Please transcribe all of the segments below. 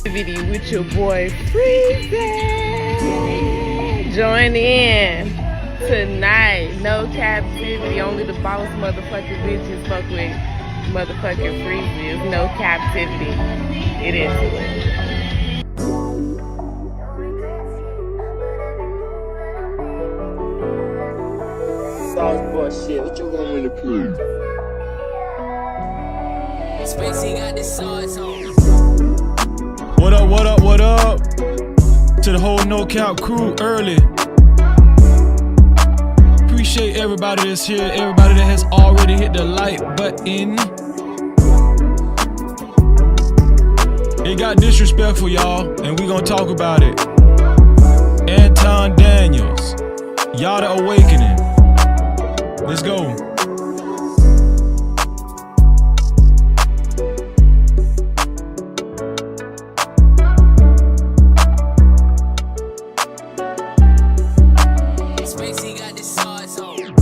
Cap-tivity with your boy Freezy. Join in tonight. No Cap-tivity. Only the boss motherfucking bitches fuck with motherfucking Freezy. It's no Cap-tivity. It is. Sauce boy shit, what you want me to prove? Spacey got this sauce on. What up, what up, what up? To the whole No Cap crew early. Appreciate everybody that's here, everybody that has already hit the like button. It got disrespectful, y'all, and we gonna talk about it. Anton Daniels, y'all the awakening. Let's go. Spacey got this sauce on.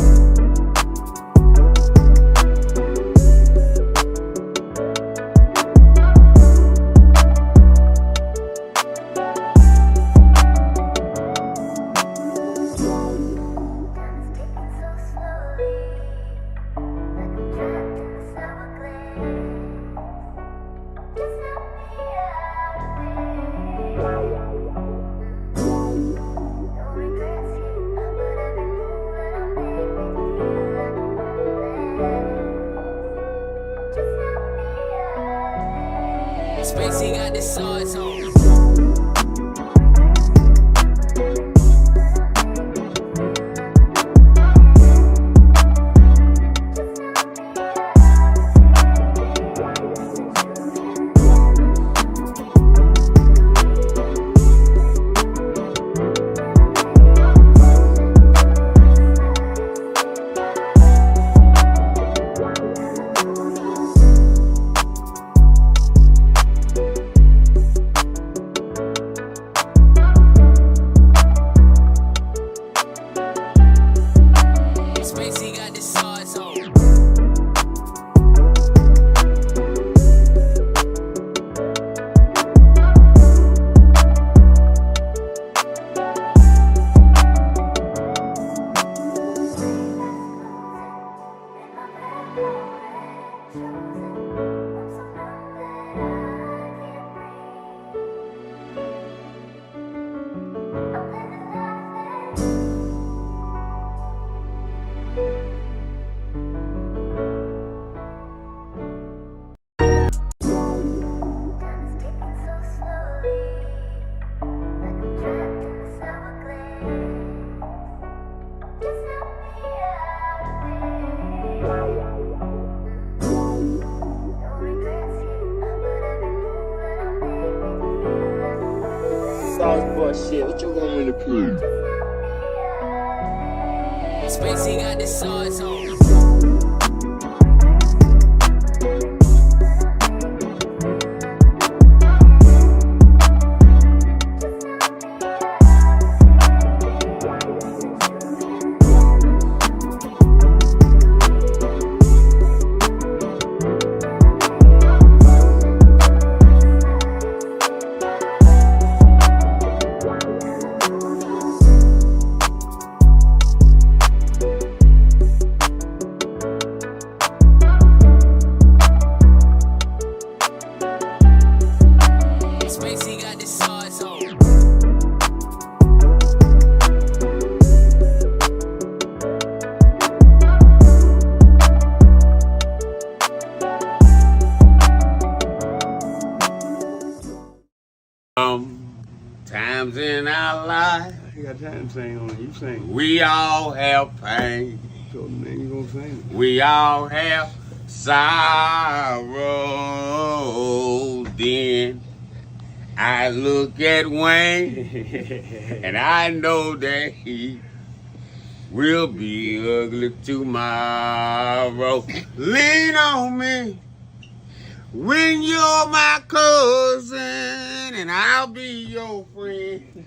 Spacey got this sauce on. Spacey got this sauce on. Sauce boy shit, what you want me to prove? Spacey got this sauce on. Spacey got this sauce on. Times in our life, You got time to sing on it, you sing. we all have pain. So then you gonna sing We all have sorrow. Then I look at Wayne it. and I know that he will be ugly tomorrow. Lean on me when you're my cousin and I'll be your friend.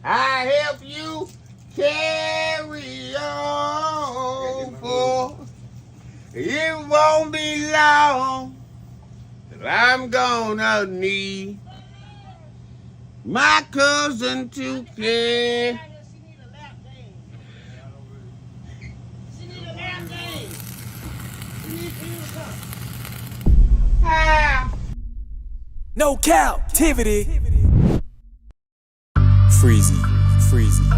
I help you carry on, for it won't be long I'm gonna need my cousin to play. No captivity. Freezy, freezy.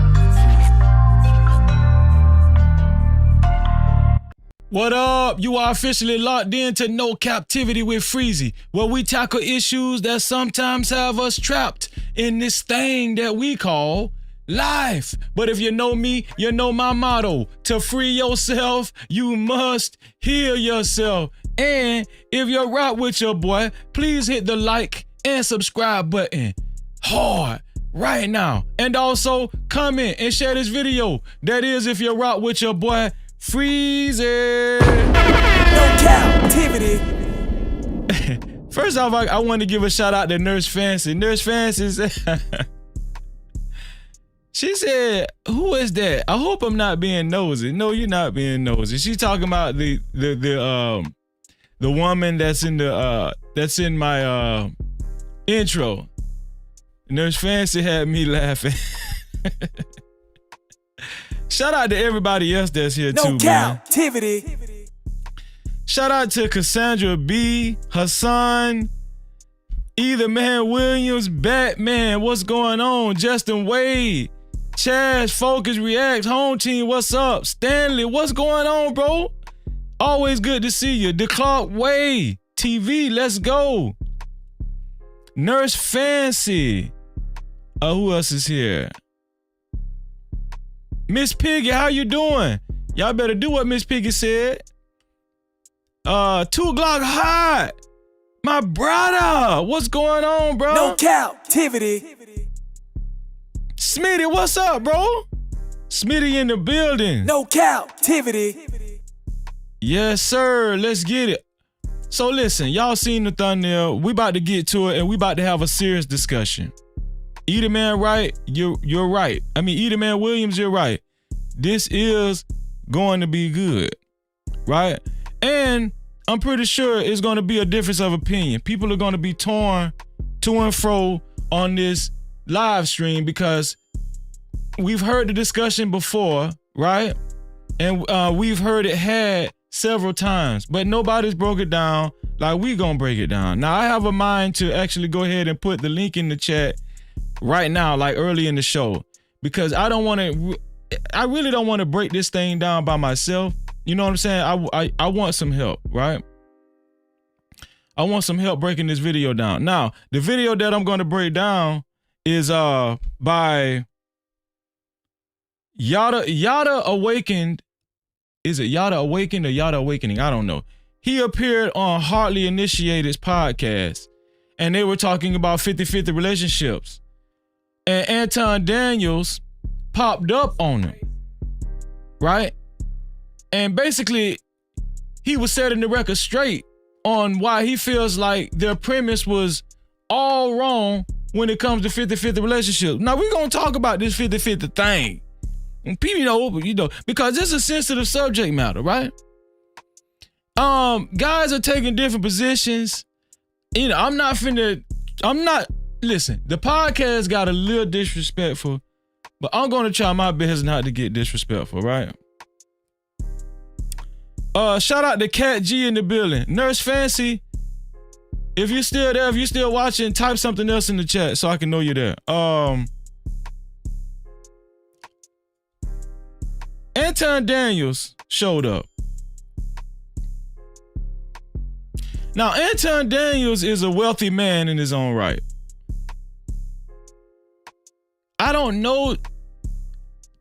What up? You are officially locked into No Captivity with Freezy, where we tackle issues that sometimes have us trapped in this thing that we call life. But if you know me, you know my motto. To free yourself, you must heal yourself. And if you're right with your boy, please hit the like and subscribe button hard right now. And also comment and share this video. That is if you're right with your boy, Freezy. No captivity. First off, I want to give a shout out to Nurse Fancy. Nurse Fancy said, she said, who is that? I hope I'm not being nosy. No, you're not being nosy. She's talking about the woman that's in my intro. Nurse Fancy had me laughing. Shout out to everybody else that's here too, man. No captivity. Shout out to Cassandra B, Hassan, Either Man Williams, Batman, what's going on? Justin Wade, Chaz, Focus Reacts, Home Team, what's up? Stanley, what's going on, bro? Always good to see you. The Clark Way, TV, let's go. Nurse Fancy. Who else is here? Miss Piggy, how you doing? Y'all better do what Miss Piggy said. 2 Glock Hot. My brother, what's going on, bro? No captivity. Smitty, what's up, bro? Smitty in the building. No captivity. Yes, sir. Let's get it. So listen, y'all seen the thumbnail. We about to get to it, and we about to have a serious discussion. Either Man right, you're right. I mean, Either Man Williams, you're right. This is going to be good, right? And I'm pretty sure it's going to be a difference of opinion. People are going to be torn to and fro on this live stream because we've heard the discussion before, right? And we've heard it had several times, but nobody's broke it down like we gonna break it down. Now, I have a mind to actually go ahead and put the link in the chat right now, like early in the show, because I really don't want to break this thing down by myself. You know what I'm saying? I want some help, right? I want some help breaking this video down. Now, the video that I'm going to break down is by Yada Awakened. Is it Yada Awakened or Yada Awakening? I don't know. He appeared on Hardly Initiated's podcast, and they were talking about 50-50 relationships. And Anton Daniels popped up on him, right? And basically, he was setting the record straight on why he feels like their premise was all wrong when it comes to 50-50 relationships. Now, we're going to talk about this 50-50 thing. And people, you know, because it's a sensitive subject matter, right? Guys are taking different positions. You know, listen, the podcast got a little disrespectful, but I'm going to try my best not to get disrespectful, right? Shout out to Cat G in the building. Nurse Fancy, if you're still there, if you're still watching, type something else in the chat so I can know you're there. Anton Daniels showed up. Now, Anton Daniels is a wealthy man in his own right. I don't know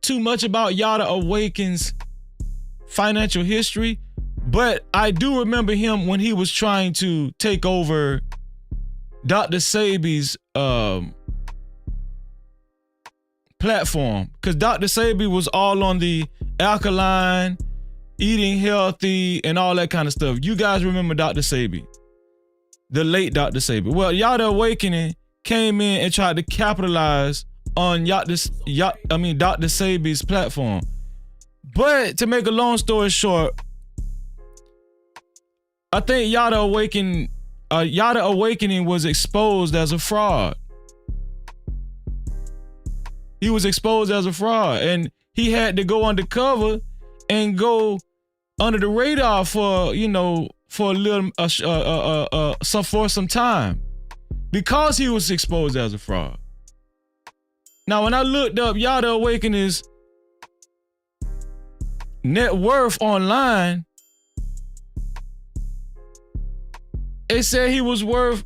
too much about Yada Awaken's financial history, but I do remember him when he was trying to take over Dr. Sebi's platform, because Dr. Sebi was all on the alkaline, eating healthy, and all that kind of stuff. You guys remember Dr. Sebi, the late Dr. Sebi. Well, Yada Awakening came in and tried to capitalize on Dr. Sebi's platform. But to make a long story short, I think Yada Awakening Yada Awakening was exposed as a fraud. He was exposed as a fraud, and he had to go undercover and go under the radar for, you know, for a little, for some time, because he was exposed as a fraud. Now, when I looked up Yada Awakening's net worth online, it said he was worth,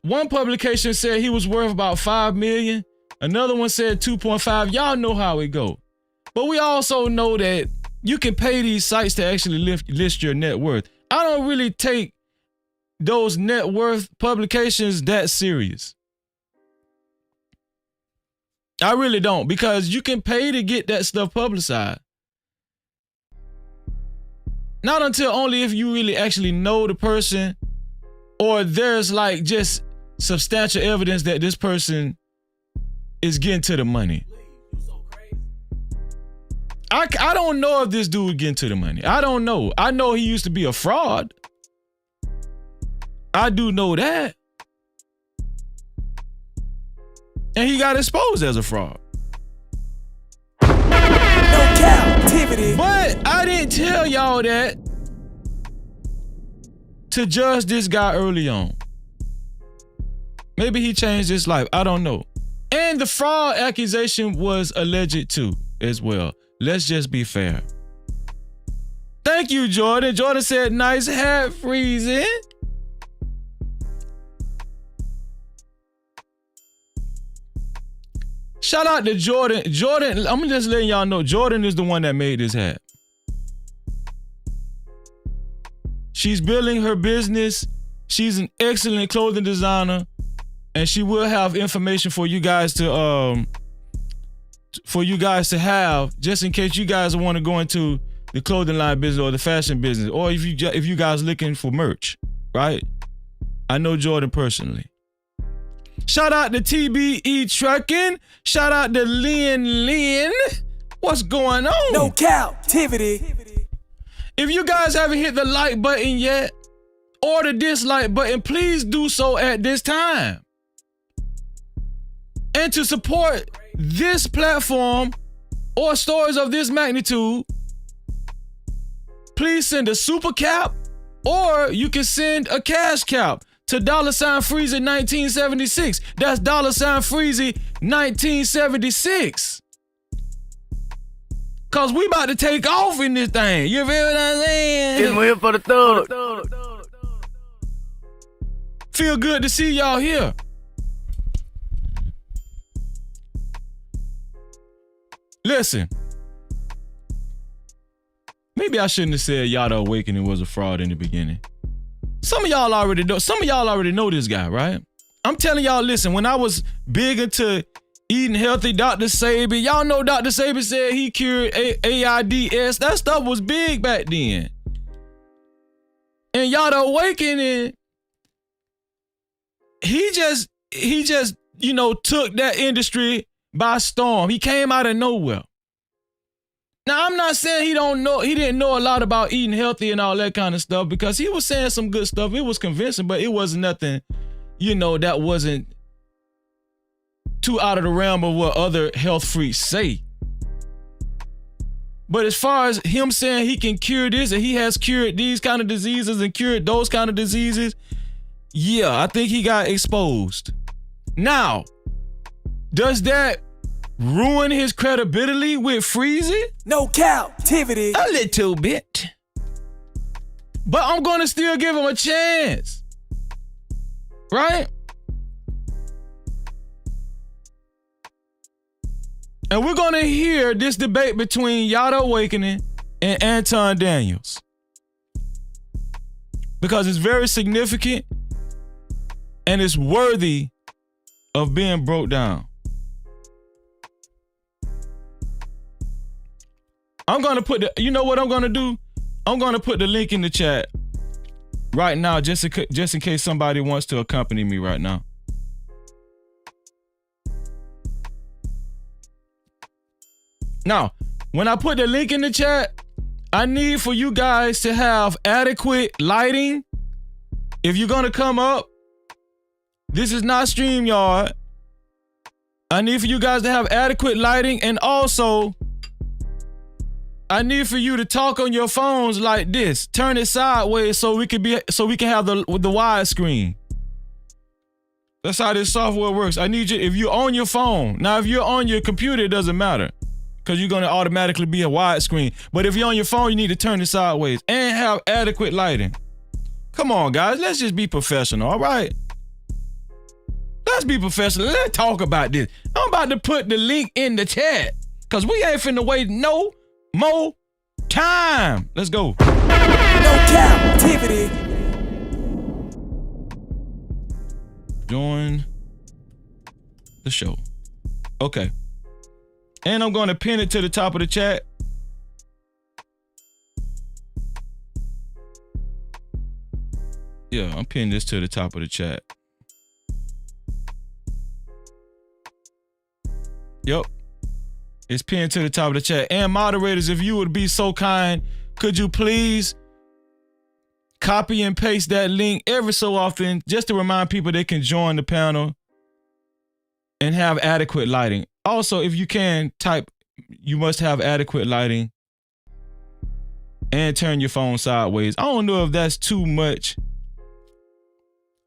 one publication said he was worth about 5 million. Another one said 2.5. Y'all know how it go. But we also know that you can pay these sites to actually list your net worth. I don't really take those net worth publications that serious. I really don't, because you can pay to get that stuff publicized. Not until only if you really actually know the person, or there's like just substantial evidence that this person is getting to the money. I don't know if this dude getting to the money. I don't know. I know he used to be a fraud. I do know that. And he got exposed as a fraud. No Cap-tivity. But I didn't tell y'all that to judge this guy early on. Maybe he changed his life. I don't know. And the fraud accusation was alleged too, as well. Let's just be fair. Thank you, Jordan. Jordan said, nice hat, Freezing. Shout out to Jordan. Jordan, I'm just letting y'all know, Jordan is the one that made this hat. She's building her business. She's an excellent clothing designer, and she will have information for you guys to have, just in case you guys want to go into the clothing line business or the fashion business, or if you guys looking for merch, right? I know Jordan personally. Shout out to TBE Trucking. Shout out to Lynn. What's going on? No Cap-tivity. If you guys haven't hit the like button yet, or the dislike button, please do so at this time. And to support this platform or stories of this magnitude, please send a super cap, or you can send a cash cap to $Freezy 1976. That's $Freezy 1976. Cause we about to take off in this thing. You feel what I'm saying? It's here for the thug. Feel good to see y'all here. Listen. Maybe I shouldn't have said Yada Awakening was a fraud in the beginning. Some of y'all already know this guy, right? I'm telling y'all, listen, when I was big into eating healthy, Dr. Sabi, y'all know Dr. Sabi said he cured AIDS. That stuff was big back then. And Yada Awakening, he just, you know, took that industry by storm. He came out of nowhere. Now, I'm not saying he didn't know a lot about eating healthy and all that kind of stuff, because he was saying some good stuff. It was convincing, but it wasn't nothing, you know, that wasn't too out of the realm of what other health freaks say. But as far as him saying he can cure this and he has cured these kind of diseases and cured those kind of diseases, yeah, I think he got exposed. Now, does that ruin his credibility with Freezy? No Cap-tivity. A little bit. But I'm gonna still give him a chance. Right? And we're gonna hear this debate between Yada Awakening and Anton Daniels, because it's very significant and it's worthy of being broke down. I'm gonna put you know what I'm gonna do? I'm gonna put the link in the chat right now, just in case somebody wants to accompany me right now. Now, when I put the link in the chat, I need for you guys to have adequate lighting If you're gonna come up, this is not StreamYard. I need for you guys to have adequate lighting, and also I need for you to talk on your phones like this. Turn it sideways so we can have the widescreen. That's how this software works. I need you, if you're on your phone. Now, if you're on your computer, it doesn't matter because you're gonna automatically be a widescreen. But if you're on your phone, you need to turn it sideways and have adequate lighting. Come on, guys, let's just be professional, all right? Let's be professional. Let's talk about this. I'm about to put the link in the chat because we ain't finna wait no more time. Let's go. No captivity. Join the show. Okay. And I'm going to pin it to the top of the chat. Yeah, I'm pinning this to the top of the chat. Yep. It's pinned to the top of the chat. And moderators, if you would be so kind, could you please copy and paste that link every so often just to remind people they can join the panel and have adequate lighting. Also, if you can, type, you must have adequate lighting and turn your phone sideways. I don't know if that's too much.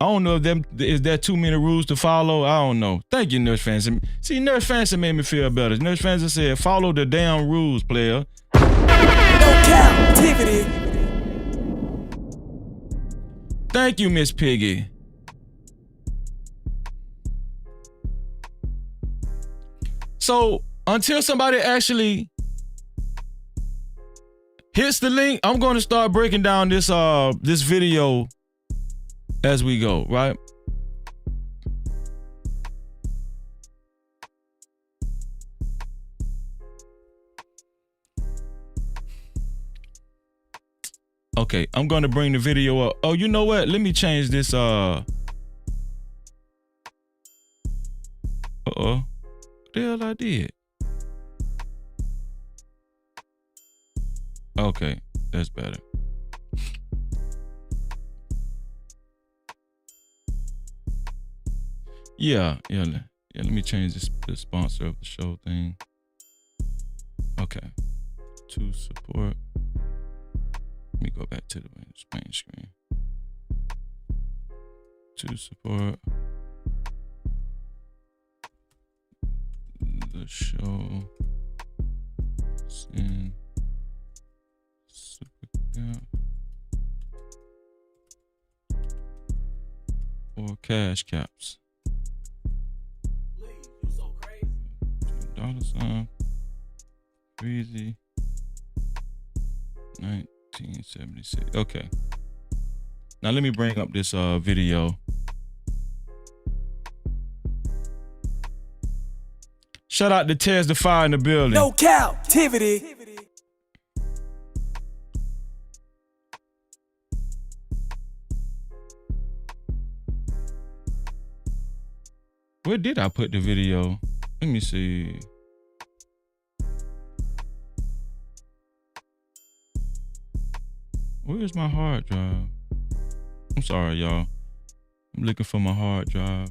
I don't know if is there too many rules to follow. I don't know. Thank you, Nurse Fancy. See, Nurse Fancy made me feel better. Nurse Fancy said, follow the damn rules, player. No captivity. Thank you, Miss Piggy. So until somebody actually hits the link, I'm going to start breaking down this video as we go, right? Okay, I'm going to bring the video up. Oh, you know what? Let me change this. Uh-oh. What the hell I did? Okay, that's better. Yeah. Let me change the sponsor of the show thing. Okay. To support. Let me go back to the main screen. To support the show. Send super account or cash caps. $, Breezy 1976. Okay. Now let me bring up this video. Shout out to Tez the Fire in the building. No captivity. Where did I put the video? Let me see. Where's my hard drive? I'm sorry, y'all. I'm looking for my hard drive.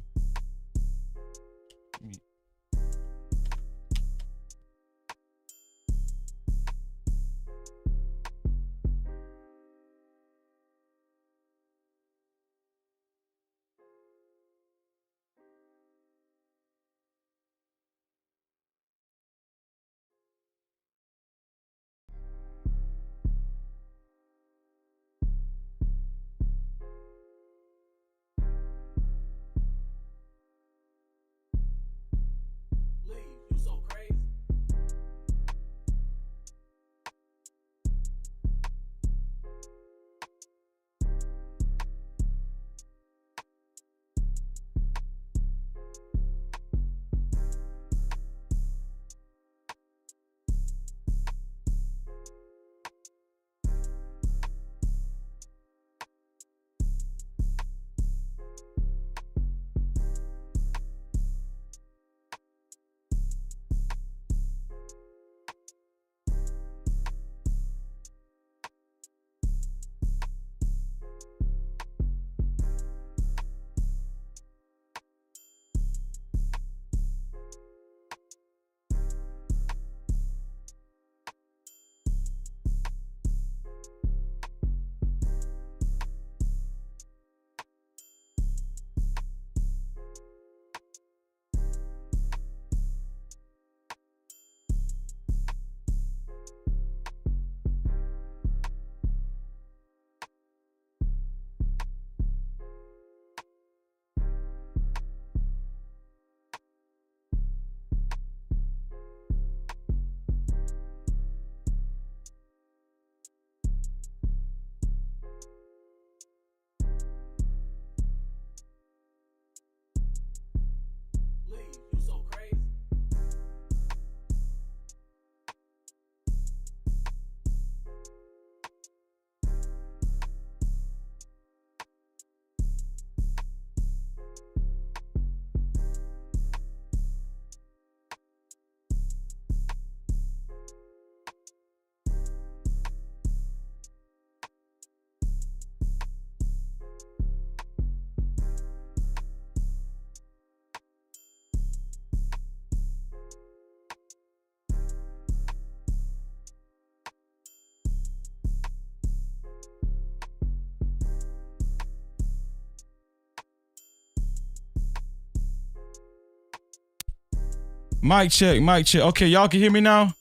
Mic check, mic check. Okay, y'all can hear me now?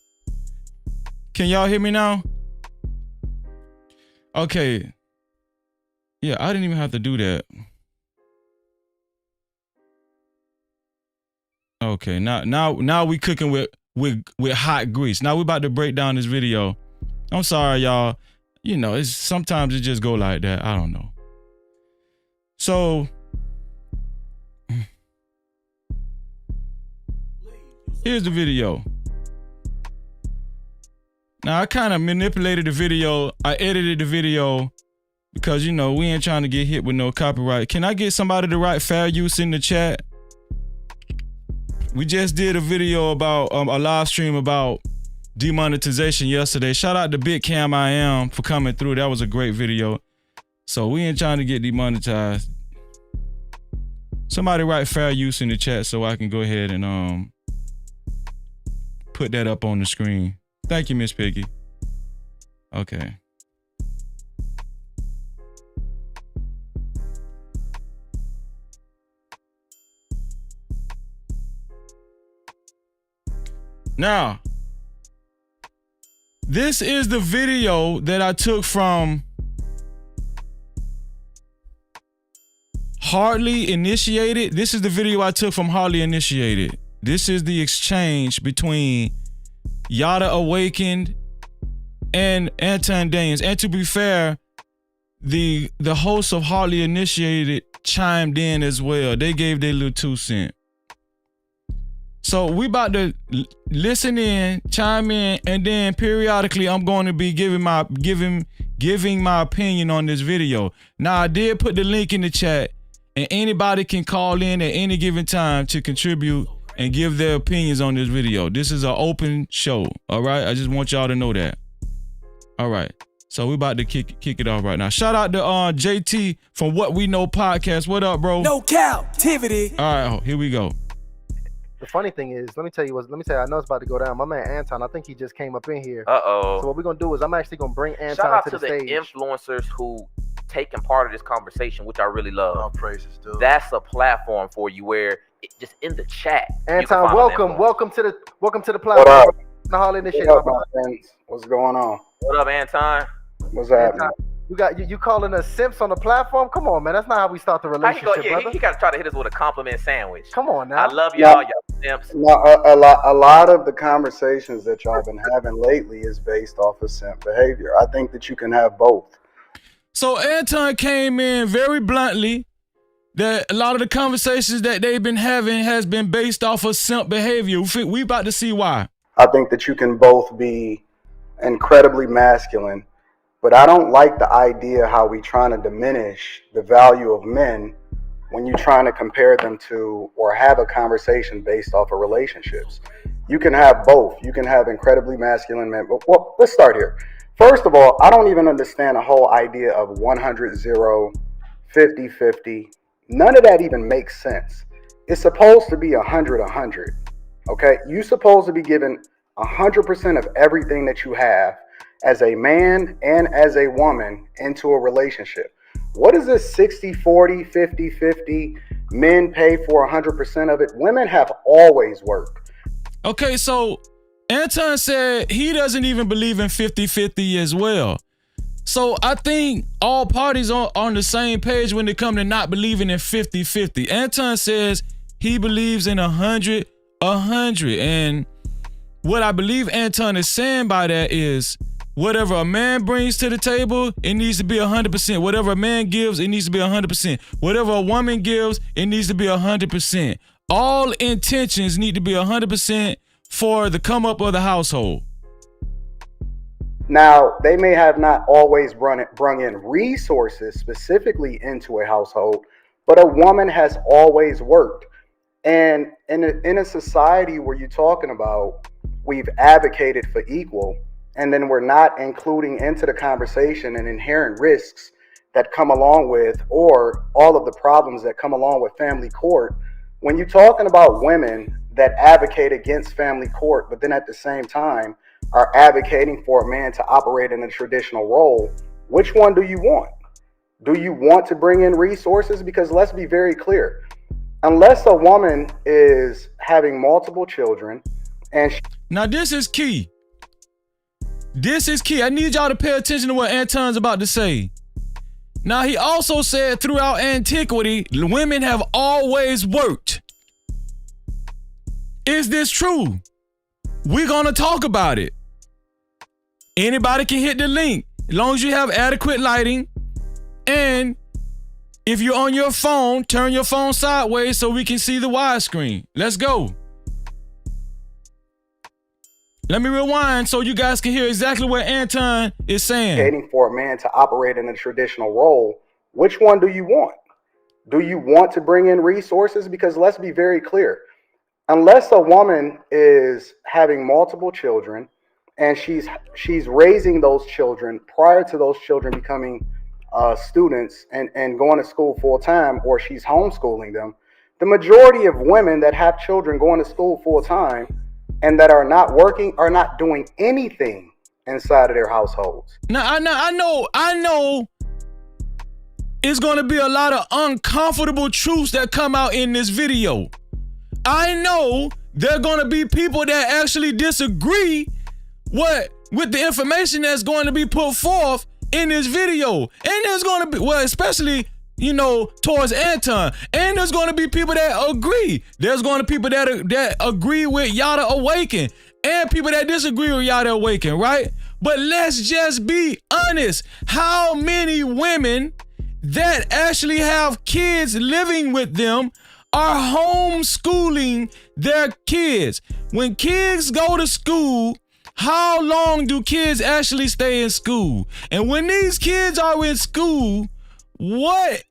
Can y'all hear me now? Okay. Yeah, I didn't even have to do that. Okay, now we cooking with hot grease. Now we about to break down this video. I'm sorry, y'all. You know, it's sometimes it just go like that. I don't know. So here's the video. Now I kind of manipulated the video. I edited the video because, you know, we ain't trying to get hit with no copyright. Can I get somebody to write fair use in the chat? We just did a video about a live stream about demonetization yesterday. Shout out to Big Cam I Am for coming through. That was a great video. So we ain't trying to get demonetized. Somebody write fair use in the chat so I can go ahead and put that up on the screen. Thank you, Miss Piggy. Okay. Now, this is the video that I took from Hardly Initiated. This is the video I took from Hardly Initiated. This is the exchange between Yada Awakened and Anton Daniels. And to be fair, the hosts of Hardly Initiated chimed in as well. They gave their little 2 cents. So we about to listen in, chime in, and then periodically I'm going to be giving my opinion on this video. Now I did put the link in the chat, and anybody can call in at any given time to contribute and give their opinions on this video. This is an open show, all right? I just want y'all to know that. All right. So we about to kick it off right now. Shout out to JT from What We Know Podcast. What up, bro? No Cap-tivity. All right, here we go. The funny thing is, let me tell you, I know it's about to go down. My man Anton, I think he just came up in here. Uh-oh. So what we're gonna do is I'm actually gonna bring Anton Shout out to to the the stage. influencers who taking part of this conversation, which I really love. All praises, dude. That's a platform for you where just in the chat. you can Anton, find welcome to the platform. What up? The Hall Initiative. What up, my friends? What's going on? What up, Anton? What's happening? You calling us simps on the platform? Come on, man. That's not how we start the How you relationship, go? Yeah, brother. he got to try to hit us with a compliment sandwich. Come on now. I love y'all, y'all simps. No, a lot of the conversations that y'all been having lately is based off of simp behavior. I think that you can have both. So Anton came in very bluntly that a lot of the conversations that they've been having has been based off of simp behavior. We about to see why. I think that you can both be incredibly masculine, but I don't like the idea how we trying to diminish the value of men when you're trying to compare them to or have a conversation based off of relationships. You can have both. You can have incredibly masculine men. But well, let's start here. First of all, I don't even understand the whole idea of 100-0, 50-50. None of that even makes sense. It's supposed to be 100-100. Okay? You're supposed to be given 100% of everything that you have as a man and as a woman into a relationship. What is this 60-40, 50-50? Men pay for 100% of it. Women have always worked. Okay, so Anton said he doesn't even believe in 50-50 as well. So I think all parties are on the same page when it comes to not believing in 50-50. Anton says he believes in 100-100. And what I believe Anton is saying by that is whatever a man brings to the table, it needs to be 100%. Whatever a man gives, it needs to be 100%. Whatever a woman gives, it needs to be 100%. All intentions need to be 100% for the come up of the household. Now, they may have not always brung in resources specifically into a household, but a woman has always worked. And in a society where you're talking about we've advocated for equal, and then we're not including into the conversation and inherent risks that come along with, or all of the problems that come along with family court. When you're talking about women that advocate against family court, but then at the same time are advocating for a man to operate in a traditional role, which one do you want? Do you want to bring in resources? Because let's be very clear. Unless a woman is having multiple children and Now this is key. This is key. I need y'all to pay attention to what Anton's about to say. Now he also said throughout antiquity, women have always worked. Is this true? We're gonna talk about it. Anybody can hit the link as long as you have adequate lighting. And if you're on your phone, turn your phone sideways so we can see the widescreen. Let's go. Let me rewind so you guys can hear exactly what Anton is saying. advocating for a man to operate in a traditional role, which one do you want? Do you want to bring in resources? Because let's be very clear. Unless a woman is having multiple children and she's raising those children prior to those children becoming students and going to school full time, or she's homeschooling them, the majority of women that have children going to school full time and that are not working are not doing anything inside of their households. Now I know it's gonna be a lot of uncomfortable truths that come out in this video. I know there are gonna be people that actually disagree with the information that's going to be put forth in this video. And there's gonna be, well, especially, you know, towards Anton. And there's going to be people that agree. There's going to be people that agree with Yada Awaken, and people that disagree with Yada Awaken, right? But let's just be honest. How many women that actually have kids living with them are homeschooling their kids? When kids go to school, how long do kids actually stay in school? And when these kids are in school, what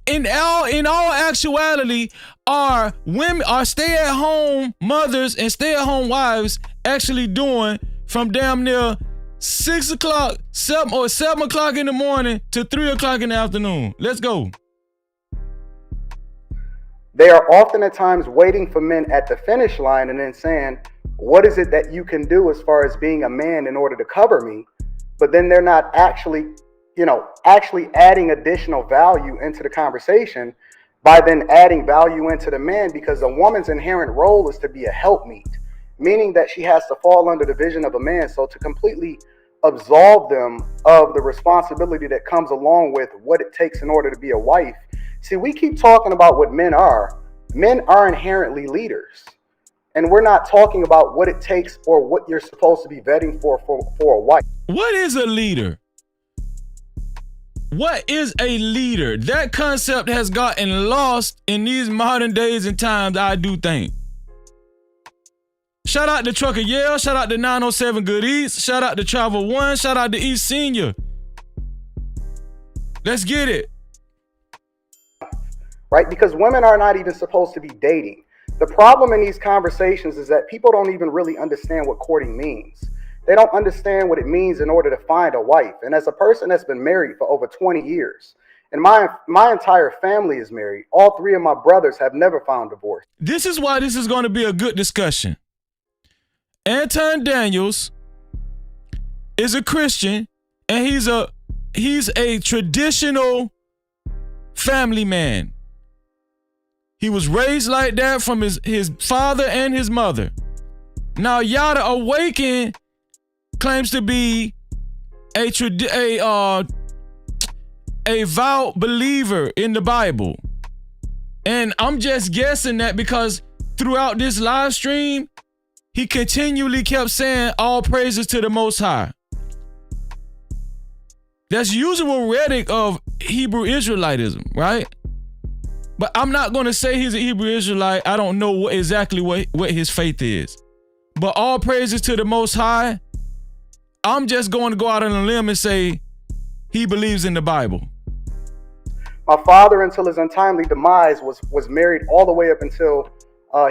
in all actuality are stay-at-home mothers and stay-at-home wives actually doing from damn near 7 o'clock in the morning to 3 o'clock in the afternoon? Let's go. They are often at times waiting for men at the finish line and then saying, what is it that you can do as far as being a man in order to cover me? But then they're not actually adding additional value into the conversation by then adding value into the man, because a woman's inherent role is to be a helpmeet, meaning that she has to fall under the vision of a man. So to completely absolve them of the responsibility that comes along with what it takes in order to be a wife. See, we keep talking about what men are. Men are inherently leaders. And we're not talking about what it takes or what you're supposed to be vetting for a wife. What is a leader? What is a leader? That concept has gotten lost in these modern days and times, I do think. Shout out to Trucker Yale. Shout out to 907 Good Eats. Shout out to Travel One. Shout out to East Senior. Let's get it. Right? Because women are not even supposed to be dating. The problem in these conversations is that people don't even really understand what courting means. They don't understand what it means in order to find a wife. And as a person that's been married for over 20 years, and my entire family is married, all three of my brothers have never found divorce. This is why this is going to be a good discussion. Anton Daniels is a Christian, and he's a traditional family man. He was raised like that from his father and his mother. Now Yada Awaken claims to be a devout believer in the Bible. And I'm just guessing that because throughout this live stream, he continually kept saying all praises to the Most High. That's usual rhetoric of Hebrew Israelitism, right? But I'm not going to say he's a Hebrew Israelite. I don't know exactly what his faith is. But all praises to the Most High, I'm just going to go out on a limb and say he believes in the Bible. My father, until his untimely demise, was married all the way up until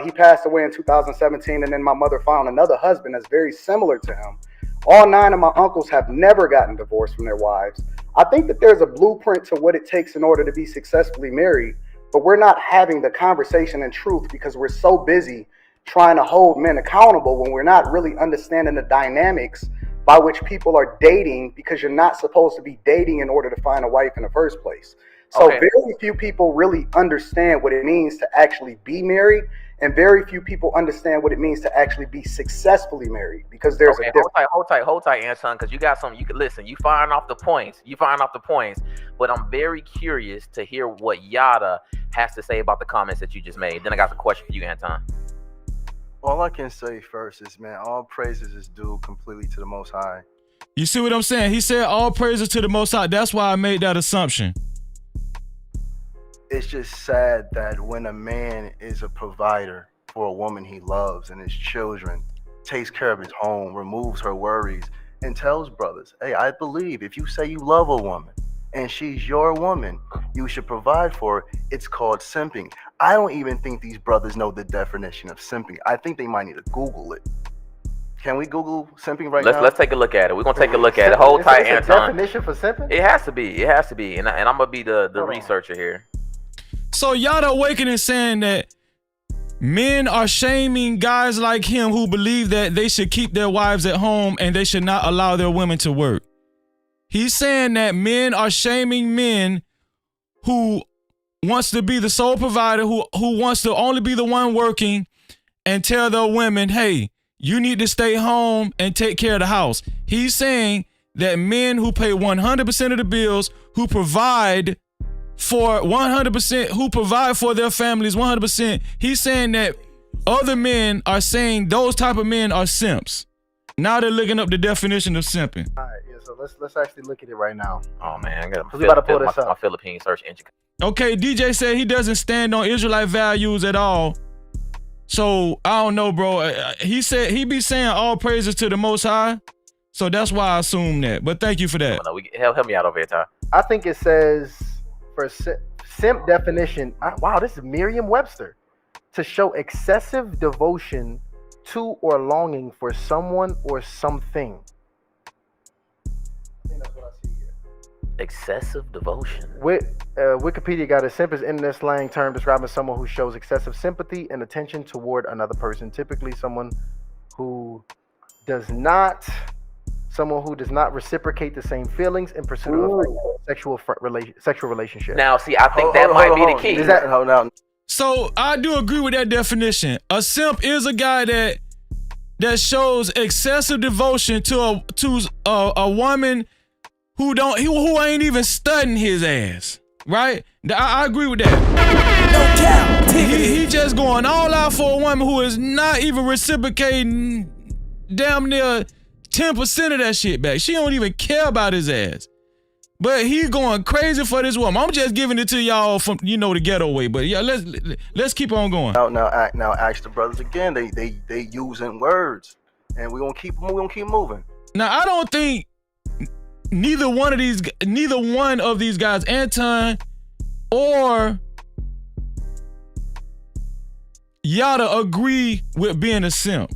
he passed away in 2017. And then my mother found another husband that's very similar to him. All 9 of my uncles have never gotten divorced from their wives. I think that there's a blueprint to what it takes in order to be successfully married. But we're not having the conversation in truth because we're so busy trying to hold men accountable when we're not really understanding the dynamics by which people are dating, because you're not supposed to be dating in order to find a wife in the first place. So Okay. very few people really understand what it means to actually be married, and very few people understand what it means to actually be successfully married, because there's a Okay, difference. hold tight, Anton, because you got some. You can listen. You firing off the points. But I'm very curious to hear what Yada has to say about the comments that you just made. Then I got the question for you, Anton. All I can say first is, man, all praises is due completely to the Most High. You see what I'm saying? He said all praises to the Most High. That's why I made that assumption. It's just sad that when a man is a provider for a woman he loves and his children, takes care of his home, removes her worries, and tells brothers, hey, I believe if you say you love a woman and she's your woman, you should provide for her. It's called simping. I don't even think these brothers know the definition of simping. I think they might need to Google it. Can we Google simping right now? Let's take a look at it. We're gonna take a look at it. Hold tight, It's a Anton. definition for simping? It has to be. And I'm gonna be the researcher here. So Yada Awakening saying that men are shaming guys like him who believe that they should keep their wives at home and they should not allow their women to work. He's saying that men are shaming men who wants to be the sole provider, who wants to only be the one working, and tell their women, hey, you need to stay home and take care of the house. He's saying that men who pay 100% of the bills, who provide for 100%, who provide for their families 100%, he's saying that other men are saying those type of men are simps. Now they're looking up the definition of simping. All right, yeah, so let's actually look at it right now. Oh man, I got We about to pull this my up. Philippine search engine. Okay, DJ said he doesn't stand on Israelite values at all. So I don't know, bro. He said he be saying all praises to the Most High. So that's why I assume that. But thank you for that. No, help me out over here, Ty. I think it says for simp definition. Wow, this is Merriam-Webster. To show excessive devotion to or longing for someone or something. I think that's what I see here. Excessive devotion. Wikipedia got a simp is internet slang term describing someone who shows excessive sympathy and attention toward another person. Typically, someone who does not reciprocate the same feelings in pursuit of a sexual relationship. Now, see, I think that might be the key. Is that hold on? So I do agree with that definition. A simp is a guy that shows excessive devotion to a woman who ain't even studying his ass. Right? I agree with that. No Cap-tivity. He just going all out for a woman who is not even reciprocating damn near 10% of that shit back. She don't even care about his ass. But he going crazy for this woman. I'm just giving it to y'all from the ghetto way. But yeah, let's keep on going. Now ask the brothers again. They using words, and we're gonna keep moving. Now I don't think neither one of these guys, Anton or Yada, agree with being a simp.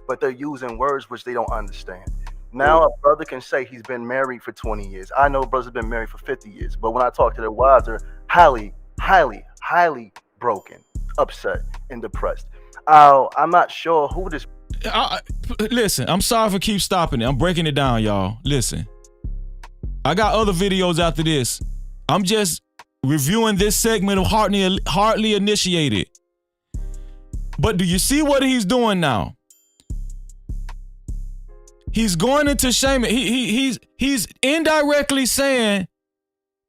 But they're using words which they don't understand. Now a brother can say he's been married for 20 years. I know brothers have been married for 50 years. But when I talk to their wives, they're highly, highly, highly broken, upset, and depressed. I'm not sure who this... Listen, I'm sorry for keep stopping it. I'm breaking it down, y'all. Listen. I got other videos after this. I'm just reviewing this segment of Hardly Initiated. But do you see what he's doing now? He's going into shaming. He's indirectly saying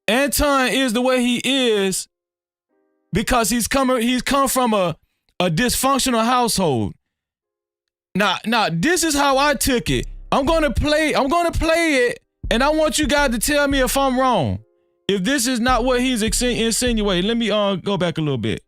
Anton is the way he is because he's come from a dysfunctional household. Now this is how I took it. I'm gonna play it, and I want you guys to tell me if I'm wrong. If this is not what he's insinuating, let me go back a little bit.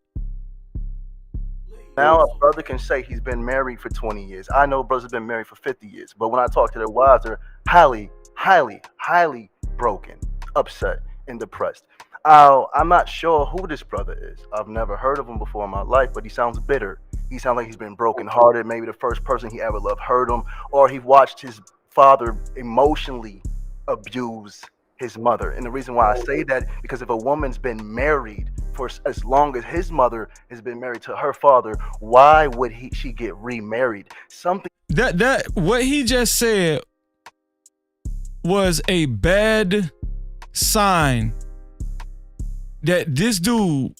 Now a brother can say he's been married for 20 years. I know brothers have been married for 50 years. But when I talk to their wives, they're highly, highly, highly broken, upset, and depressed. I'm not sure who this brother is. I've never heard of him before in my life, but he sounds bitter. He sounds like he's been brokenhearted. Maybe the first person he ever loved hurt him, or he watched his father emotionally abuse his mother. And the reason why I say that, because if a woman's been married for as long as his mother has been married to her father, why would she get remarried? Something that what he just said was a bad sign that this dude,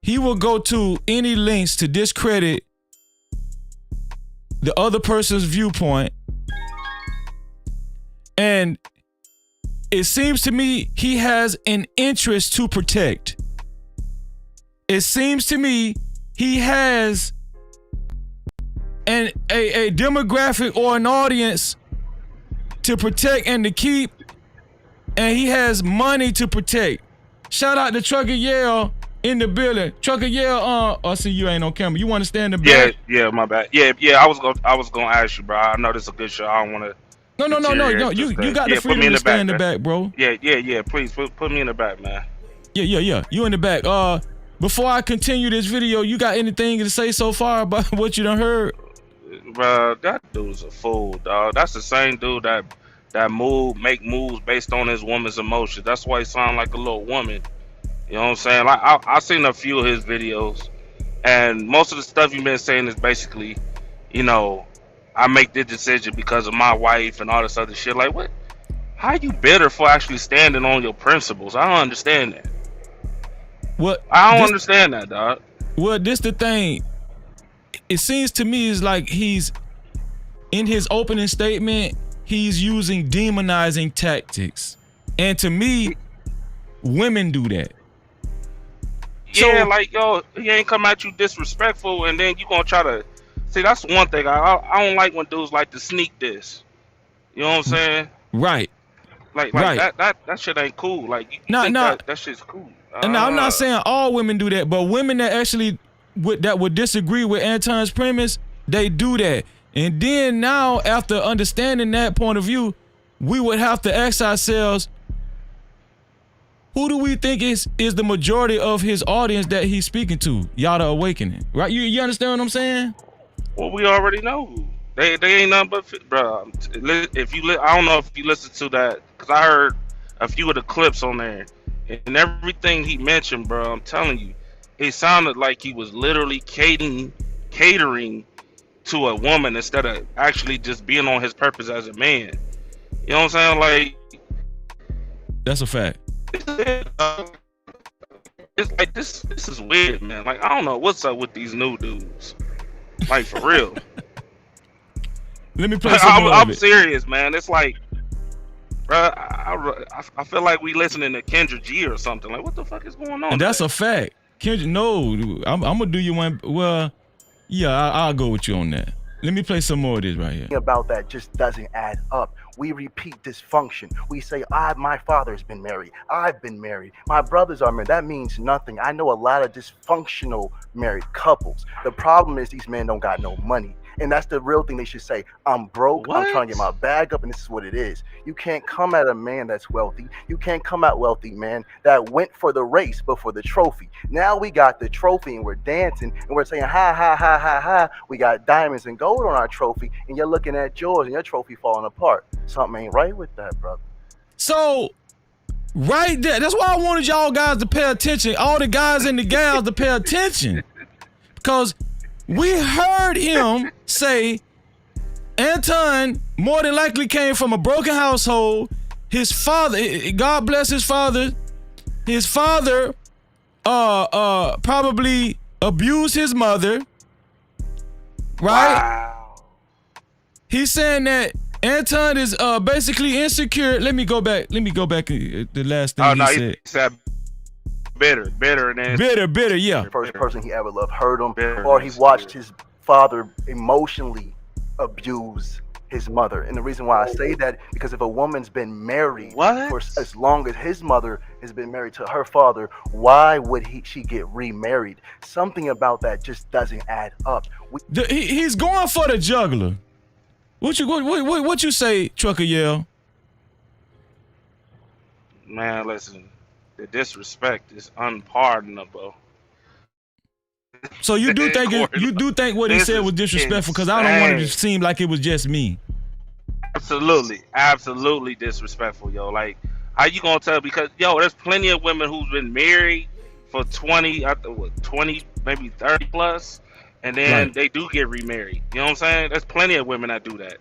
he will go to any lengths to discredit the other person's viewpoint. And it seems to me he has an interest to protect. It seems to me he has a demographic or an audience to protect and to keep, and he has money to protect. Shout out to Trucker Yale in the building. Trucker Yale, I see you ain't on camera. You want to stand in the back? Yeah, my bad. Yeah, I was gonna ask you, bro. I know this is a good show. I don't want to. No. You got the freedom to stand in the back, bro. Yeah. Please put me in the back, man. Yeah. You in the back. Before I continue this video, you got anything to say so far about what you done heard? Bro, that dude's a fool, dog. That's the same dude that make moves based on his woman's emotions. That's why he sound like a little woman. You know what I'm saying? Like I seen a few of his videos, and most of the stuff you've been saying is basically, you know, I make this decision because of my wife and all this other shit. Like what? How you bitter for actually standing on your principles? I don't understand that. What? I don't understand that, dog. Well, this the thing. It seems to me is like he's in his opening statement, he's using demonizing tactics. And to me, women do that. Yeah, so, like, yo, he ain't come at you disrespectful, and then you gonna try to see. That's one thing I don't like when dudes like to sneak this. You know what I'm saying? Right. Like right. That shit ain't cool. Like, you think that shit's cool. And I'm not saying all women do that, but women that actually would disagree with Anton's premise, they do that. And then now, after understanding that point of view, we would have to ask ourselves, who do we think is the majority of his audience that he's speaking to? Yada Awakening, right? You understand what I'm saying? Well, we already know who. They ain't nothing but, bro. If you I don't know if you listened to that, because I heard a few of the clips on there, and everything he mentioned, bro. I'm telling you, it sounded like he was literally catering to a woman instead of actually just being on his purpose as a man. You know what I'm saying? Like, that's a fact. It's like this is weird, man. Like, I don't know what's up with these new dudes. Like, for real. Let me play some more I'm of it. serious, man. It's like, bro, I feel like we listening to Kendra G or something. Like, what the fuck is going on? And that's a fact. Kendra, no, I'm gonna do you one. Well, yeah, I'll go with you on that. Let me play some more of this right here. About that just doesn't add up. We repeat dysfunction. We say, my father's been married. I've been married. My brothers are married. That means nothing. I know a lot of dysfunctional married couples. The problem is these men don't got no money. And that's the real thing they should say. I'm broke. What? I'm trying to get my bag up, and this is what it is. You can't come at a man that's wealthy. You can't come at wealthy man that went for the race, but for the trophy. Now we got the trophy, and we're dancing, and we're saying, ha, ha, ha, ha, ha. We got diamonds and gold on our trophy, and you're looking at yours, and your trophy falling apart. Something ain't right with that, brother. So, right there, that's why I wanted y'all guys to pay attention. All the guys and the gals to pay attention. Because we heard him say Anton more than likely came from a broken household. His father, God bless his father. His father probably abused his mother. Right? Wow. He's saying that Anton is basically insecure. Let me go back. The last thing he said. Bitter, yeah. First person he ever loved hurt him, or he watched his father emotionally abuse his mother. And the reason why I say that, because if a woman's been married for as long as his mother has been married to her father, why would she get remarried? Something about that just doesn't add up. He's going for the juggler. What you say, Trucker Yell? Man, listen. The disrespect is unpardonable. So you do think what he said was disrespectful? Because I don't want it to seem like it was just me. Absolutely disrespectful, yo. Like, how you gonna tell? Because yo, there's plenty of women who's been married for 20, maybe 30 plus, and then they do get remarried. You know what I'm saying? There's plenty of women that do that.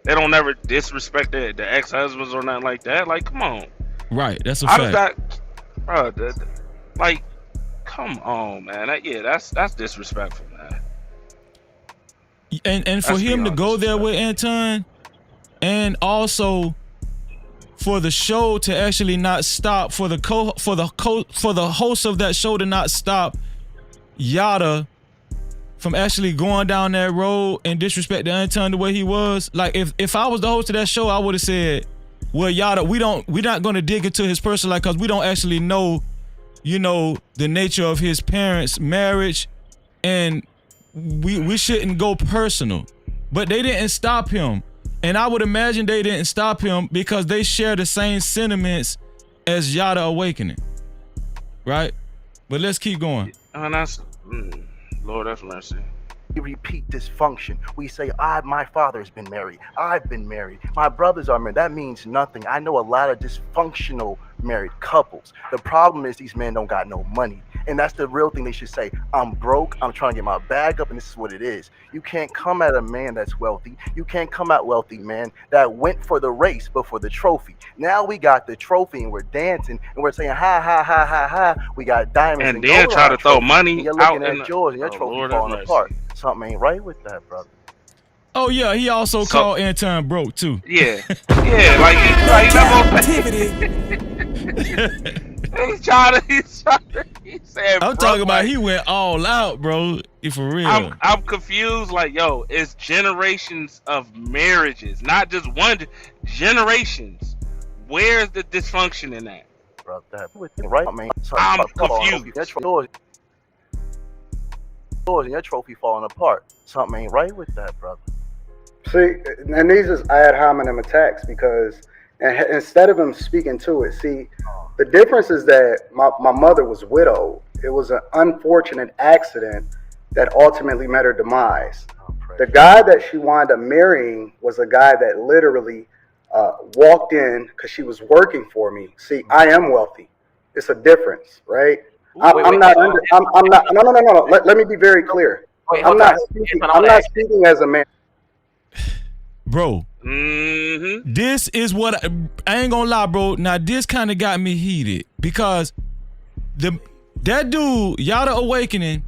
They don't never disrespect the ex-husbands or nothing like that. Like, come on. Right. That's a How does fact. that, bro? Like, come on, man. That's disrespectful, man. And for That's him to beyond go there with disrespectful. Anton, and also for the show to actually not stop, for the host of that show to not stop Yada from actually going down that road and disrespect the Anton the way he was. Like if I was the host of that show, I would have said, well, Yada, we're not gonna dig into his personal life because we don't actually know, the nature of his parents' marriage, and we shouldn't go personal. But they didn't stop him. And I would imagine they didn't stop him because they share the same sentiments as Yada Awakening. Right? But let's keep going. And that's Lord have mercy. We repeat dysfunction. We say, my father's been married. I've been married. My brothers are married. That means nothing. I know a lot of dysfunctional married couples. The problem is these men don't got no money. And that's the real thing they should say. I'm broke. I'm trying to get my bag up, and this is what it is. You can't come at a man that's wealthy. You can't come at wealthy man that went for the race, but for the trophy. Now we got the trophy, and we're dancing, and we're saying, ha, ha, ha, ha, ha. We got diamonds And then gold try on to our throw trophy, money and you're out looking in at yours, and your oh, trophy Lord have falling mercy. apart. Something ain't right with that, brother. Oh yeah, he also called Anton broke too. Yeah, yeah, like he's trying to. He said, I'm bro, talking about like, he went all out, bro. For real. I'm confused. Like, yo, it's generations of marriages, not just one. Generations. Where's the dysfunction in that? Bro, that right, man. I'm confused. Yours and your trophy falling apart. Something ain't right with that, brother. See, and these is ad hominem attacks because instead of him speaking to it, see, the difference is that my mother was widowed. It was an unfortunate accident that ultimately met her demise. The guy that she wound up marrying was a guy that literally walked in because she was working for me. See, I am wealthy. It's a difference, right? I'm not. No. Let me be very clear. I'm not speaking as a man. Bro, this is what I ain't gonna lie, bro. Now this kind of got me heated because that dude, Yada Awakening,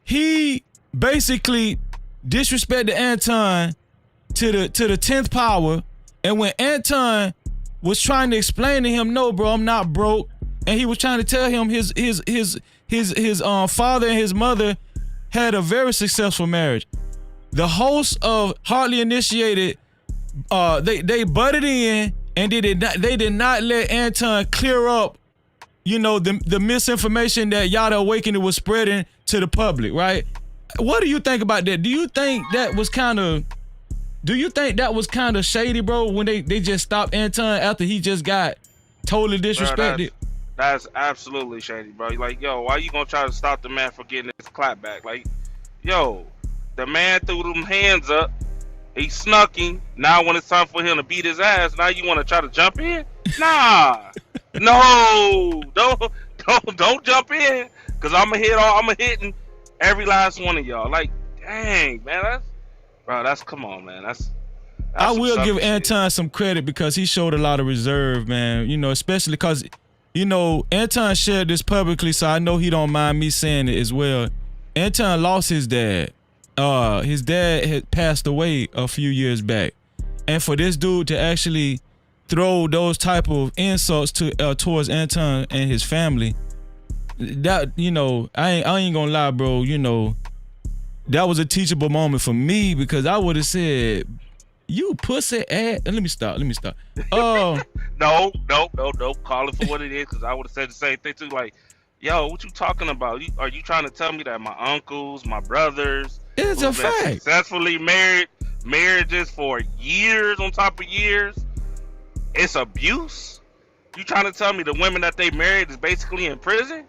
he basically disrespected Anton to the 10th power, and when Anton was trying to explain to him, no, bro, I'm not broke, and he was trying to tell him his father and his mother had a very successful marriage. The host of Hardly Initiated, they butted in and they did not let Anton clear up, the misinformation that Yada Awakening was spreading to the public, right? What do you think about that? Do you think that was kind of shady, bro, when they just stopped Anton after he just got totally disrespected? Bro, that's absolutely shady, bro. Like, yo, why you gonna try to stop the man from getting his clap back? Like, yo, the man threw them hands up. He snuck him. Now when it's time for him to beat his ass, now you want to try to jump in? Nah, no, don't jump in, cause I'm hitting every last one of y'all. Like, dang, man, come on, man, that's I will give shit. Anton some credit because he showed a lot of reserve, man. Especially because, Anton shared this publicly, so I know he don't mind me saying it as well. Anton lost his dad. His dad had passed away a few years back, and for this dude to actually throw those type of insults towards Anton and his family, that I ain't gonna lie, bro. That was a teachable moment for me because I would have said, "You pussy ass." Let me stop. No. Call it for what it is, because I would have said the same thing too. Like, yo, what you talking about? Are you trying to tell me that my uncles, my brothers, it's a fact, successfully marriages for years on top of years, it's abuse? You trying to tell me the women that they married is basically in prison?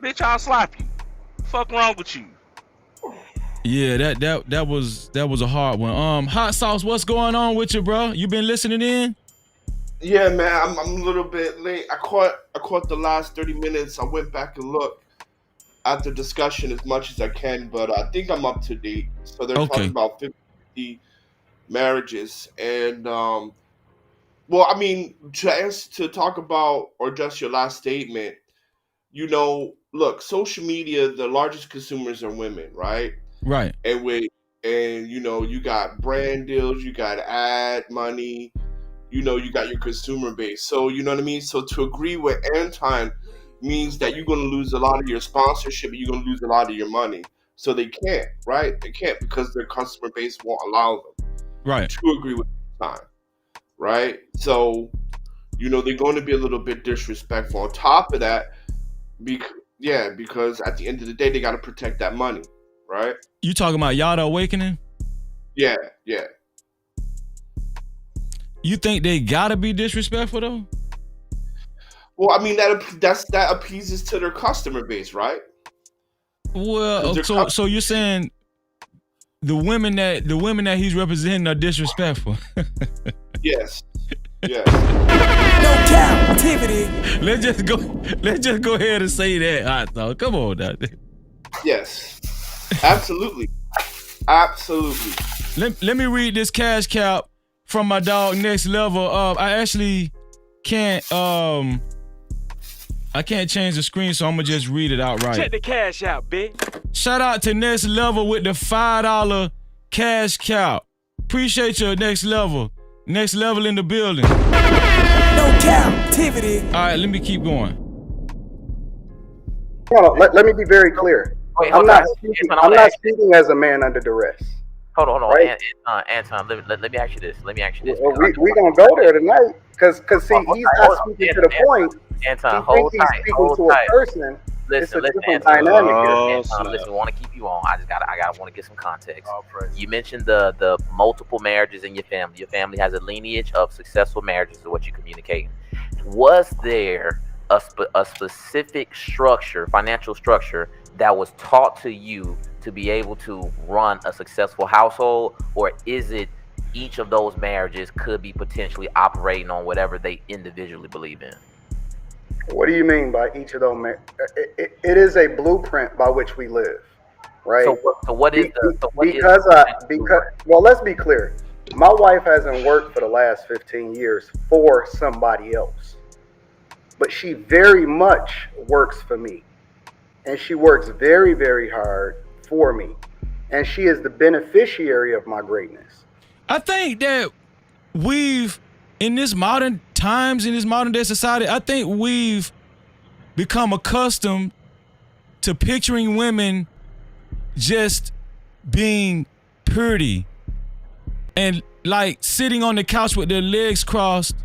Bitch, I'll slap you. Fuck wrong with you? Yeah, that was a hard one. Hot Sauce, what's going on with you, bro? You been listening in? Yeah, man, I'm a little bit late. I caught the last 30 minutes. I went back and looked at the discussion as much as I can, but I think I'm up to date. So they're talking about 50 marriages, and Well, I mean, to talk about or just your last statement, look, social media, the largest consumers are women, right? Right. And you got brand deals, you got ad money, you got your consumer base. So you know what I mean. So to agree with Anton means that you're going to lose a lot of your sponsorship, and you're going to lose a lot of your money. So they can't, right? They can't because their customer base won't allow them Right. to agree with Anton, right? So they're going to be a little bit disrespectful. On top of that, because at the end of the day, they got to protect that money, right? You talking about Yada Awakening? Yeah. You think they gotta be disrespectful though? Well, I mean that appeases to their customer base, right? Well, so you're saying the women that he's representing are disrespectful? Yes. No captivity. Let's just go ahead and say that. Hot dog. Come on now. Yes. Absolutely. Absolutely. Let me read this cash cap from my dog Next Level. I actually can't I can't change the screen, so I'm gonna just read it outright. Check the cash out, bitch. Shout out to Next Level with the $5 cash cap. Appreciate your Next Level. Next Level in the building. No captivity. All right, let me keep going. Hold on, let me be very clear. Wait, I'm hold not on. speaking, Anton, I'm not speaking as a man under duress. Hold on. Right? Anton, let me ask you this. Well, we gonna go there tonight, cause see, he's not speaking to the point. Anton, He hold thinks tight. he's speaking Hold to tight. a person. Listen, It's a different Anton. dynamic here. Anton, listen, we want to keep you on. I want to get some context. You mentioned the multiple marriages in your family. Your family has a lineage of successful marriages, is what you communicate. Was there a specific structure, financial structure, that was taught to you to be able to run a successful household, or is it each of those marriages could be potentially operating on whatever they individually believe in? What do you mean by each of those? It is a blueprint by which we live, right? So what is well, let's be clear. My wife hasn't worked for the last 15 years for somebody else, but she very much works for me, and she works very, very hard for me, and she is the beneficiary of my greatness. I think that in this modern times, in this modern day society, I think we've become accustomed to picturing women just being pretty and like sitting on the couch with their legs crossed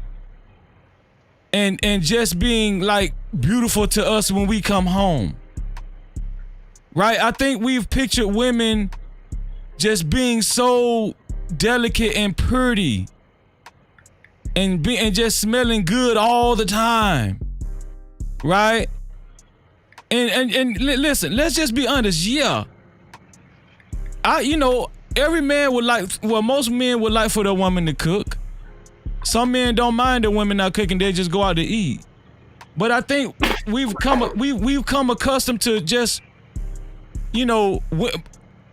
and just being like beautiful to us when we come home. Right? I think we've pictured women just being so delicate and pretty and just smelling good all the time, right? And listen, let's just be honest. Yeah, every man would like. Well, most men would like for their woman to cook. Some men don't mind their women not cooking; they just go out to eat. But I think we've come accustomed to just, and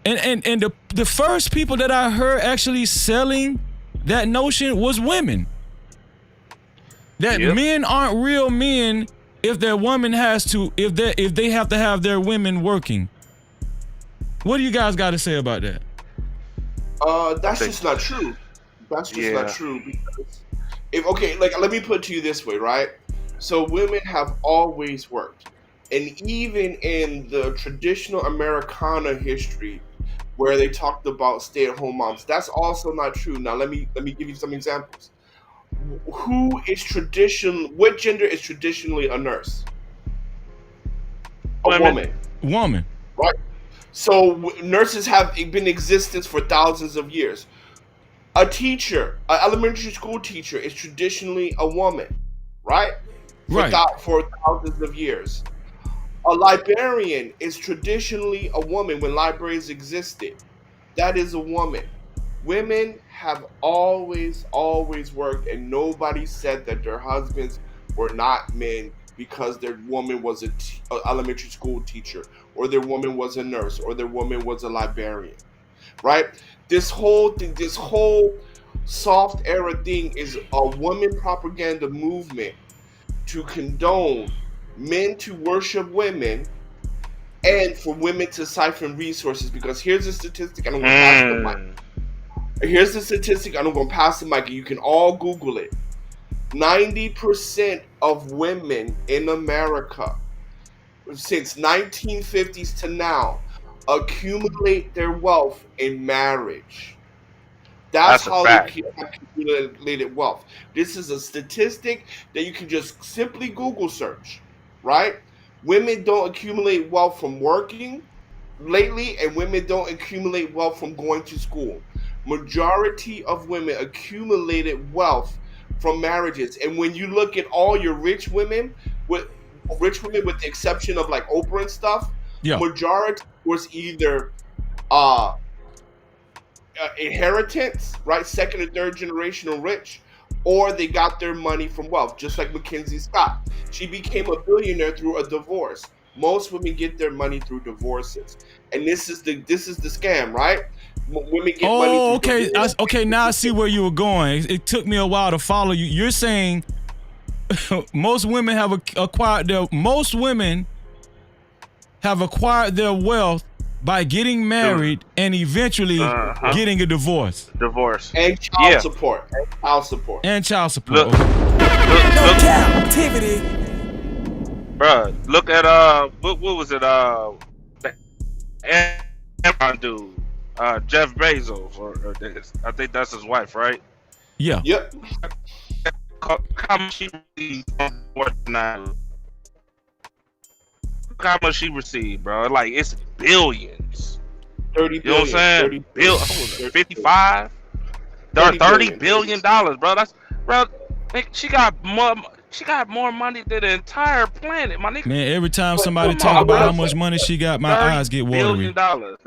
the first people that I heard actually selling that notion was women. That men aren't real men if their woman if they have to have their women working. What do you guys got to say about that? That's just not true. That's just not true. Because let me put it to you this way, right? So women have always worked, and even in the traditional Americana history, where they talked about stay-at-home moms, that's also not true. Now let me give you some examples. What gender is traditionally a nurse? A woman. Right. So nurses have been in existence for thousands of years. A teacher, an elementary school teacher, is traditionally a woman, right? For thousands of years. A librarian is traditionally a woman when libraries existed. That is a woman. Women have always worked, and nobody said that their husbands were not men because their woman was an elementary school teacher, or their woman was a nurse, or their woman was a librarian, right? This whole soft era thing is a woman propaganda movement to condone men to worship women and for women to siphon resources. Because here's a statistic, and I'm going to pass the mic. Here's the statistic, and I'm going to pass the mic, and you can all Google it. 90% of women in America, since 1950s to now, accumulate their wealth in marriage. That's how they accumulated wealth. This is a statistic that you can just simply Google search, right? Women don't accumulate wealth from working lately, and women don't accumulate wealth from going to school. Majority of women accumulated wealth from marriages. And when you look at all your rich women with the exception of like Oprah and stuff, majority was either inheritance, right? Second or third generational rich, or they got their money from wealth, just like Mackenzie Scott. She became a billionaire through a divorce. Most women get their money through divorces, and this is the scam, right? Women get money through divorce. Okay, now I see where you were going. It took me a while to follow you. You're saying most women have acquired their wealth by getting married and eventually getting a divorce. And child support. And child support. Look, Cap-tivity. Bruh, look at what was it? The Amazon dude, Jeff Bezos, or I think that's his wife, right? Yeah. Yep. How much she received from Fortnite? Look how much she received, bro. Like, it's billions. 30 billion. You know what I'm saying? 55? $30 billion, bro. That's, bro, she got more money than the entire planet, my nigga. Man, every time somebody talk about how much money she got, my eyes get watery. Hold on,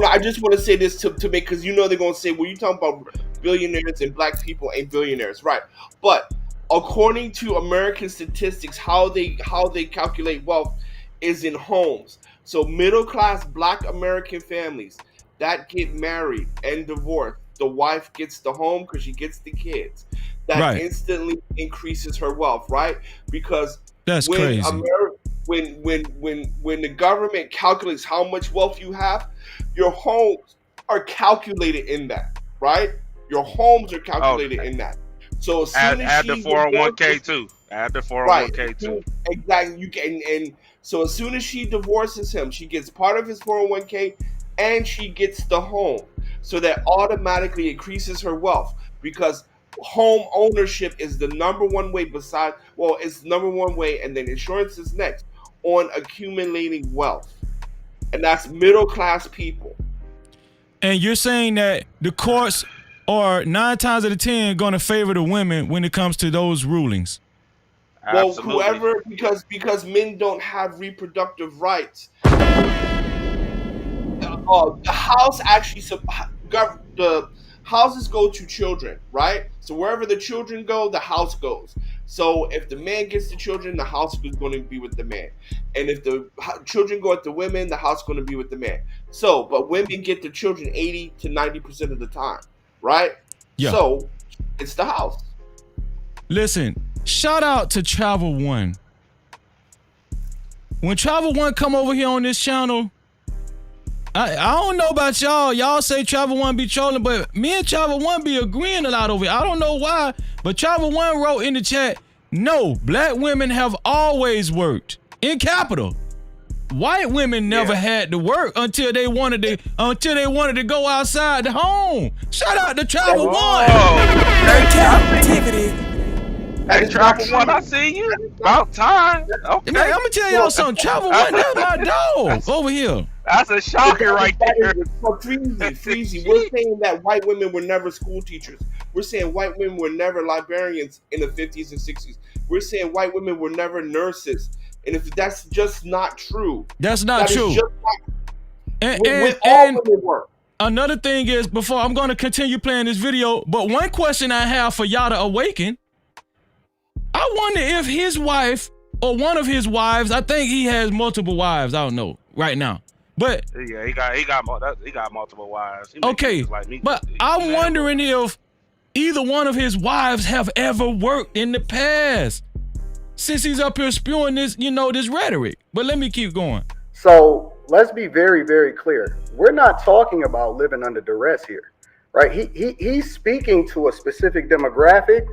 I just want to say this to make, because you know they're going to say, well, you talking about billionaires and black people ain't billionaires, right? But according to American statistics, how they calculate wealth is in homes. So middle class black American families that get married and divorced, the wife gets the home because she gets the kids. That instantly increases her wealth, right? Because that's crazy. When the government calculates how much wealth you have, your homes are calculated in that, right? Your homes are calculated in that. So as soon as add the 401k too. Add the 401k too. Exactly. You can, and so as soon as she divorces him, she gets part of his 401k and she gets the home. So that automatically increases her wealth, because home ownership is the number one way it's number one way, and then insurance is next on accumulating wealth. And that's middle class people. And you're saying that the courts are 9 times out of 10 going to favor the women when it comes to those rulings? Well, whoever, because men don't have reproductive rights. The house actually the houses go to children, right? So wherever the children go, the house goes. So if the man gets the children, the house is going to be with the man. And if the children go with the women, the house is going to be with the man. So, but women get the children 80 to 90% of the time, right? Yeah. So it's the house. Listen, shout out to Travel One. When Travel One come over here on this channel, I don't know about y'all. Y'all say Travel One be trolling, but me and Travel One be agreeing a lot over here. I don't know why, but Travel One wrote in the chat, no, black women have always worked in capital. White women never had to work until they wanted to go outside the home. Shout out to Travel One. Cap-tivity. Hey, Travel One, I see you. About time. Okay. Man, I'm gonna tell y'all something. Travel One, that's my dog over here. That's a shocker right there. Freezy. We're saying that white women were never school teachers. We're saying white women were never librarians in the 50s and 60s. We're saying white women were never nurses. And if that's just not true. That's not true. And women work. Another thing is, before I'm going to continue playing this video, but one question I have for y'all to awaken, I wonder if his wife or one of his wives, I think he has multiple wives, I don't know right now. But yeah, he got multiple wives. Okay, like me, but I'm wondering if either one of his wives have ever worked in the past. Since he's up here spewing this, this rhetoric. But let me keep going. So let's be very, very clear. We're not talking about living under duress here, right? He's speaking to a specific demographic,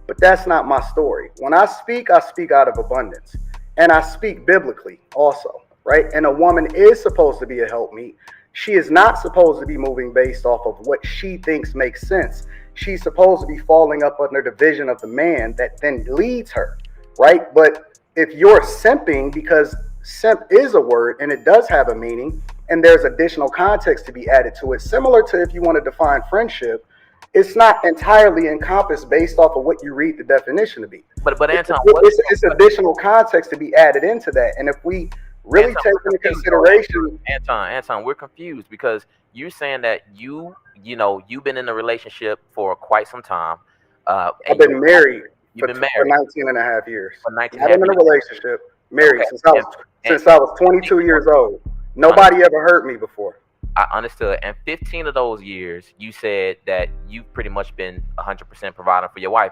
but that's not my story. When I speak out of abundance, and I speak biblically also, right? And a woman is supposed to be a helpmeet. She is not supposed to be moving based off of what she thinks makes sense. She's supposed to be falling up under the vision of the man that then leads her, right? But if you're simping, because simp is a word and it does have a meaning, and there's additional context to be added to it, similar to if you want to define friendship, it's not entirely encompassed based off of what you read the definition to be. But Anton, it's additional context to be added into that. And if we really take into consideration, Anton, we're confused because you're saying that you've been in a relationship for quite some time. I've been married for 19 and a half years. I've been in a relationship, married since I was 22 years old. Nobody ever hurt me before. I understood. And 15 of those years, you said that you've pretty much been 100% providing for your wife.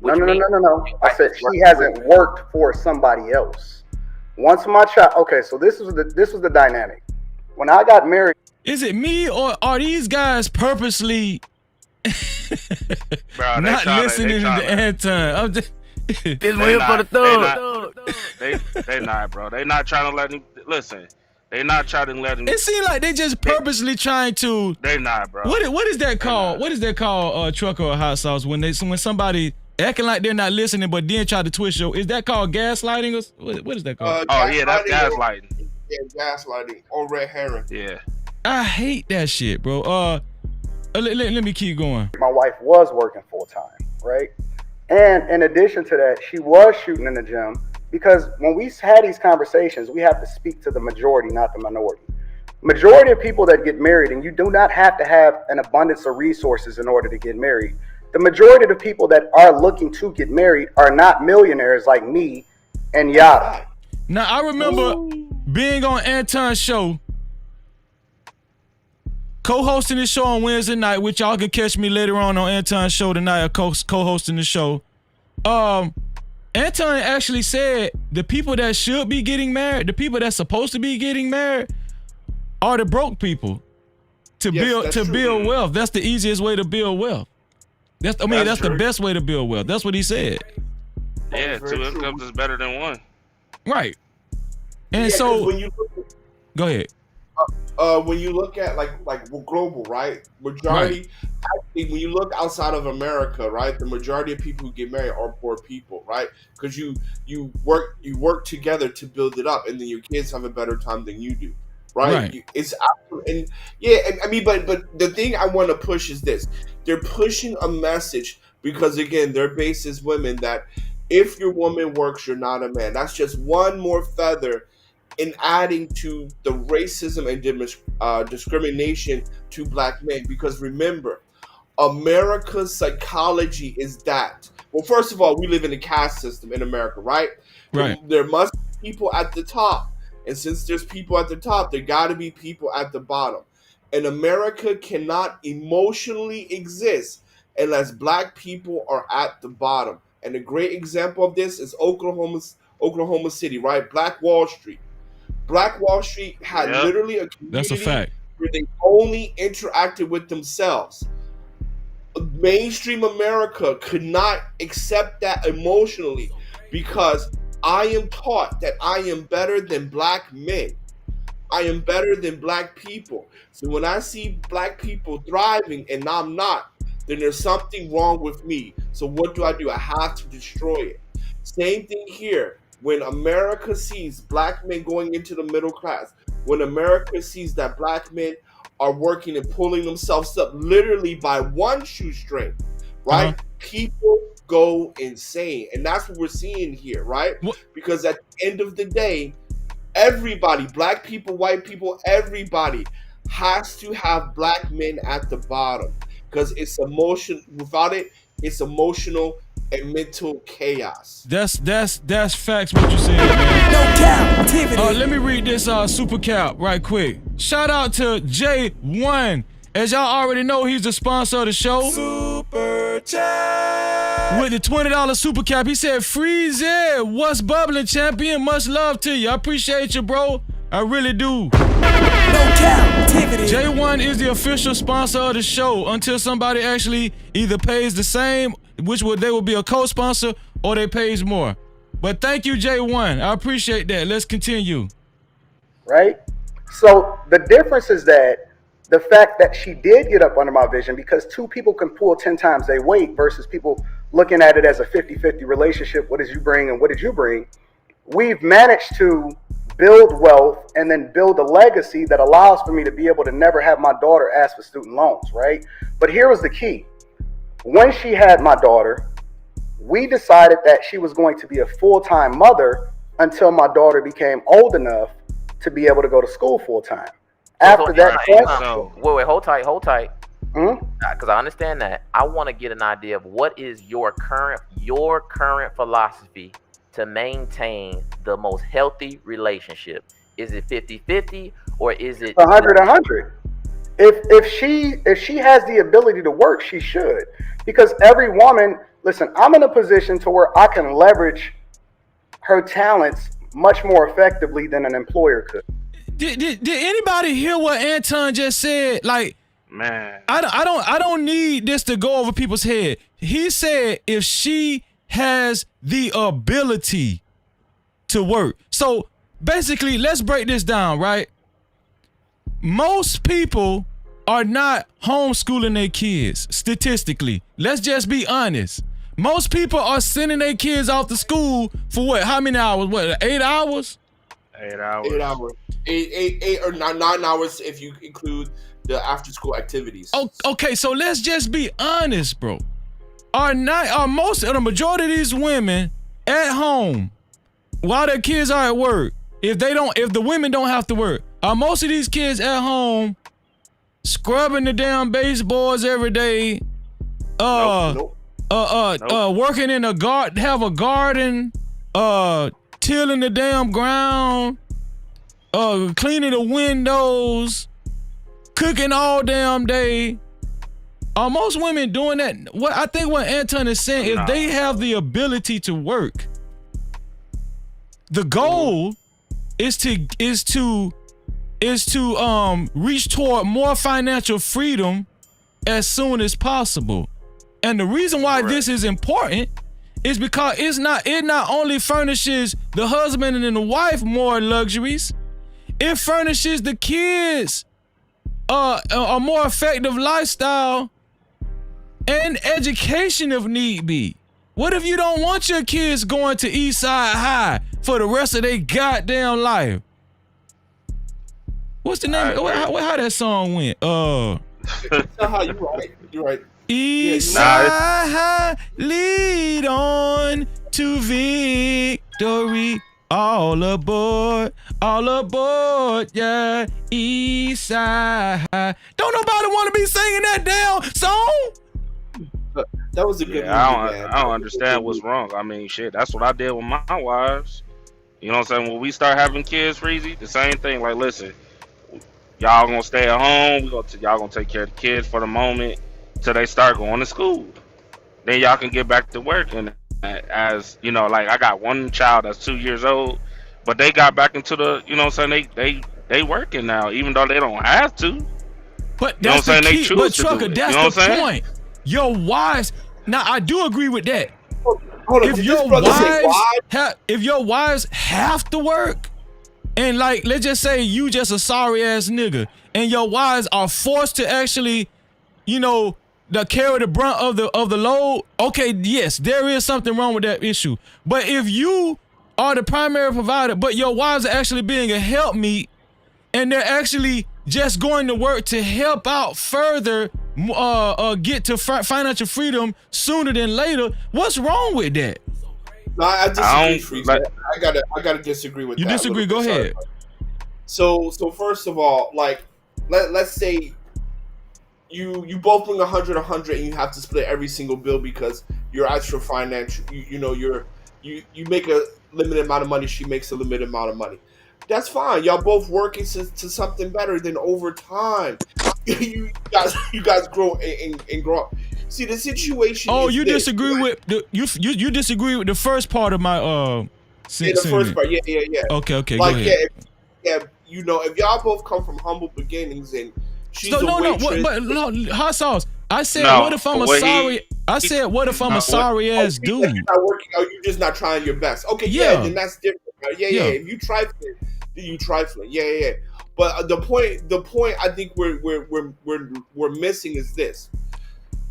No. I said she hasn't worked for somebody else. Once my child. Okay, so this was the dynamic. When I got married. Is it me or are these guys purposely Bro, not listening to Anton? I'm just waiting for the thug. They not, bro. They not trying to let him listen. They not trying to let him. It seems like they just purposely trying to. They not, bro. What is that called? What is that called? Trucker or hot sauce when somebody acting like they're not listening but then try to twist your. Is that called gaslighting or what is that called? That's gaslighting. Yeah, gaslighting or red herring. Yeah. I hate that shit, bro. Let me keep going. My wife was working full time, right? And in addition to that, she was shooting in the gym. Because when we had these conversations, we have to speak to the majority, not the minority. Majority of people that get married, and you do not have to have an abundance of resources in order to get married. The majority of the people that are looking to get married are not millionaires like me and Yada. Now, I remember being on Anton's show, co-hosting the show on Wednesday night, which y'all can catch me later on Anton's show tonight, co-hosting the show. Anton actually said the people that should be getting married, the people that's supposed to be getting married, are the broke people. To build wealth. That's the easiest way to build wealth. That's the best way to build wealth. That's what he said. Yeah, two incomes is better than one. Right. And so go ahead. When you look at like global, right? Majority, actually, when you look outside of America, right, the majority of people who get married are poor people, right? Because you work together to build it up, and then your kids have a better time than you do, right? It's and I mean, but the thing I want to push is this: they're pushing a message because again, their base is women that if your woman works, you're not a man. That's just one more feather in adding to the racism and discrimination to black men. Because remember, America's psychology is that. Well, first of all, we live in a caste system in America, right? Right. There must be people at the top. And since there's people at the top, there got to be people at the bottom. And America cannot emotionally exist unless black people are at the bottom. And a great example of this is Oklahoma City, right? Black Wall Street. Black Wall Street had literally a community That's a fact. where they only interacted with themselves. Mainstream America could not accept that emotionally because I am taught that I am better than black men. I am better than black people. So when I see black people thriving and I'm not, then there's something wrong with me. So what do? I have to destroy it. Same thing here. When America sees black men going into the middle class, when America sees that black men are working and pulling themselves up literally by one shoestring, right? People go insane. And that's what we're seeing here, right? Because at the end of the day, everybody, black people, white people, everybody has to have black men at the bottom because it's emotion. Without it, it's emotional and mental chaos. That's facts what you said, man. No Cap-tivity. Let me read this super cap right quick. Shout out to J1. As y'all already know, he's the sponsor of the show. super chat with the $20 super cap. He said, "Freeze it. What's bubbling, champion? Much love to you. I appreciate you, bro. I really do." No Cap-tivity. J1 is the official sponsor of the show until somebody actually either pays the same, they will be a co-sponsor, or they pays more. But thank you, J1. I appreciate that. Let's continue. Right? So the difference is that the fact that she did get up under my vision, because two people can pull 10 times their weight versus people looking at it as a 50-50 relationship. What did you bring and what did you bring? We've managed to build wealth and then build a legacy that allows for me to be able to never have my daughter ask for student loans, right? But here was the key. When she had my daughter, we decided that she was going to be a full-time mother until my daughter became old enough to be able to go to school full-time. After that point, wait, hold tight. Hmm? Because I understand that. I want to get an idea of what is your current philosophy to maintain the most healthy relationship. Is it 50-50 or is it 100-100? If she has the ability to work, she should. Because every woman, listen, I'm in a position to where I can leverage her talents much more effectively than an employer could. Did anybody hear what Anton just said? Like, Man, I don't need this to go over people's head. He said if she has the ability to work. So basically, let's break this down, right? Most people are not homeschooling their kids, statistically. Let's just be honest. Most people are sending their kids off to school for what? How many hours? What, 8 hours? 8 hours. 8 hours. 8 or 9 hours if you include the after-school activities. Oh, okay, so let's just be honest, bro. Are most of the majority of these women at home while their kids are at work? If the women don't have to work, are most of these kids at home scrubbing the damn baseboards every day? Nope. Working in a garden, have a garden, tilling the damn ground, cleaning the windows, cooking all damn day. Are most women doing that? I think what Anton is saying, if they have the ability to work, the goal is to reach toward more financial freedom as soon as possible. And the reason why this is important is because it not only furnishes the husband and the wife more luxuries, it furnishes the kids a more effective lifestyle and education if need be. What if you don't want your kids going to Eastside High for the rest of their goddamn life? What's the name? How that song went? You're right. Eastside High, lead on to victory. All aboard, yeah. Eastside High. Don't nobody want to be singing that damn song. That was a good movie, man. I don't understand what's wrong. I mean, shit, that's what I did with my wives. You know what I'm saying? When we start having kids, Freezy, the same thing. Like, listen, y'all gonna stay at home. Y'all gonna take care of the kids for the moment till they start going to school. Then y'all can get back to work. And as you know, like I got one child that's 2 years old, but they got back into the, you know what I'm saying? They working now, even though they don't have to. But you know what I'm saying? They choose but to Trucker, do it. that's You know what I'm the saying? point. Your wives. Now I do agree with that. Hold on, If your wives have to work, and like let's just say you just a sorry ass nigga, and your wives are forced to actually, you know, carry the brunt of the load. Okay, yes, there is something wrong with that issue. But if you are the primary provider, but your wives are actually being a helpmeet, and they're actually just going to work to help out further, get to financial freedom sooner than later, what's wrong with that? No, I disagree, Freeze. I gotta disagree with that. You disagree? Go ahead. So first of all, like let's say you both bring 100, and you have to split every single bill because you're extra financial. You make a limited amount of money. She makes a limited amount of money. That's fine. Y'all both working to something better than over time. you guys grow and grow up. See, the situation. Oh, is you this, disagree right? with you disagree with the first part of my Yeah, the sentiment. first part. Yeah. Okay, Like, go ahead. you know, if y'all both come from humble beginnings and she's So a no, waitress. but no, hot sauce. I said, No, what if I'm a what sorry? he- I said, what if I'm a no, sorry ass You're dude? not working. Oh, you're just not trying your best. Okay, Yeah. then that's different. Right? Yeah. Yeah. If you trifling, then you trifling. Yeah. But the point I think we're missing is this.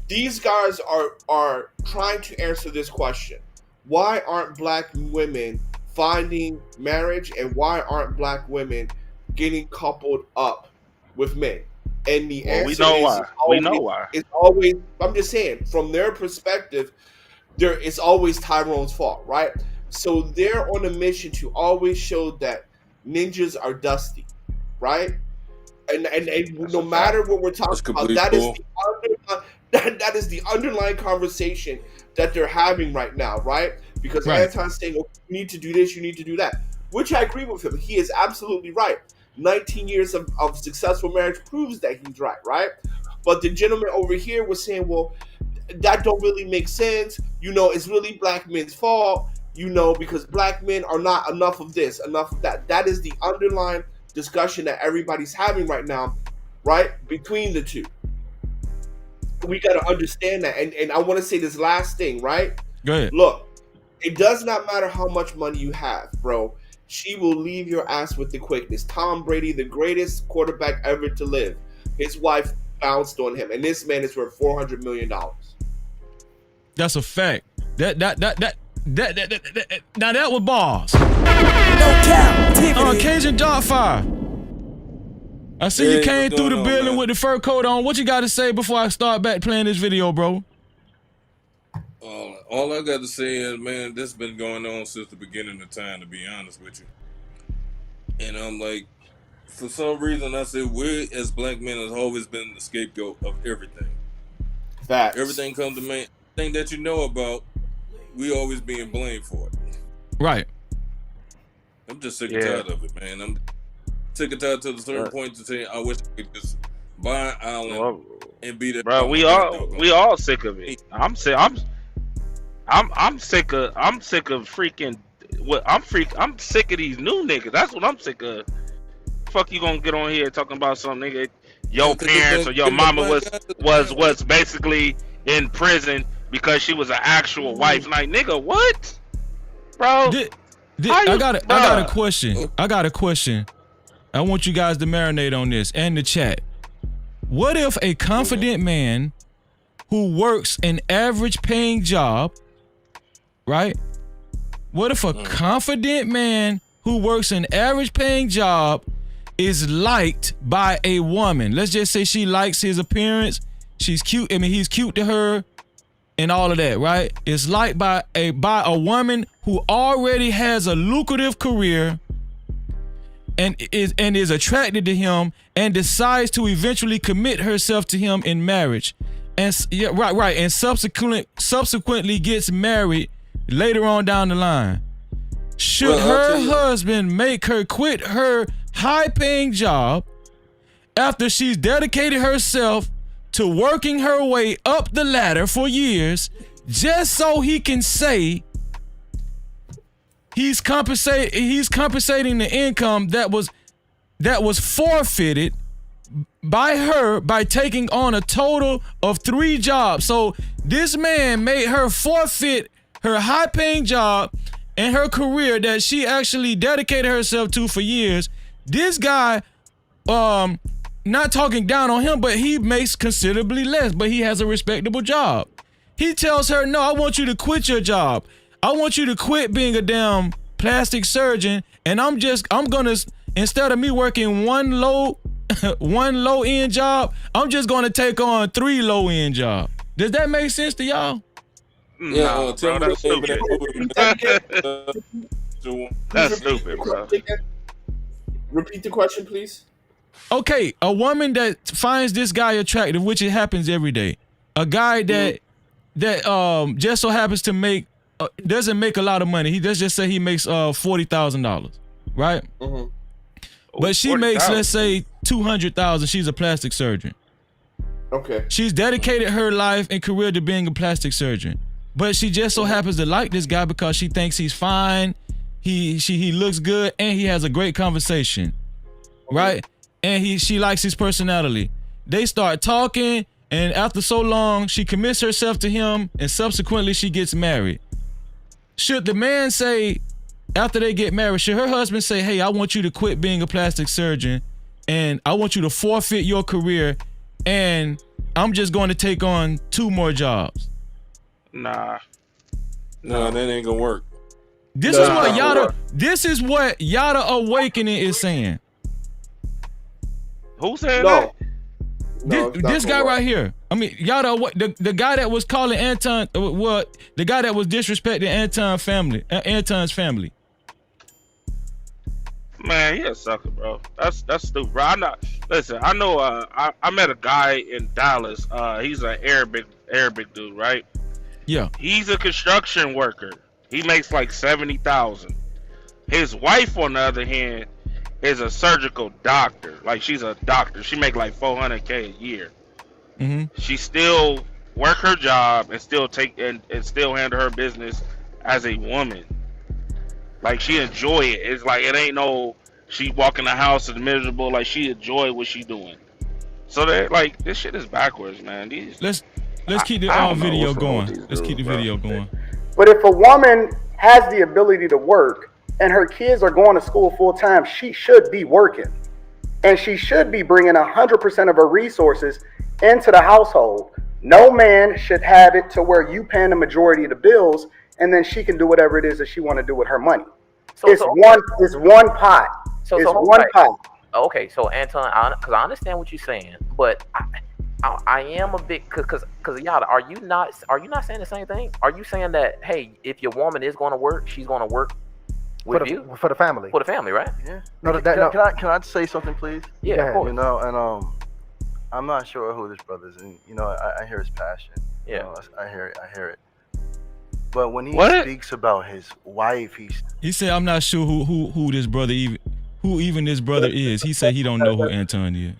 These guys are trying to answer this question. Why aren't black women finding marriage, and why aren't black women getting coupled up with men? And the Well, we answer know is why. We know why. It's always, I'm just saying, from their perspective, it's always Tyrone's fault, right? So they're on a mission to always show that ninjas are dusty, right? And no matter what we're talking about, that is that is the underlying conversation that they're having right now, right? Because Right. Anton's saying, oh, you need to do this, you need to do that, which I agree with him. He is absolutely right. 19 years of successful marriage proves that he's right? But the gentleman over here was saying, well, that don't really make sense. You know, it's really black men's fault, you know, because black men are not enough of this, enough of that. That is the underlying discussion that everybody's having right now, right? Between the two. We got to understand that. And I want to say this last thing, right? Go ahead. Look, it does not matter how much money you have, bro. She will leave your ass with the quickness. Tom Brady, the greatest quarterback ever to live. His wife bounced on him, and this man is worth $400 million. That's a fact. That now that was bars. No Cap-tivity. Cajun Darkfire. I see you Hey, came what's through the going on, building man? with the fur coat on. What you got to say before I start back playing this video, bro? All I got to say is, man, this has been going on since the beginning of time, to be honest with you. And I'm like, for some reason, I said we as black men has always been the scapegoat of everything. Facts. Everything comes to me. Thing that you know about, we always being blamed for it. Right. I'm just sick and tired of it, man. I'm sick and tired to the certain point to say I wish I could just buy an island and be there. Bro, we all sick of it. I'm sick of freaking I'm sick of these new niggas. That's what I'm sick of. Fuck you gonna get on here talking about some nigga your parents or your mama was basically in prison because she was an actual wife. Like, nigga, what? Bro, I got a question. I got a question. I want you guys to marinate on this and the chat. What if a confident man who works an average paying job, right? What if a confident man who works an average paying job is liked by a woman? Let's just say she likes his appearance. She's cute. I mean, he's cute to her and all of that, right? It's liked by a woman who already has a lucrative career and is attracted to him and decides to eventually commit herself to him in marriage. And and subsequently gets married later on down the line. Should her husband make her quit her high-paying job after she's dedicated herself to working her way up the ladder for years just so he can say he's compensating the income that was forfeited by her by taking on a total of 3 jobs? So this man made her forfeit her high-paying job and her career that she actually dedicated herself to for years. This guy, not talking down on him, but he makes considerably less, but he has a respectable job. He tells her, no, I want you to quit your job. I want you to quit being a damn plastic surgeon, and I'm gonna, instead of me working one low end job, I'm just gonna take on 3 low end jobs. Does that make sense to y'all? Yeah, bro, that's stupid. That's stupid, bro. Repeat the question, please. Okay, a woman that finds this guy attractive, which it happens every day. A guy that just so happens to make doesn't make a lot of money. Let's just say he makes $40,000, right? Mm-hmm. But she makes, let's say, $200,000. She's a plastic surgeon. Okay. She's dedicated her life and career to being a plastic surgeon. But she just so happens to like this guy because she thinks he's fine, he looks good, and he has a great conversation. Right? And she likes his personality. They start talking, and after so long, she commits herself to him, and subsequently she gets married. Should the man say, after they get married, should her husband say, hey, I want you to quit being a plastic surgeon, and I want you to forfeit your career, and I'm just going to take on 2 more jobs? Nah. No, that ain't gonna work. This is what Yada Awakening is saying. Who said that? This guy right here. I mean, Yada, the guy that was calling Anton, the guy that was disrespecting Anton's family. Man, he a sucker, bro. That's stupid, bro. I know. I met a guy in Dallas. He's an Arabic dude, right? Yeah. He's a construction worker. He makes like 70,000. His wife, on the other hand, is a surgical doctor. Like, she's a doctor. She make like $400K a year. Mm-hmm. She still work her job and still still handle her business as a woman. Like, she enjoy it. It's like, it ain't no she walk in the house and miserable. Like, she enjoy what she doing. So that, like, this shit is backwards, man. Let's keep the video going. Let's keep the video going. But if a woman has the ability to work and her kids are going to school full time, she should be working. And she should be bringing 100% of her resources into the household. No man should have it to where you paying the majority of the bills and then she can do whatever it is that she want to do with her money. It's one pot. One pot. Okay, so Anton, because I understand what you're saying, but I am a bit because Yada, are you not saying the same thing? Are you saying that, hey, if your woman is going to work, she's going to work with you for the family? For the family, right? Yeah. Can I say something, please? Yeah, of course. You know, and I'm not sure who this brother is, and you know, I hear his passion. Yeah. You know, I hear it. But when he speaks about his wife, he said, "I'm not sure who this brother even this brother is." He said he don't know who Anton is.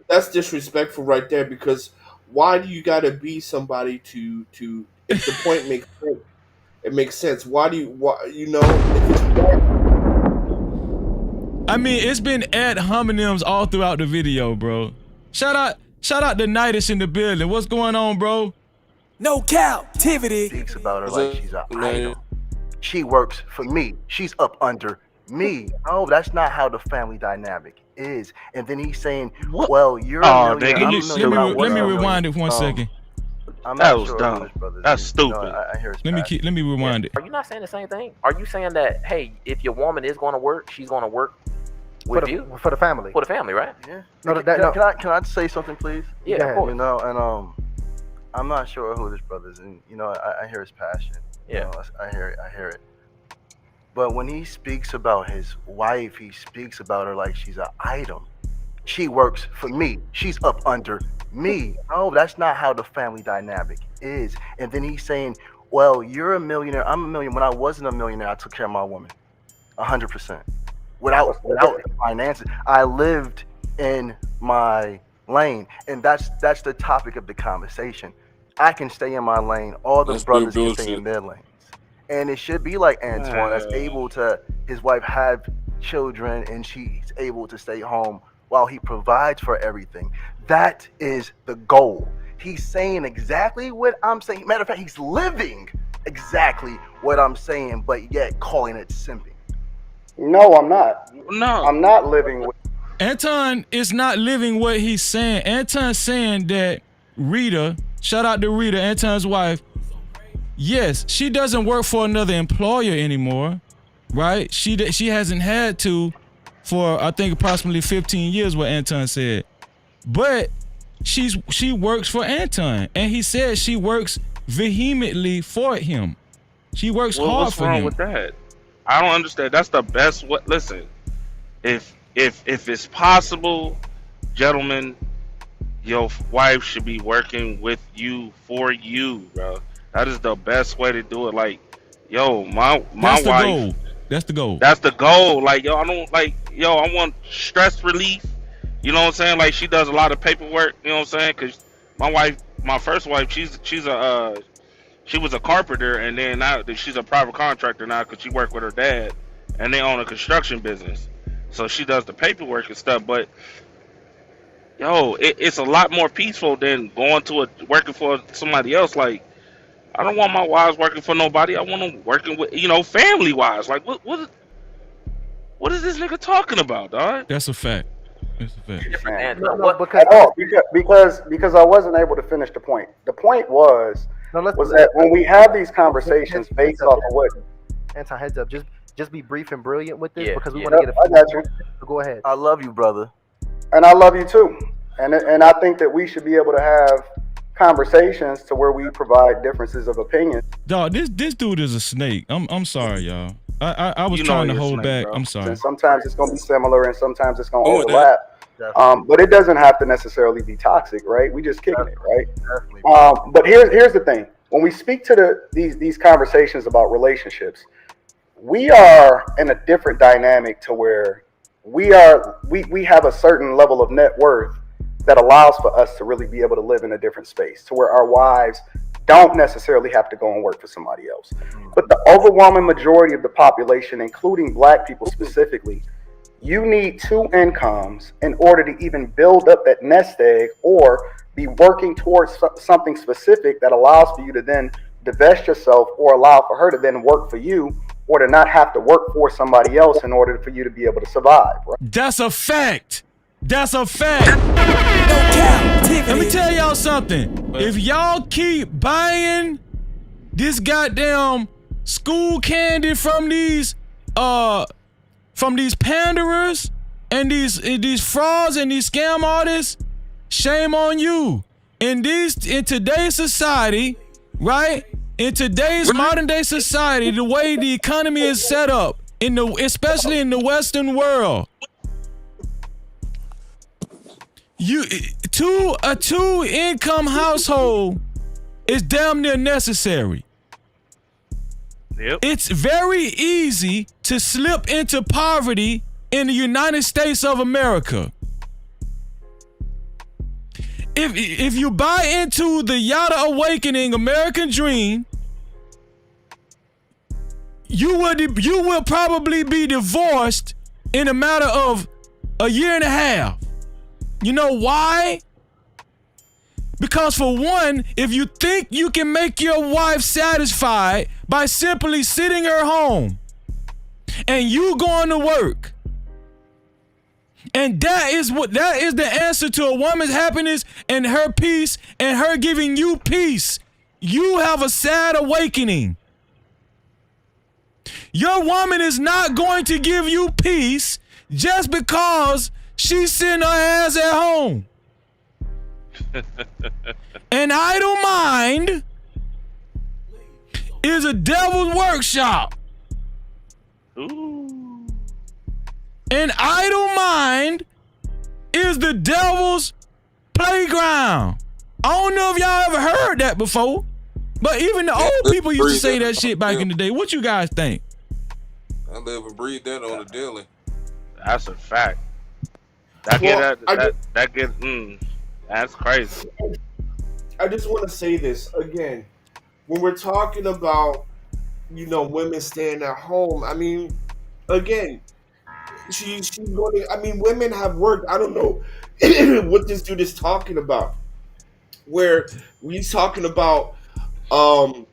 That's disrespectful right there, because why do you gotta be somebody to if the point makes sense? It makes sense. Why you know? I mean, it's been ad hominems all throughout the video, bro. Shout out to Nidus in the building. What's going on, bro? No Cap-tivity. Speaks about her like she's an idol. She works for me. She's up under me. Oh, that's not how the family dynamic is. And then he's saying, well, you're a millionaire. Let me rewind it 1 second. That was dumb. That's stupid. I hear let me rewind it. Are you not saying the same thing? Are you saying that, hey, if your woman is going to work, she's going to work with you? For the family. For the family, right? Yeah. Can I say something, please? Yeah, of course. You know, and I'm not sure who this brother is, and you know, I hear his passion. Yeah. You know, I hear it. But when he speaks about his wife, he speaks about her like she's an item. She works for me. She's up under me. Oh, that's not how the family dynamic is. And then he's saying, well, you're a millionaire. I'm a millionaire. When I wasn't a millionaire, I took care of my woman 100%. Without finances. I lived in my lane. And that's the topic of the conversation. I can stay in my lane. All the brothers can stay in their lanes. And it should be like Antoine, that's able to, his wife have children and she's able to stay home while he provides for everything. That is the goal. He's saying exactly what I'm saying. Matter of fact, he's living exactly what I'm saying, but yet calling it simping. No, I'm not. No. I'm not living with. Anton is not living what he's saying. Anton's saying that Rita, shout out to Rita, Anton's wife, yes, she doesn't work for another employer anymore, right? She hasn't had to for, I think, approximately 15 years, what Anton said. But she works for Anton, and he said she works vehemently for him. She works hard for him. What's wrong with that? I don't understand. That's the best. Listen, if it's possible, gentlemen, your wife should be working with you for you, bro. That is the best way to do it. Like, yo, my That's wife. The goal. That's the goal. That's the goal. Like, yo, I want stress relief. You know what I'm saying? Like, she does a lot of paperwork. You know what I'm saying? Cause my first wife, she was a carpenter, and then now she's a private contractor now because she worked with her dad, and they own a construction business. So she does the paperwork and stuff. But yo, it's a lot more peaceful than going to working for somebody else. Like I don't want my wives working for nobody. I want them working with family wise. Like what is this nigga talking about, dog? That's a fact. That's a fact. Different answer. No, What? Because I wasn't able to finish the point. The point was that when we have these conversations based off of what Anton, heads up. Just be brief and brilliant with this Yeah, because we yeah. want to get a I got you. So go ahead. I love you, brother. And I love you too. And I think that we should be able to have conversations to where we provide differences of opinion. Dog, this dude is a snake. I'm sorry, y'all. I was You know trying to you're a hold snake, back. bro. I'm sorry. And sometimes it's going to be similar and sometimes it's going to Oh, and overlap. Definitely. But it doesn't have to necessarily be toxic, right? We just kicking it, right? Definitely. But here's the thing. When we speak to these conversations about relationships, we are in a different dynamic to where we have a certain level of net worth that allows for us to really be able to live in a different space to where our wives don't necessarily have to go and work for somebody else. But the overwhelming majority of the population, including black people specifically, you need two incomes in order to even build up that nest egg or be working towards something specific that allows for you to then divest yourself or allow for her to then work for you or to not have to work for somebody else in order for you to be able to survive. Right? That's a fact. That's a fact. Let me tell y'all something. If y'all keep buying this goddamn school candy from these panderers and these frauds and these scam artists, shame on you. In today's society, right? In today's modern day society, the way the economy is set up, especially in the Western world, a two income household is damn near necessary. Yep. It's very easy to slip into poverty in the United States of America. If you buy into the Yada Awakening American Dream, you will probably be divorced in a matter of a year and a half. You know why? Because for one, if you think you can make your wife satisfied by simply sitting her home and you going to work, and that is the answer to a woman's happiness and her peace and her giving you peace, you have a sad awakening. Your woman is not going to give you peace just because she's sitting her ass at home. An idle mind is a devil's workshop. Ooh. An idle mind is the devil's playground. I don't know if y'all ever heard that before, but even the old people used to say that shit back in the day. What you guys think? I live and breathe that on a daily. That's a fact. That's crazy. I just want to say this again. When we're talking about, women staying at home, I mean, again, she's going to, I mean, women have worked. I don't know what this dude is talking about. Where he's talking about, I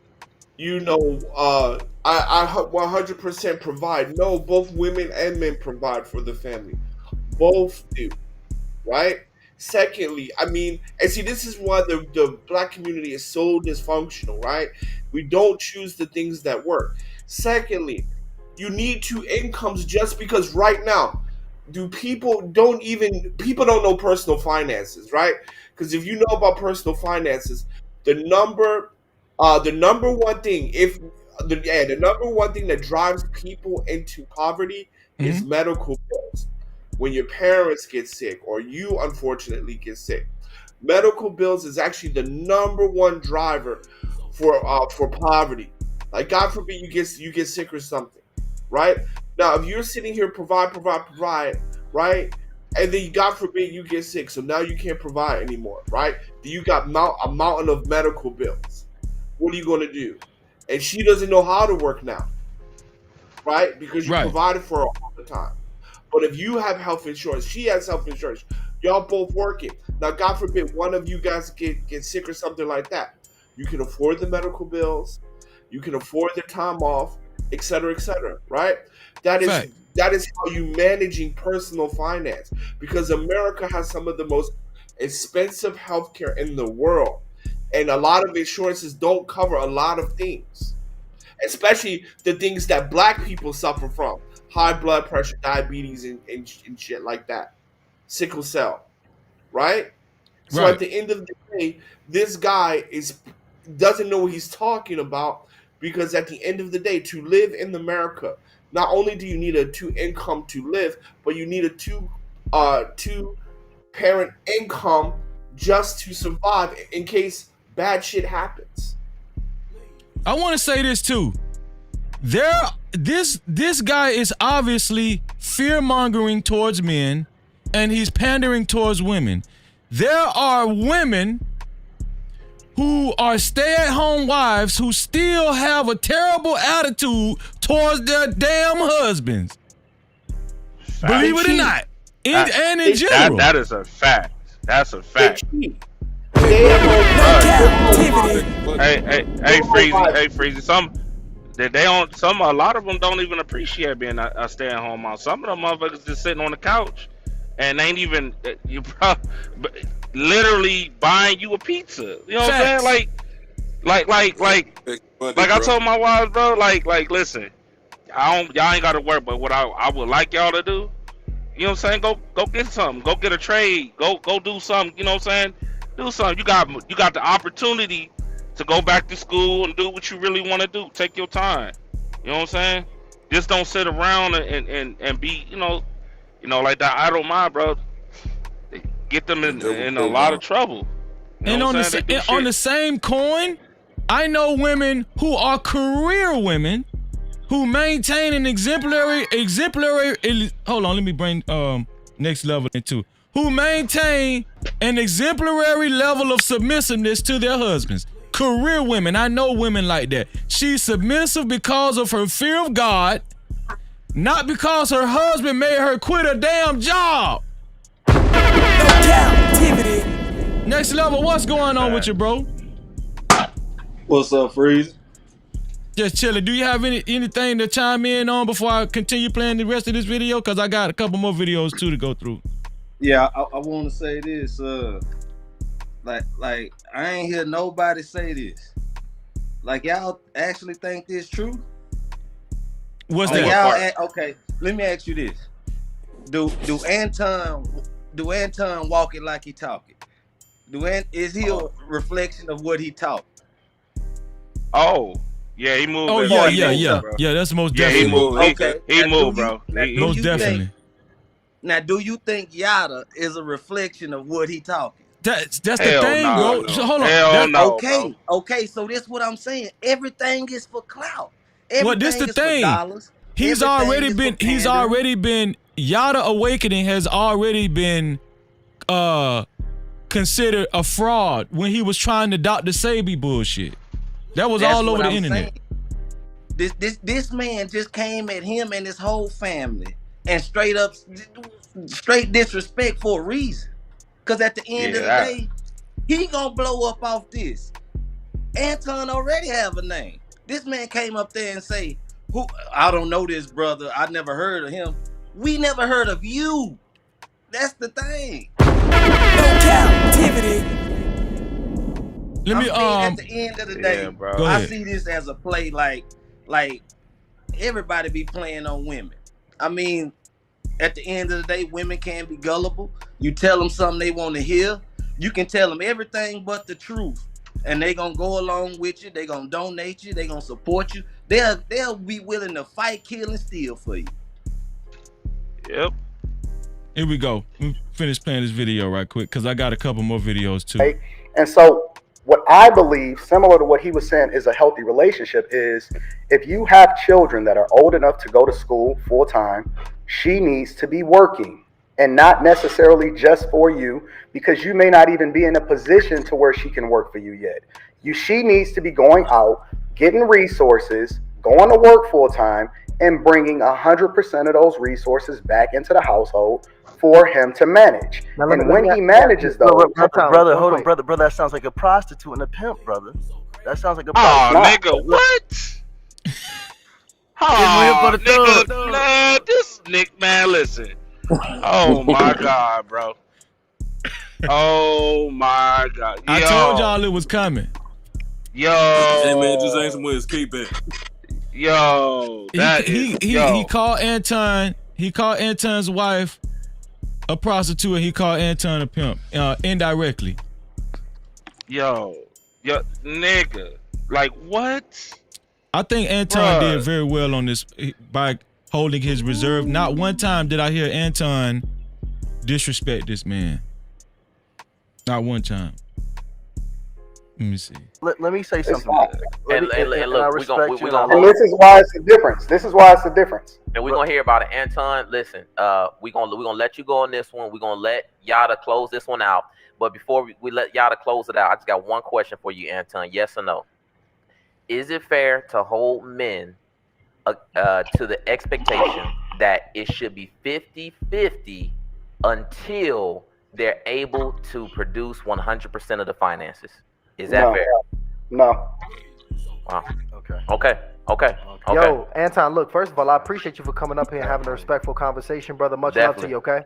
100% provide. No, both women and men provide for the family. Both do, right? Secondly, I mean, and see, this is why the black community is so dysfunctional, right? We don't choose the things that work. Secondly, you need two incomes just because right now, people don't know personal finances, right? Because if you know about personal finances, the number one thing, the number one thing that drives people into poverty is medical bills. When your parents get sick or you unfortunately get sick, medical bills is actually the number one driver for poverty. Like God forbid you get sick or something, right? Now if you're sitting here provide, right? and then God forbid you get sick, so now you can't provide anymore, right? Then you got a mountain of medical bills. What are you going to do? And she doesn't know how to work now, right? Because you Right. provided for her all the time. But if you have health insurance, she has health insurance. Y'all both working. Now, God forbid one of you guys get sick or something like that. You can afford the medical bills. You can afford the time off, et cetera, right? That Fact. is how you managing personal finance, because America has some of the most expensive healthcare in the world, and a lot of insurances don't cover a lot of things, especially the things that Black people suffer from: high blood pressure, diabetes, and shit like that, sickle cell, right? So Right. at the end of the day, this guy doesn't know what he's talking about, because at the end of the day, to live in America, not only do you need a two income to live, but you need a two parent income just to survive in case bad shit happens. I want to say this too. This guy is obviously fear-mongering towards men, and he's pandering towards women. There are women who are stay-at-home wives who still have a terrible attitude towards their damn husbands. Believe it or not. And in general. That is a fact. That's a fact. Hey, Freezy. A lot of them don't even appreciate being a stay-at-home mom. Some of them motherfuckers just sitting on the couch and ain't even literally buying you a pizza. You know what I'm saying? Like I told my wives, bro. Like, listen, y'all ain't got to work, but what I would like y'all to do, you know what I'm saying? Go get something. Go get a trade. Go do something. You know what I'm saying? Do something. You got the opportunity to go back to school and do what you really want to do. Take your time. You know what I'm saying? Just don't sit around and be, you know, like that idle mind, bro. Get them in a lot of trouble. You know and on the same coin, I know women who are career women who maintain an exemplary. Hold on, let me bring next level into. Who maintain an exemplary level of submissiveness to their husbands. Career women, I know women like that. She's submissive because of her fear of God, not because her husband made her quit her damn job. Cap-tivity. Next level, what's going on with you, bro? What's up, Freeze? Just chilling. Do you have anything to chime in on before I continue playing the rest of this video? Because I got a couple more videos too to go through. Yeah, I want to say this. Like I ain't hear nobody say this. Like, y'all actually think this true? What's that? Okay, let me ask you this: Do Anton walk it like he talking? Is he a reflection of what he taught? Oh, yeah, he moved. Oh yeah. That's most definitely. He moved. Okay, he moved, bro. Most definitely. Now, do you think Yada is a reflection of what he talking? That's the thing, bro. No. So hold on. Hell no, okay. So this what I'm saying. Everything is for clout. Well, this the thing. For dollars. He's already been. Yada Awakening has already been considered a fraud when he was trying to Dr. Sebi bullshit. That was all over the internet. This man just came at him and his whole family and straight disrespect for a reason. Cause at the end of the day, he gonna blow up off this. Anton already have a name. This man came up there and say, "Who? I don't know this brother. I never heard of him. We never heard of you." That's the thing. No Cap-tivity. Let me at the end of the day, bro. I see this as a play like everybody be playing on women. I mean, at the end of the day, women can be gullible. You tell them something they want to hear. You can tell them everything but the truth, and they gonna go along with you. They gonna donate you. They gonna support you. They'll be willing to fight, kill, and steal for you. Yep. Here we go. Let me finish playing this video right quick because I got a couple more videos too. Right? And so what I believe, similar to what he was saying, is a healthy relationship is if you have children that are old enough to go to school full time, she needs to be working and not necessarily just for you, because you may not even be in a position to where she can work for you yet. She needs to be going out, getting resources, going to work full time, and bringing 100% of those resources back into the household for him to manage. Now, And when he manages those, brother, hold on, brother, that sounds like a prostitute and a pimp, brother. That sounds like a Oh, prostitute. nigga, what? Oh, nigga, man, this Nick, man, listen. Oh my God, bro. Oh my God. Yo. I told y'all it was coming. Yo. Hey man, just ain't somewhere to escape at. Yo, He called Anton. He called Anton's wife a prostitute, and he called Anton a pimp indirectly. Yo, nigga, like what? I think Anton did very well on this by holding his reserve. Not one time did I hear Anton disrespect this man. Not one time. Let me see. Let me say something. And look, we gonna and this is why it's the difference. This is why it's the difference. And we're gonna hear about it. Anton, listen, we're gonna let you go on this one. We're gonna let Yada close this one out. But before we let Yada close it out, I just got one question for you, Anton. Yes or no? Is it fair to hold men to the expectation that it should be 50-50 until they're able to produce 100% of the finances? Is that fair? No. Wow. Okay. Yo, Anton, look, first of all, I appreciate you for coming up here and having a respectful conversation, brother. Much love to you, okay?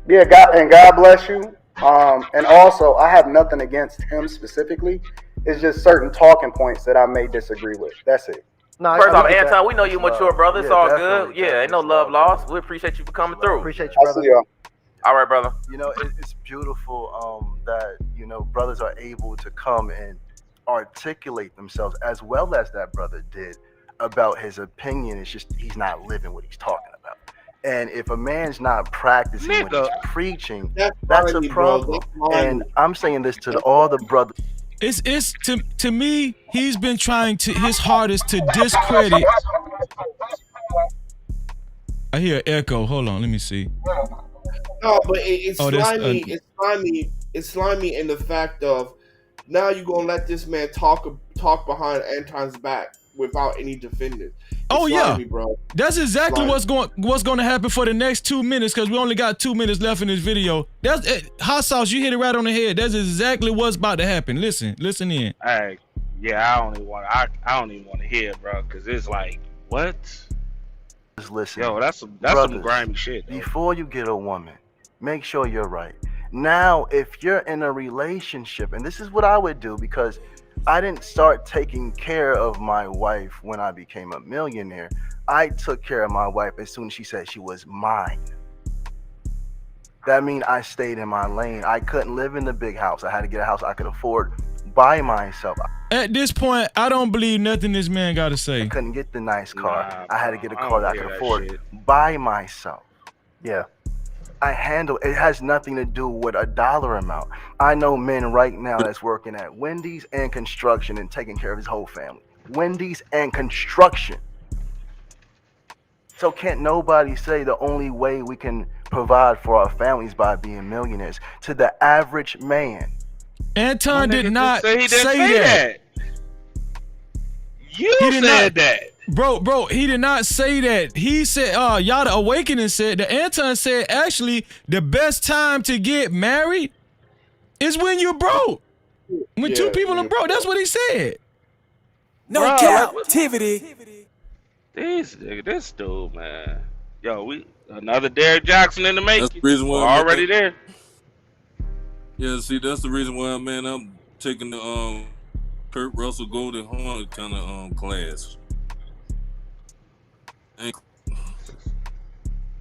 Yeah, God bless you. And also, I have nothing against him specifically. It's just certain talking points that I may disagree with. That's it. No, First off, Anton, we know you mature, brother. It's all good. Yeah, ain't no love lost. We appreciate you for coming through. Appreciate you, brother. All right, brother. You know, it's beautiful that, you know, brothers are able to come and articulate themselves as well as that brother did about his opinion. It's just he's not living what he's talking about. And if a man's not practicing what he's preaching, that's a problem. And I'm saying this to all the brothers. It's to me, he's been trying his hardest to discredit. I hear an echo. Hold on, let me see. No, but it's slimy. It's slimy. It's slimy in the fact of now you're gonna let this man talk behind Anton's back without any defenders. Oh slimy, yeah, bro. That's exactly Slimy. what's going to happen for the next 2 minutes, because we only got 2 minutes left in this video. That's hot sauce. You hit it right on the head. That's exactly what's about to happen. Listen in. Hey, yeah, I don't even want to hear, bro, because it's like what? Just listen. Yo, that's some grimy shit. Though. Before you get a woman, make sure you're right. Now, if you're in a relationship, and this is what I would do, because I didn't start taking care of my wife when I became a millionaire. I took care of my wife as soon as she said she was mine. That means I stayed in my lane. I couldn't live in the big house. I had to get a house I could afford by myself. At this point, I don't believe nothing this man got to say. I couldn't get the nice car. I had to get a car that I could afford by myself. Yeah. I handle it. Has nothing to do with a dollar amount. I know men right now that's working at Wendy's and construction and taking care of his whole family. Wendy's and construction. So can't nobody say the only way we can provide for our families by being millionaires. To the average man. Anton did not say that. You said that. Bro, he did not say that. He said, Yada Awakening said that. Anton said, actually, the best time to get married is when you're broke. When two people are broke. That's what he said. No Cap-tivity. This dude, man. Yo, we another Derrick Jackson in the making. That's the reason why we're already there. Yeah, see, that's the reason why, man, I'm taking the Kurt Russell Golden Horn kind of class.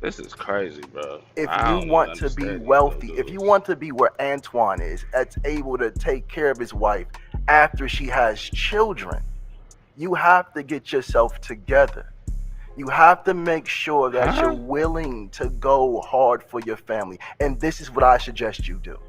This is crazy, bro. If you want to be wealthy, if you want to be where Antoine is, that's able to take care of his wife after she has children, you have to get yourself together. You have to make sure that you're willing to go hard for your family. And this is what I suggest you do.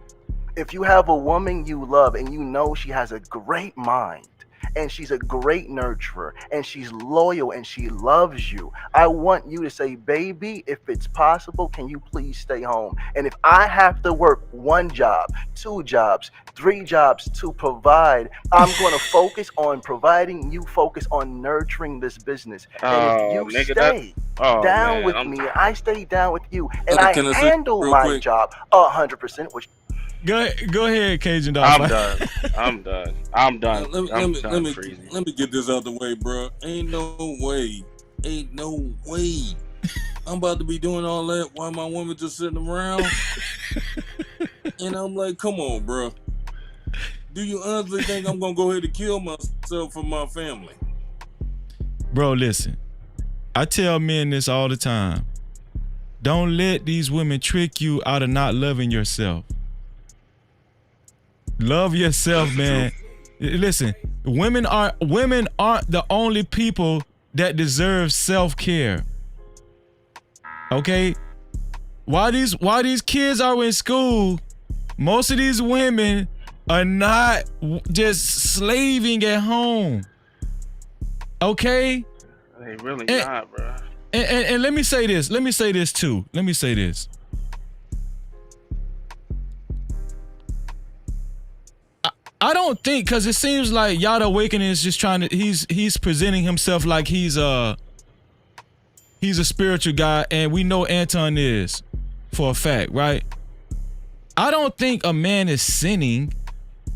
If you have a woman you love and you know she has a great mind and she's a great nurturer, and she's loyal, and she loves you, I want you to say, baby, if it's possible, can you please stay home? And if I have to work 1 job, 2 jobs, 3 jobs to provide, I'm going to focus on providing, you focus on nurturing this business. And if you stay down with me, I stay down with you, and I handle my job 100%, which Go ahead, Cajun Dog. I'm done. Let me get this out the way, bro. Ain't no way. I'm about to be doing all that while my woman just sitting around. And I'm like, come on, bro. Do you honestly think I'm gonna go ahead and kill myself for my family? Bro, listen. I tell men this all the time. Don't let these women trick you out of not loving yourself. Love yourself, man. Listen, women aren't the only people that deserve self-care. Okay? While these kids are in school, most of these women are not just slaving at home. Okay? They really not, bro. And let me say this. Let me say this too. I don't think, because it seems like Yada Awakening is just trying to, he's presenting himself like he's a spiritual guy, and we know Anton is for a fact, right? I don't think a man is sinning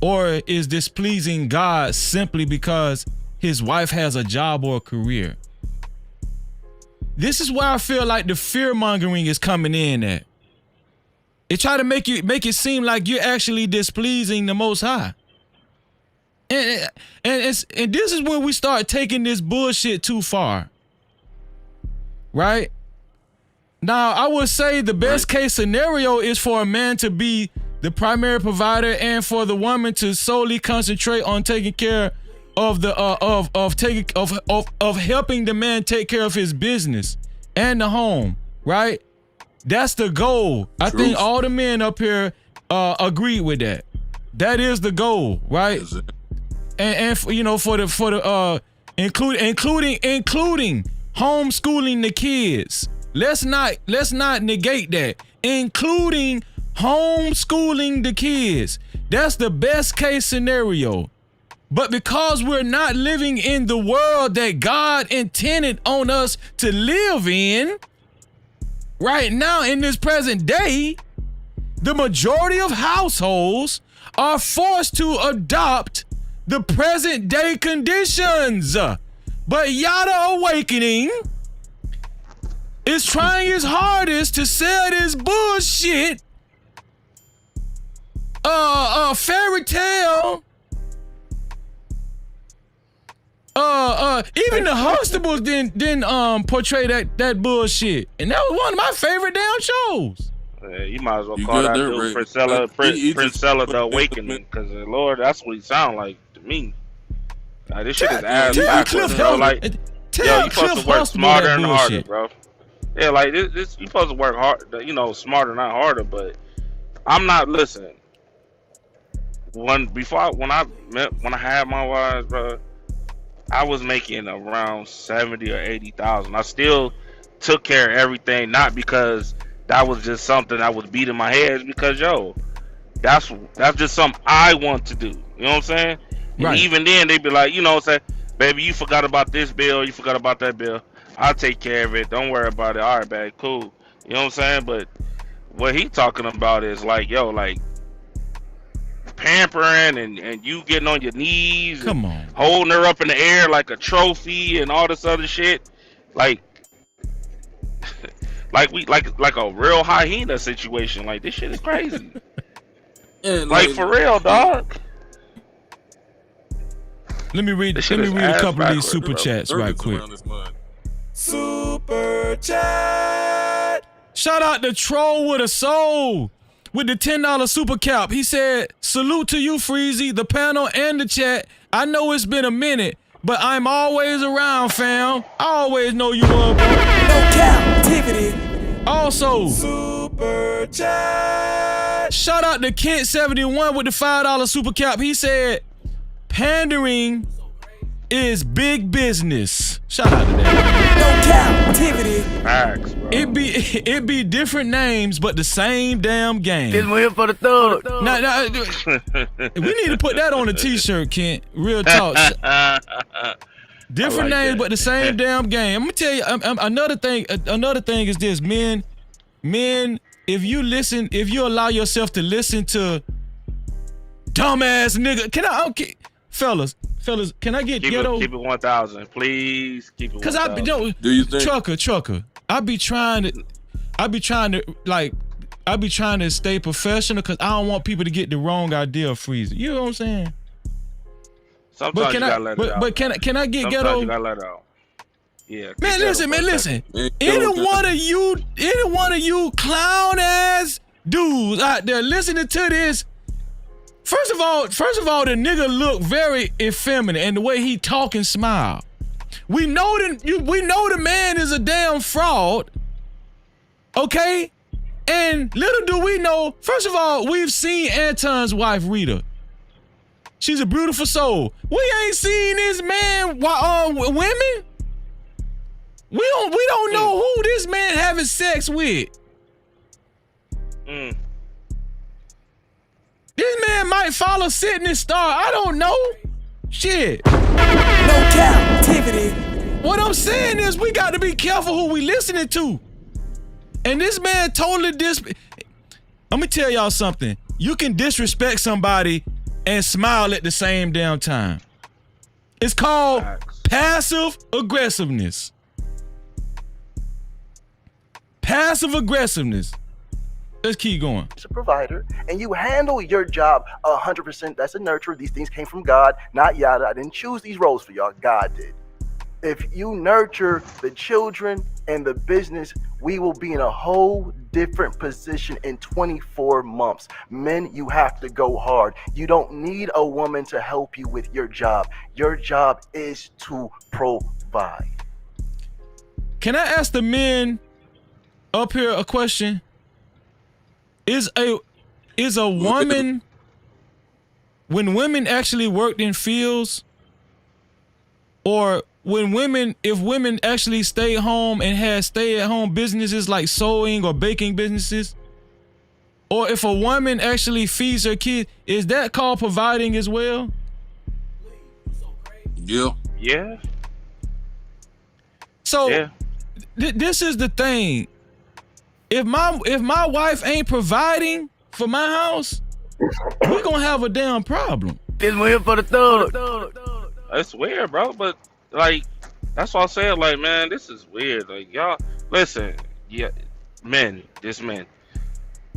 or is displeasing God simply because his wife has a job or a career. This is where I feel like the fear mongering is coming in at. It try to make it seem like you're actually displeasing the Most High. And this is when we start taking this bullshit too far. Right? Now, I would say the best case scenario is for a man to be the primary provider and for the woman to solely concentrate on taking care of the of helping the man take care of his business and the home, right? That's the goal. I think all the men up here agree with that. That is the goal, right? And you know, for the including homeschooling the kids. Let's not negate that. Including homeschooling the kids. That's the best case scenario. But because we're not living in the world that God intended on us to live in, right now in this present day, the majority of households are forced to adopt the present day conditions. But Yada Awakening is trying his hardest to sell this bullshit fairy tale. Even the Huxtables didn't portray that bullshit, and that was one of my favorite damn shows. Yeah, you might as well call that dude Princella the Awakening, because Lord, that's what he sound like to me. Like, this shit is ass backwards, bro. Like, yo, you supposed to work smarter and harder, bro. Yeah, like this you supposed to work hard, you know, smarter, not harder. But I'm not listening. When I had my wives, bro, I was making around 70 or 80,000. I still took care of everything, not because that was just something that was beating my head. It's because that's just something I want to do. You know what I'm saying? And right. Even then, they be like, you know what I'm saying, baby, you forgot about this bill, you forgot about that bill. I'll take care of it. Don't worry about it. All right, babe, cool. You know what I'm saying? But what he talking about is like, yo, like pampering and you getting on your knees, come on, holding her up in the air like a trophy and all this other shit, like like a real hyena situation. Like, this shit is crazy. Like, for real, dog. Let me read a couple of these super chats right quick. Super chat. Shout out to Troll with a Soul with the $10 super cap. He said, salute to you, Freezy, the panel, and the chat. I know it's been a minute, but I'm always around, fam. I always know you are. No Cap-tivity. Also, super chat. Shout out to Kent71 with the $5 super cap. He said, pandering is big business. Shout out to that. No captivity. Facts, bro. It be different names, but the same damn game. This one here for the thug. We need to put that on a t-shirt, Kent. Real talk. Different names, but the same damn game. I'm gonna tell you another thing. Another thing is this, men. If you allow yourself to listen to dumbass nigga, fellas, can I get ghetto? Keep it 1,000, please. Keep it 1,000. Cause Do you think? Trucker. I be trying to stay professional because I don't want people to get the wrong idea of freezing. You know what I'm saying? Sometimes you gotta let it out. But can I get Sometimes ghetto? You gotta let it out. Yeah. Man, listen. Any one of you clown ass dudes out there listening to this. First of all, the nigga look very effeminate, and the way he talk and smile. We know the man is a damn fraud. Okay? And little do we know, first of all, we've seen Anton's wife, Rita. She's a beautiful soul. We ain't seen this man women. We don't know who this man having sex with. This man might follow Sydney Star. I don't know. Shit. No captivity. What I'm saying is we got to be careful who we listening to. And this man totally I'm gonna tell y'all something. You can disrespect somebody and smile at the same damn time. It's called passive aggressiveness. Passive aggressiveness. Let's keep going. As a provider, and you handle your job 100%. That's a nurturer. These things came from God, not yada. I didn't choose these roles for y'all. God did. If you nurture the children and the business, we will be in a whole different position in 24 months. Men, you have to go hard. You don't need a woman to help you with your job. Your job is to provide. Can I ask the men up here a question? Is a woman, when women actually worked in fields, or if women actually stayed home and had stay-at-home businesses like sewing or baking businesses, or if a woman actually feeds her kid, is that called providing as well? Yeah. So this is the thing. If my wife ain't providing for my house, we're gonna have a damn problem. This one here for the thug. That's weird, bro. But like, that's what I said. Like, man, this is weird. Like, y'all, listen, men,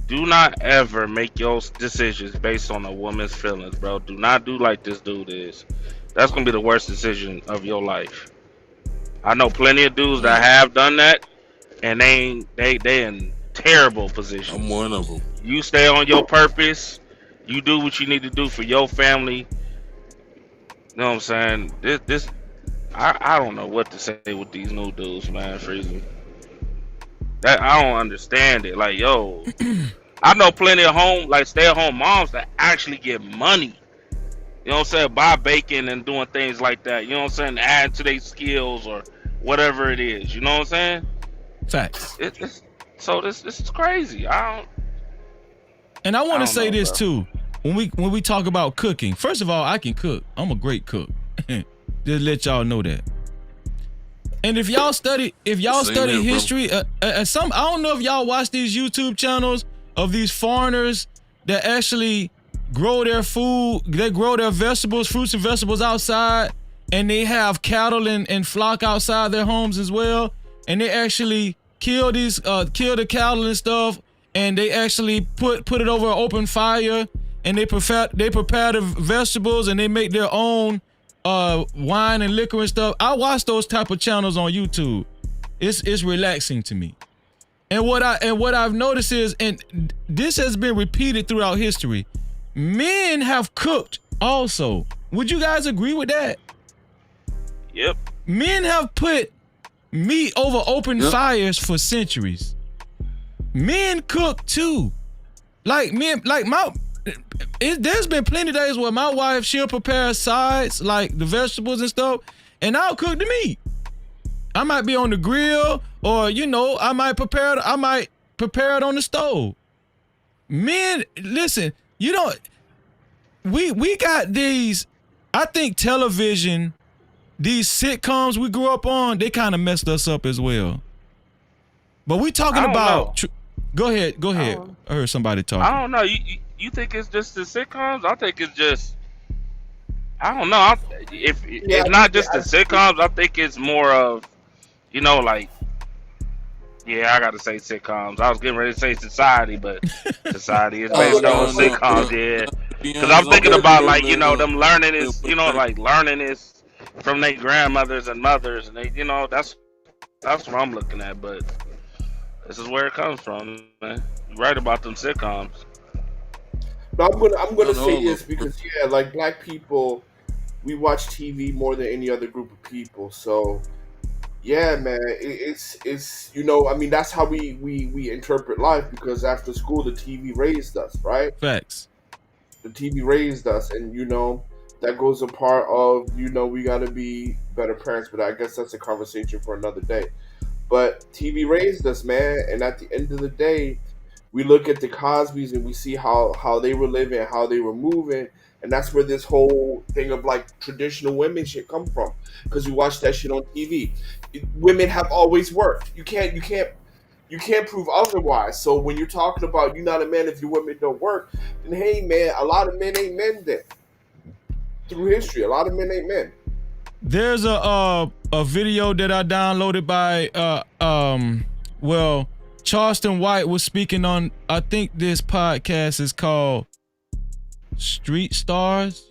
do not ever make your decisions based on a woman's feelings, bro. Do not do like this dude is. That's gonna be the worst decision of your life. I know plenty of dudes that have done that, and they in terrible positions. I'm one of them. You stay on your purpose. You do what you need to do for your family. You know what I'm saying? I don't know what to say with these new dudes, man. Freezing. That I don't understand it. Like, yo, I know plenty of stay-at-home moms that actually get money. You know what I'm saying? By baking and doing things like that. You know what I'm saying? Add to their skills or whatever it is. You know what I'm saying? Facts. So this is crazy. And I want to say this too. When we talk about cooking, first of all, I can cook. I'm a great cook. Just let y'all know that. And if y'all study history, I don't know if y'all watch these YouTube channels of these foreigners that actually grow their food. They grow their vegetables, fruits and vegetables outside, and they have cattle and flock outside their homes as well. And they actually kill the cattle and stuff, and they actually put it over an open fire, and they prepare the vegetables, and they make their own wine and liquor and stuff. I watch those type of channels on YouTube. It's relaxing to me. And what I've noticed is, and this has been repeated throughout history, men have cooked also. Would you guys agree with that? Yep. Men have put meat over open fires for centuries. Men cook too. Like there's been plenty of days where my wife, she'll prepare sides like the vegetables and stuff, and I'll cook the meat. I might be on the grill, or I might prepare it on the stove. Men, listen, we got these. I think television, these sitcoms we grew up on, they kind of messed us up as well. But we talking about. Go ahead. I heard somebody talking. I don't know. You think it's just the sitcoms? I think it's just. I don't know. If it's not just the sitcoms, I think it's more of, like. Yeah, I gotta say sitcoms. I was getting ready to say society, but society is based on sitcoms. Yeah, because I'm thinking about them learning is learning is from their grandmothers and mothers, and they that's what I'm looking at. But this is where it comes from, man. You're right about them sitcoms. But I'm gonna say this because like black people, we watch TV more than any other group of people. So yeah, man, it's I mean that's how we interpret life, because after school the TV raised us, right? Facts. The TV raised us, and that goes a part of we gotta be better parents. But I guess that's a conversation for another day. But TV raised us, man, and at the end of the day, we look at the Cosbys and we see how they were living and how they were moving, and that's where this whole thing of like traditional women shit come from, because we watch that shit on TV. Women have always worked. You can't prove otherwise. So when you're talking about you're not a man if your women don't work, then hey man, a lot of men ain't men then. Through history, a lot of men ain't men. There's a video that I downloaded by Charleston White was speaking on, I think this podcast is called Street Stars.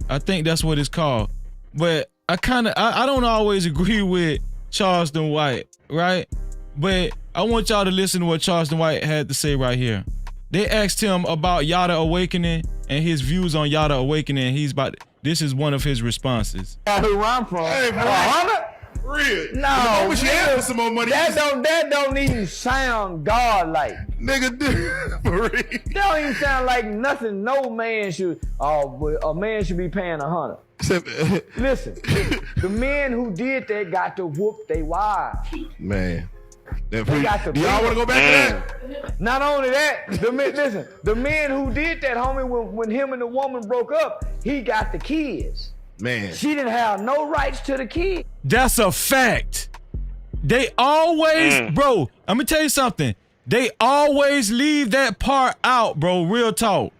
I think that's what it's called. But I don't always agree with Charleston White, right? But I want y'all to listen to what Charleston White had to say right here. They asked him about Yada Awakening and his views on Yada Awakening. This is one of his responses. Who I'm from? Hey, man. Real. No, we should have some more money. That don't even sound godlike. Nigga, dude, for real. That don't even sound like nothing. No man should. A man should be paying 100. Listen, the men who did that got to whoop they wives. Man. Do y'all want to go back to that? Not only that, the men who did that, homie, when him and the woman broke up, he got the kids. Man. She didn't have no rights to the kid. That's a fact. They always, bro, I'm gonna tell you something. They always leave that part out, bro. Real talk.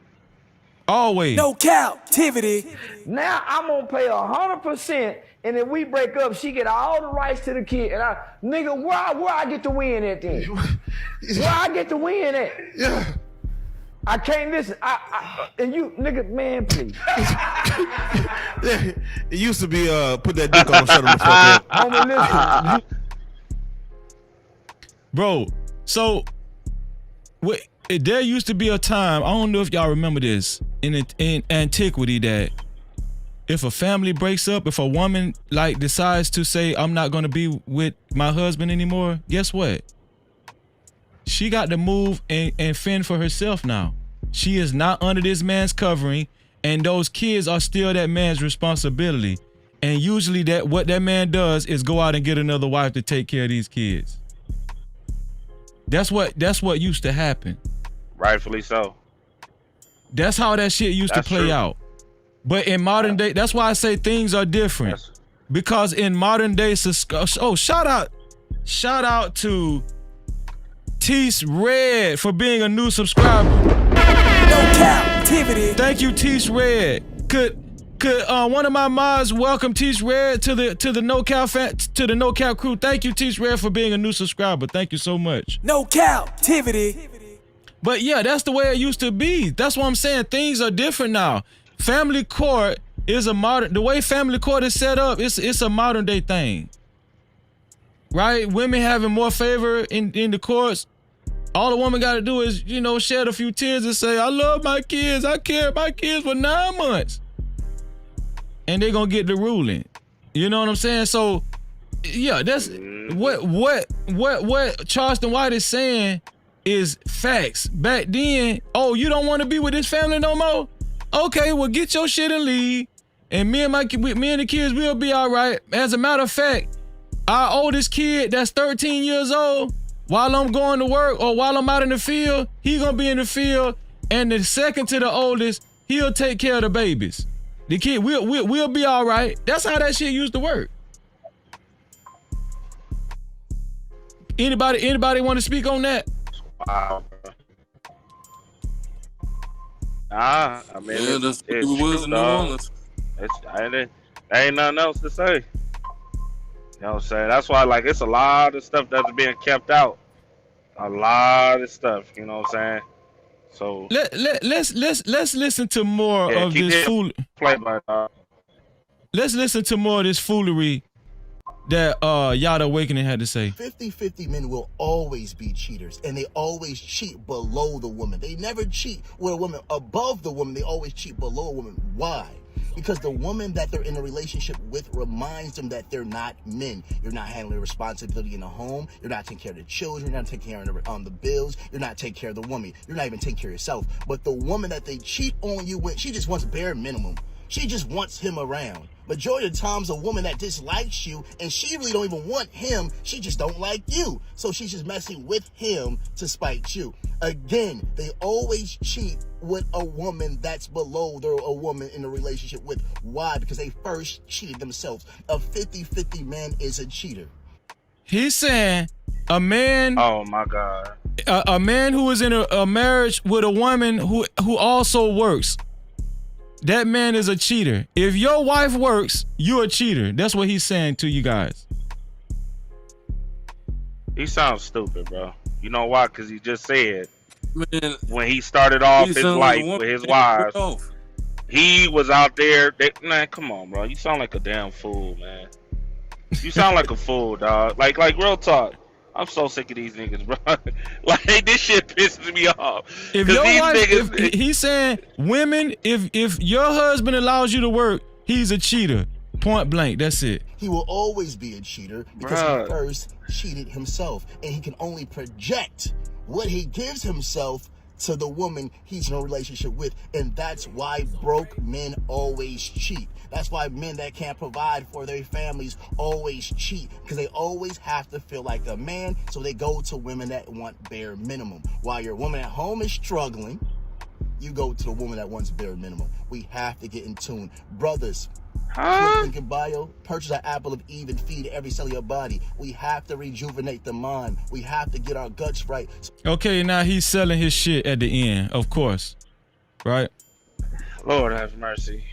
Always. No captivity. Now I'm gonna pay 100%, and if we break up, she get all the rights to the kid. And nigga, where I get to win at then? Where I get to win at? Yeah. I can't listen. And you, nigga, man, please. It used to be put that dick on, shut him the fuck up. Homie, listen. Bro, so there used to be a time, I don't know if y'all remember this, in antiquity, that if a family breaks up, if a woman like decides to say, I'm not gonna be with my husband anymore, guess what? She got to move and fend for herself now. She is not under this man's covering, and those kids are still that man's responsibility. And usually what that man does is go out and get another wife to take care of these kids. That's what used to happen. Rightfully so. That's how that shit used to play out. But in modern day, that's why I say things are different. Yes. Because in modern day, shout out to Tease Red for being a new subscriber. No captivity. Thank you, Tease Red. Could one of my mods welcome Tease Red to the No Cap crew? Thank you, Tease Red, for being a new subscriber. Thank you so much. No captivity. But yeah, that's the way it used to be. That's what I'm saying. Things are different now. Family court is the way family court is set up, it's a modern day thing. Right? Women having more favor in the courts. All the woman got to do is, shed a few tears and say, I love my kids. I carried my kids for 9 months. And they're going to get the ruling. You know what I'm saying? So, yeah, that's what Charleston White is saying. is facts. Back then, oh, you don't want to be with this family no more? Okay, well, get your shit and leave. And me and the kids, we'll be all right. As a matter of fact, our oldest kid that's 13 years old, while I'm going to work or while I'm out in the field, he gonna be in the field. And the second to the oldest, he'll take care of the babies. The kid, we'll be all right. That's how that shit used to work. Anybody want to speak on that? Wow. I mean, Yeah, that's what it's it was true, in New dog. Orleans. There ain't nothing else to say. You know what I'm saying? That's why, like, it's a lot of stuff that's being kept out. A lot of stuff. You know what I'm saying? So let's listen to more of this fool. Play by dog. Let's listen to more of this foolery that Yada Awakening had to say. 50-50 men will always be cheaters, and they always cheat below the woman. They never cheat with a woman above the woman. They always cheat below a woman. Why? Because the woman that they're in a relationship with reminds them that they're not men. You're not handling responsibility in the home. You're not taking care of the children. You're not taking care of the bills. You're not taking care of the woman. You're not even taking care of yourself. But the woman that they cheat on you with, she just wants bare minimum. She just wants him around. Majority of the times a woman that dislikes you and she really don't even want him, she just don't like you. So she's just messing with him to spite you. Again, they always cheat with a woman that's below a woman in a relationship with. Why? Because they first cheated themselves. A 50-50 man is a cheater. He's saying a man. Oh my God. A man who is in a marriage with a woman who also works. That man is a cheater. If your wife works, you're a cheater. That's what he's saying to you guys. He sounds stupid, bro. You know why? Because he just said, man, when he started off his life with his wives, he was out there. Man, come on, bro. You sound like a damn fool, man. You sound like a fool, dog. Like real talk. I'm so sick of these niggas, bro. Like, this shit pisses me off. If your wife, if he's saying, women, if your husband allows you to work, he's a cheater. Point blank. That's it. He will always be a cheater because he first cheated himself, and he can only project what he gives himself to the woman he's in a relationship with, and that's why broke men always cheat. That's why men that can't provide for their families always cheat, because they always have to feel like a man, so they go to women that want bare minimum. While your woman at home is struggling, you go to the woman that wants bare minimum. We have to get in tune. Brothers, click link in bio, purchase an apple of Eve and feed every cell of your body. We have to rejuvenate the mind. We have to get our guts right. Okay, now he's selling his shit at the end, of course. Right? Lord have mercy.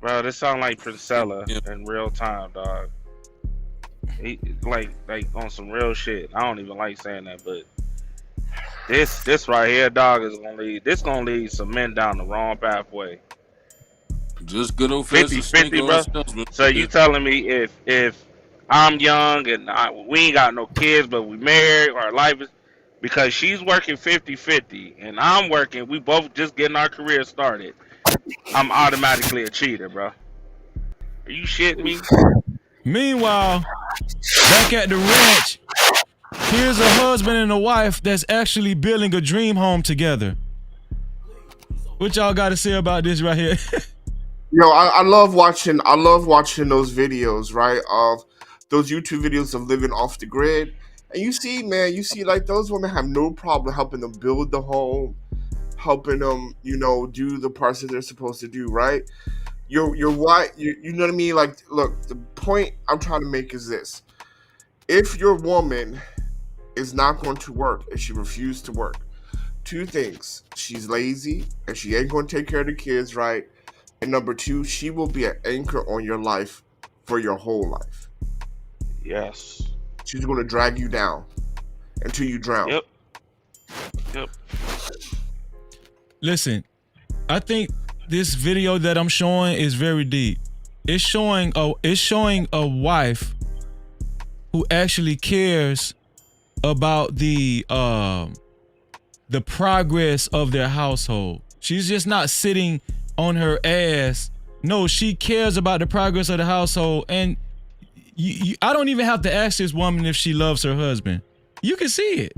Bro, this sound like Priscilla in real time, dog. He, like on some real shit. I don't even like saying that, but this right here, dog, is gonna lead some men down the wrong pathway. Just good old fashioned 50-50, bro. So you telling me if I'm young and we ain't got no kids, but we married, our life is, because she's working 50-50 and I'm working, we both just getting our career started, I'm automatically a cheater, bro. Are you shitting me? Meanwhile, back at the ranch, here's a husband and a wife that's actually building a dream home together. What y'all got to say about this right here? Yo, I love watching those videos, right? Of those YouTube videos of living off the grid. And you see like those women have no problem helping them build the home, helping them, do the parts that they're supposed to do, right? Your wife, you know what I mean? Like, look, the point I'm trying to make is this. If your woman is not going to work and she refused to work, two things: she's lazy and she ain't going to take care of the kids, right? And number two, she will be an anchor on your life for your whole life. Yes. She's going to drag you down until you drown. Yep. Listen, I think this video that I'm showing is very deep. It's showing a wife who actually cares about the progress of their household. She's just not sitting on her ass. No, she cares about the progress of the household. And I don't even have to ask this woman if she loves her husband. You can see it.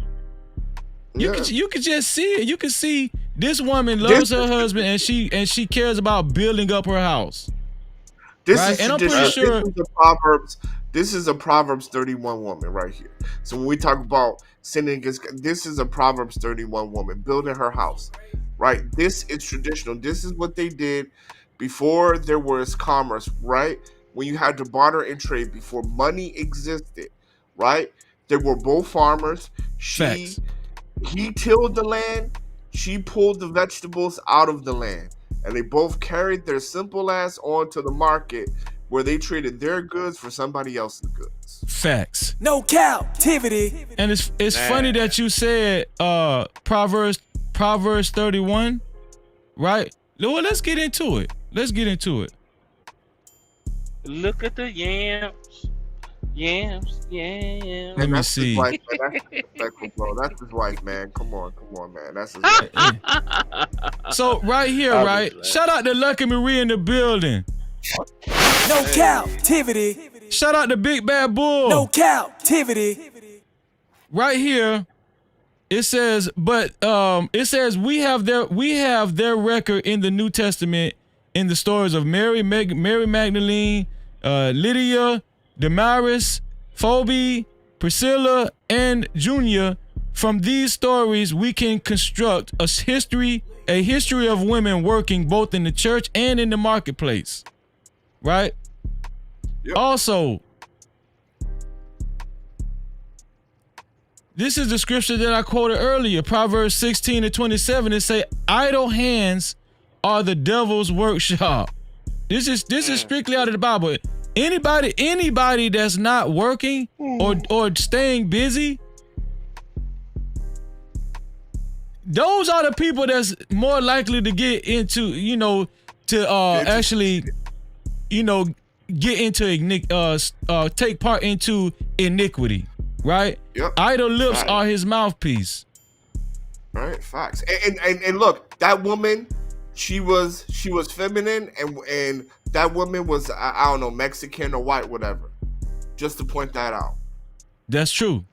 You can just see it. You can see this woman loves her husband and she cares about building up her house. This right? is And I'm pretty sure this is a Proverbs 31 woman right here. So when we talk about sinning against, this is a Proverbs 31 woman building her house, right? This is traditional. This is what they did before there was commerce, right? When you had to barter and trade, before money existed, right? They were both farmers. He tilled the land. She pulled the vegetables out of the land. And they both carried their simple ass onto the market where they traded their goods for somebody else's goods. Facts. No captivity. And it's funny that you said Proverbs 31, right? Well, let's get into it. Look at the yams. Yams. Let me see. That's disrespectful, bro. That's his wife, man. Come on, man. That's his wife. So right here, right? Shout out to Lucky Marie in the building. No captivity. Shout out to Big Bad Bull. No captivity. Right here, it says, it says we have their record in the New Testament in the stories of Mary Magdalene, Lydia, Damaris, Phoebe, Priscilla, and Junia. From these stories, we can construct a history of women working both in the church and in the marketplace. Right? Yep. Also, this is the scripture that I quoted earlier, Proverbs 16:27. It say, idle hands are the devil's workshop. This is strictly out of the Bible. Anybody that's not working or staying busy, those are the people that's more likely to get into, actually, get into take part into iniquity, right? Yep. Idle lips are his mouthpiece. Right, facts. And look, that woman, she was feminine, and that woman was, I don't know, Mexican or white, whatever. Just to point that out. That's true.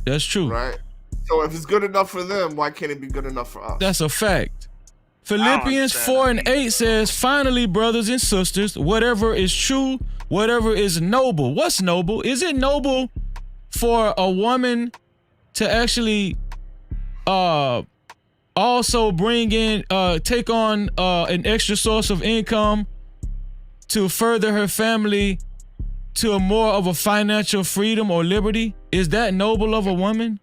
Right? So if it's good enough for them, why can't it be good enough for us? That's a fact. Philippians 4:8 says, finally, brothers and sisters, whatever is true, whatever is noble. What's noble? Is it noble for a woman to actually also bring in, take on an extra source of income to further her family to a more of a financial freedom or liberty? Is that noble of a woman?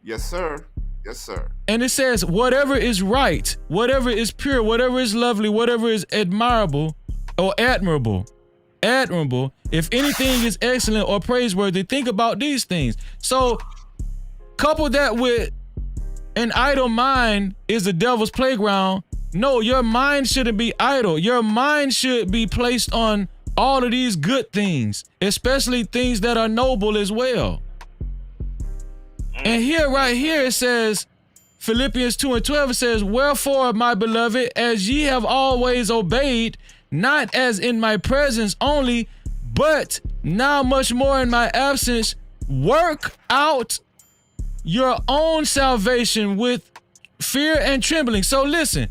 Yes, sir. And it says, whatever is right, whatever is pure, whatever is lovely, whatever is admirable or admirable, if anything is excellent or praiseworthy, think about these things. So couple that with an idle mind is the devil's playground. No, your mind shouldn't be idle. Your mind should be placed on all of these good things, especially things that are noble as well. And here, right here, it says, Philippians 2:12, it says, wherefore, my beloved, as ye have always obeyed, not as in my presence only, but now much more in my absence, work out your own salvation with fear and trembling. So listen,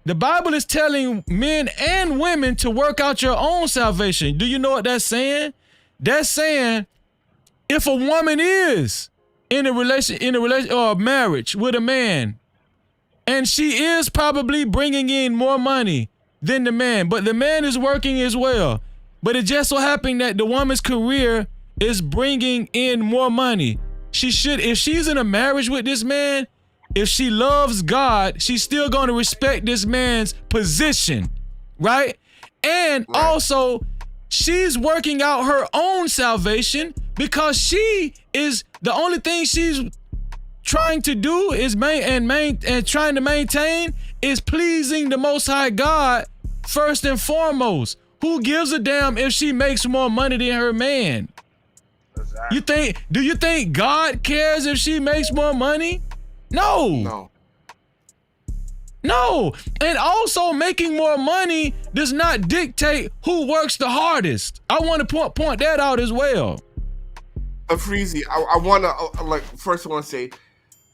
the Bible is telling men and women to work out your own salvation. Do you know what that's saying? That's saying if a woman is in a relation or marriage with a man, and she is probably bringing in more money than the man, but the man is working as well, but it just so happened that the woman's career is bringing in more money. She should, if she's in a marriage with this man, if she loves God, she's still going to respect this man's position, right? And also, she's working out her own salvation because she is, the only thing she's trying to do is trying to maintain is pleasing the Most High God first and foremost. Who gives a damn if she makes more money than her man? Exactly. Do you think God cares if she makes more money? No. No, and also making more money does not dictate who works the hardest. I want to point that out as well. Freezy, I want to first I want to say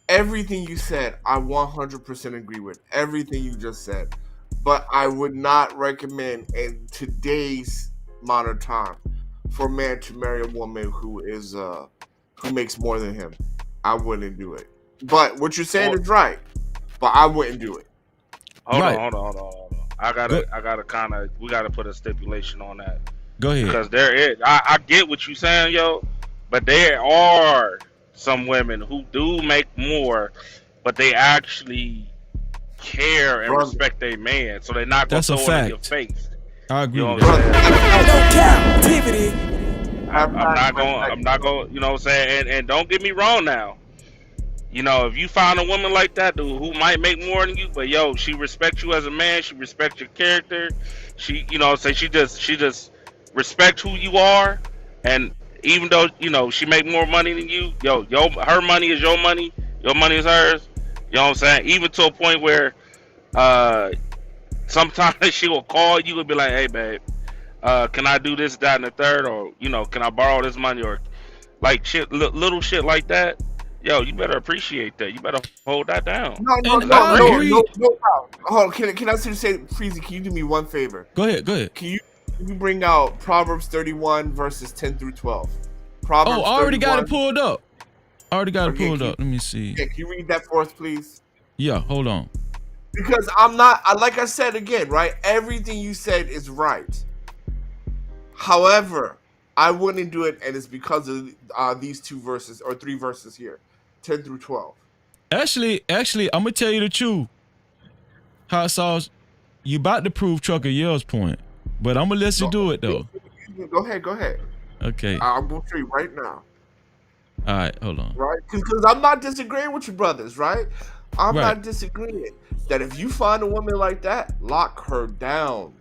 everything you said. I 100% agree with everything you just said, but I would not recommend in today's modern time for a man to marry a woman who makes more than him. I wouldn't do it. But what you're saying is right, but I wouldn't do it. Hold on. I gotta kind of, we gotta put a stipulation on that. Go ahead. Because I get what you're saying, yo, but there are some women who do make more, but they actually care and respect their man, so they're not gonna throw it in your face. I agree with that. Cap-tivity. I'm not going, you know what I'm saying? And don't get me wrong now. You know, if you find a woman like that who might make more than you, but yo, she respects you as a man, she respects your character, she, you know, say she just respects who you are, and even though, you know, she make more money than you, her money is your money is hers. You know what I'm saying? Even to a point where sometimes she will call you and be like, hey babe, can I do this, that, and the third, or, you know, can I borrow this money, or like shit, little shit like that. Yo, you better appreciate that. You better hold that down. No. Hold on. Can I say, Freezy, can you do me one favor? Go ahead. Can you bring out Proverbs 31 verses 10 through 12? Proverbs I already 31. got it pulled up. Let me see. Yeah, can you read that for us, please? Yeah, hold on. Because I'm not, like I said again, right? Everything you said is right. However, I wouldn't do it, and it's because of these two verses or three verses here, 10 through 12. Actually, I'm gonna tell you the truth. Hot sauce, you about to prove Trucker Yell's point, but I'm gonna let you do it though. Go ahead. Okay. I'm gonna show you right now. All right, hold on. Right, because I'm not disagreeing with you brothers, right? I'm not disagreeing that if you find a woman like that, lock her down,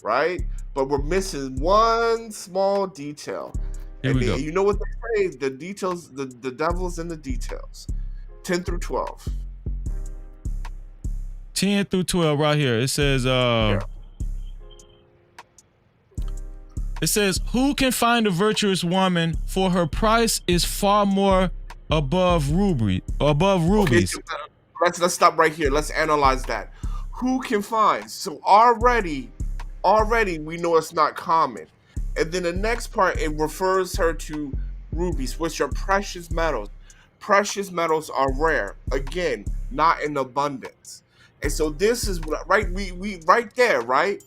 right? But we're missing one small detail. Here we go. You know what they say, the details, the devil's in the details. 10 through 12. 10 through 12 right here. It says, It says, who can find a virtuous woman, for her price is far more above rubies. Okay, so let's stop right here. Let's analyze that. Who can find? So already we know it's not common. And then the next part, it refers her to rubies, which are precious metals. Precious metals are rare. Again, not in abundance. And so this is right. We right there, right?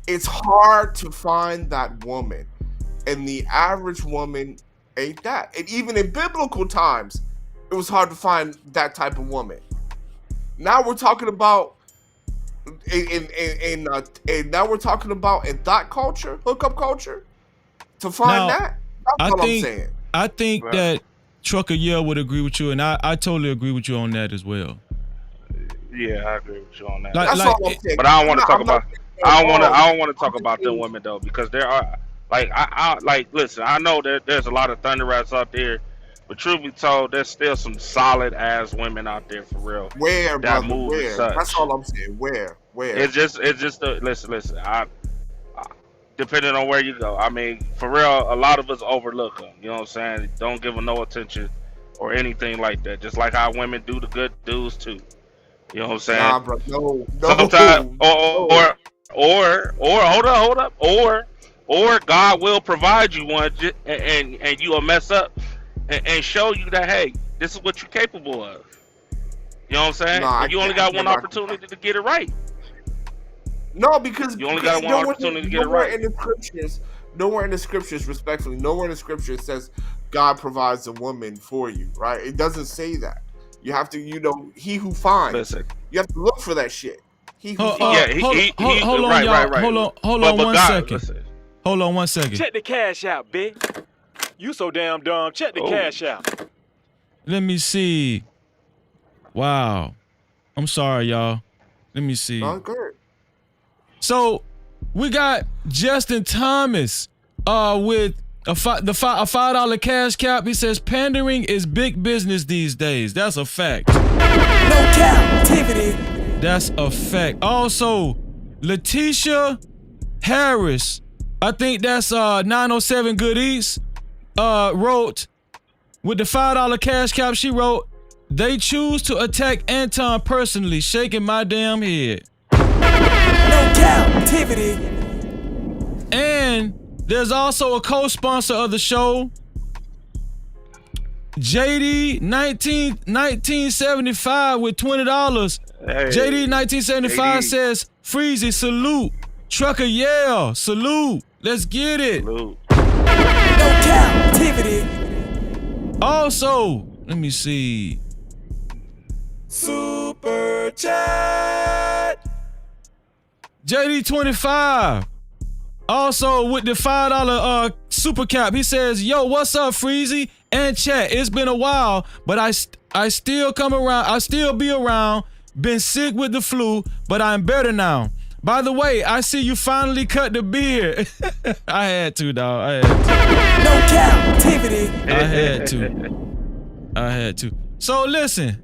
It's hard to find that woman, and the average woman ain't that. And even in biblical times, it was hard to find that type of woman. Now we're talking about and now we're talking about in that culture, hookup culture, to find that. That's what I'm saying. I think that Trucker Yell would agree with you, and I totally agree with you on that as well. Yeah, I agree with you on that. That's all I'm saying. But I don't want to talk about. I don't want to talk about them women though, because there are listen. I know that there's a lot of thunder rats out there, but truth be told, there's still some solid ass women out there for real. Where, that brother? move Where? That's all I'm saying. Where? It's just listen. I depending on where you go. I mean, for real, a lot of us overlook them. You know what I'm saying? Don't give them no attention or anything like that. Just like how women do the good dudes too. You know what I'm saying? Nah, bro. No. Sometimes, or hold up, or God will provide you one, and you will mess up, and show you that, hey, this is what you're capable of. You know what I'm saying? Nah, you only got one opportunity to get it right. No, because you only got one opportunity to get it right. Nowhere in the scriptures, respectfully, nowhere in the scriptures says God provides a woman for you, right? It doesn't say that. You have to, he who finds. Listen. You have to look for that shit. He who hold on, y'all. Hold on 1 second. Listen. Hold on 1 second. Check the cash out, bitch. You so damn dumb. Check the cash out. Let me see. Wow. I'm sorry, y'all. Let me see. Oh, good. So we got Justin Thomas with a $5 cash cap. He says pandering is big business these days. That's a fact. No Cap-tivity. That's a fact. Also, Letitia Harris, I think that's 907 Good Eats, wrote with the $5 cash cap. She wrote, "They choose to attack Anton personally, shaking my damn head." No captivity. And there's also a co-sponsor of the show, JD 1975 with $20. Hey. JD 1975 says, "Freezy, salute. Trucker, yeah, salute. Let's get it." Salute. No captivity. Also, let me see. Super chat. JD 25. Also with the $5 super cap, he says, "Yo, what's up, Freezy and chat? It's been a while, but I still come around. I still be around. Been sick with the flu, but I'm better now. By the way, I see you finally cut the beard." I had to, dog. I had to. No captivity. I had to. So listen,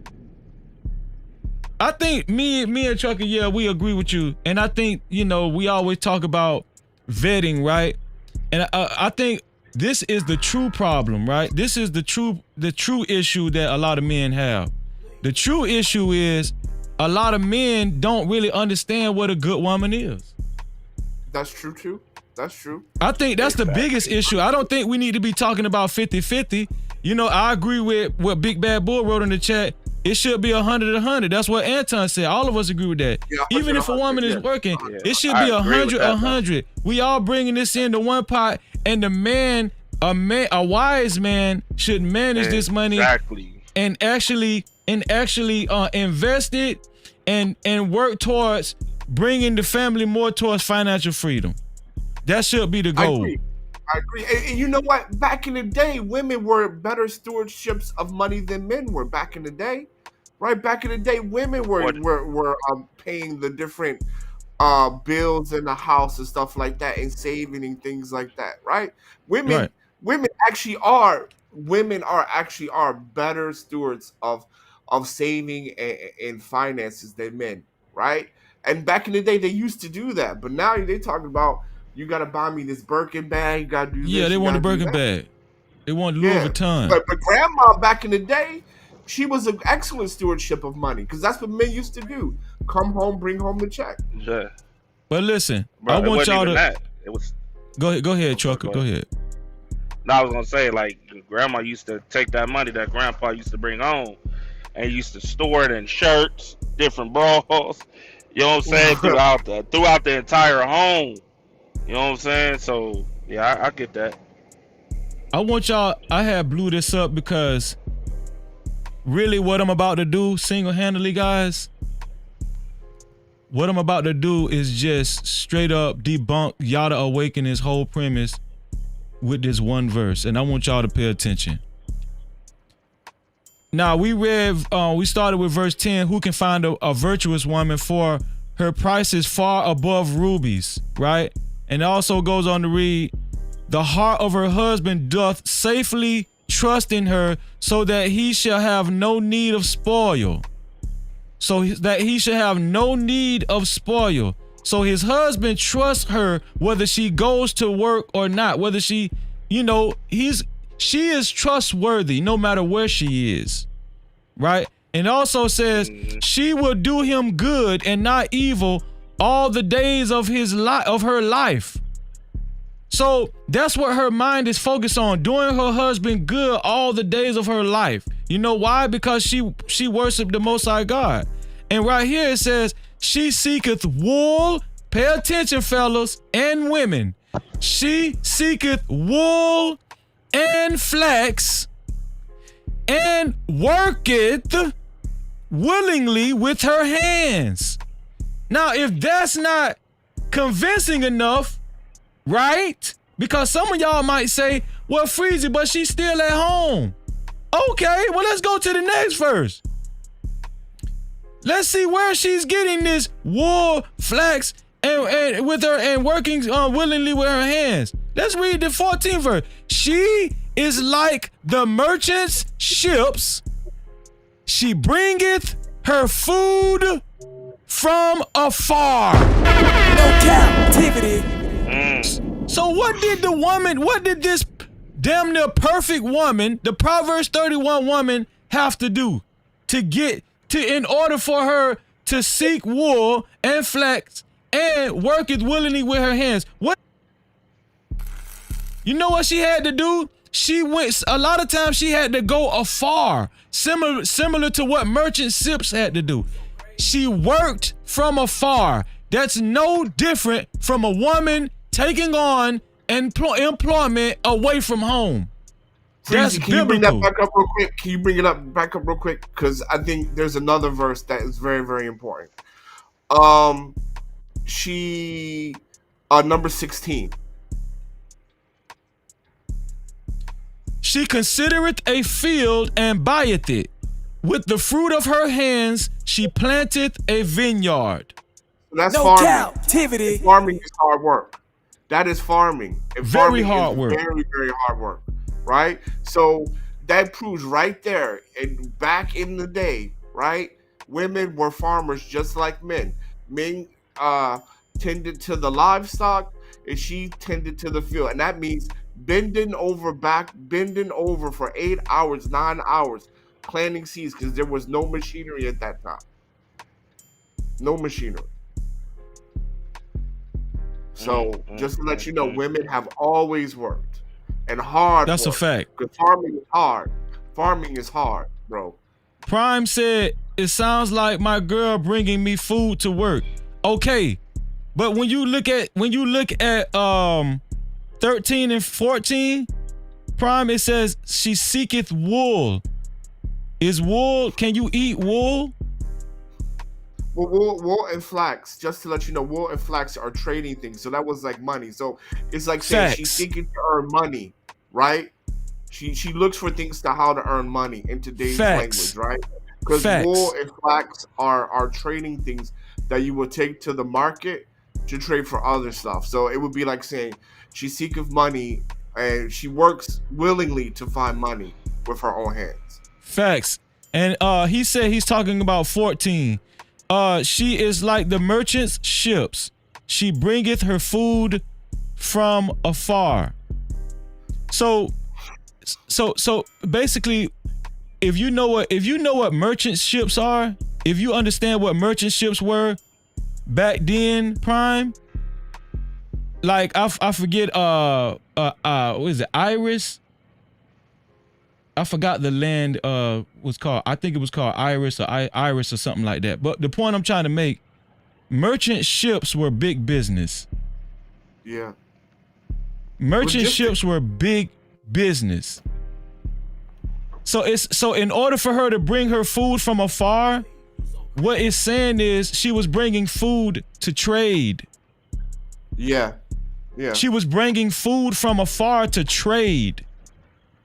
I think me and Trucker, yeah, we agree with you, and I think we always talk about vetting, right? And I think this is the true problem, right? This is the true issue that a lot of men have. The true issue is a lot of men don't really understand what a good woman is. That's true too. That's true. I think that's the biggest issue. I don't think we need to be talking about 50-50. I agree with what Big Bad Bull wrote in the chat. It should be 100-100. That's what Anton said. All of us agree with that. Yeah, even if a woman is working, it should be 100-100. We all bringing this into one pot, and a wise man should manage this money and actually invest it and work towards bringing the family more towards financial freedom. That should be the goal. I agree. And you know what? Back in the day, women were better stewardships of money than men were. Back in the day, right? Back in the day, women were paying the different bills in the house and stuff like that, and saving and things like that, right? Women actually are better stewards of saving and finances than men, right? And back in the day, they used to do that, but now they're talking about, you gotta buy me this Birkin bag. You gotta do this. Yeah, they want a Birkin bag. They want Louis Vuitton. But grandma back in the day, she was an excellent stewardship of money, because that's what men used to do. Come home, bring home the check. Yeah. But listen, Bro, I want y'all to. It was. Go ahead, Trucker. Go ahead. No, I was gonna say, like, grandma used to take that money that grandpa used to bring home and used to store it in shirts, different bras. You know what I'm saying? throughout the entire home. You know what I'm saying? So yeah, I get that. I want y'all. I have blew this up because really, what I'm about to do, single-handedly, guys. What I'm about to do is just straight up debunk Yada Awakening's whole premise with this one verse, and I want y'all to pay attention. Now, we started with verse 10. Who can find a virtuous woman, for her price is far above rubies, right? And it also goes on to read, the heart of her husband doth safely trust in her, so that he shall have no need of spoil. So that he should have no need of spoil. So his husband trusts her whether she goes to work or not, whether she is trustworthy no matter where she is, right? And also says she will do him good and not evil all the days of her life. So that's what her mind is focused on, doing her husband good all the days of her life. You know why? Because she worshiped the Most High God. And right here it says, she seeketh wool. Pay attention, fellas and women. She seeketh wool and flax, and worketh willingly with her hands. Now, if that's not convincing enough, right? Because some of y'all might say, well, Freezy, but she's still at home. Okay, well, let's go to the next verse. Let's see where she's getting this wool, flax, and with her, and working willingly with her hands. Let's read the 14th verse. She is like the merchant's ships. She bringeth her food from afar. No captivity. So what did this damn near perfect woman, the Proverbs 31 woman, have to do in order for her to seek wool and flax and worketh willingly with her hands? What? You know what she had to do? A lot of times she had to go afar, similar to what merchant ships had to do. She worked from afar. That's no different from a woman taking on employment away from home. That's Can you bring biblical. that back up real quick? Can you bring it back up real quick? Because I think there's another verse that is very, very important. Number 16. She considereth a field and buyeth it. With the fruit of her hands, she planteth a vineyard. So that's No farming. captivity. Farming is hard work. That is farming. And Very farming hard is work. Very, very hard work. Right? So that proves right there. And back in the day, right? Women were farmers just like men. Men tended to the livestock, and she tended to the field. And that means bending over for 8 hours, 9 hours, planting seeds, because there was no machinery at that time. No machinery. So just to let you know, women have always worked, and hard. That's work. a fact. Because farming is hard. Farming is hard, bro. Prime said, it sounds like my girl bringing me food to work. Okay, but when you look at 13 and 14, Prime, it says she seeketh wool. Is wool? Can you eat wool? Well, wool and flax, just to let you know, wool and flax are trading things. So that was like money. So it's like saying she's seeking to earn money, right? She looks for things to how to earn money in today's language, right? Because wool and flax are trading things that you would take to the market to trade for other stuff. So it would be like saying she seeketh money and she works willingly to find money with her own hands. Facts. And he said he's talking about 14. She is like the merchant's ships. She bringeth her food from afar. So basically, if you know what merchant ships are, if you understand what merchant ships were back then, Prime, like I forget what is it, Iris? I forgot the land was called. I think it was called Iris or Iris or something like that. But the point I'm trying to make, merchant ships were big business. Yeah. Merchant ships were big business. So in order for her to bring her food from afar, what it's saying is she was bringing food to trade. Yeah. Yeah. She was bringing food from afar to trade.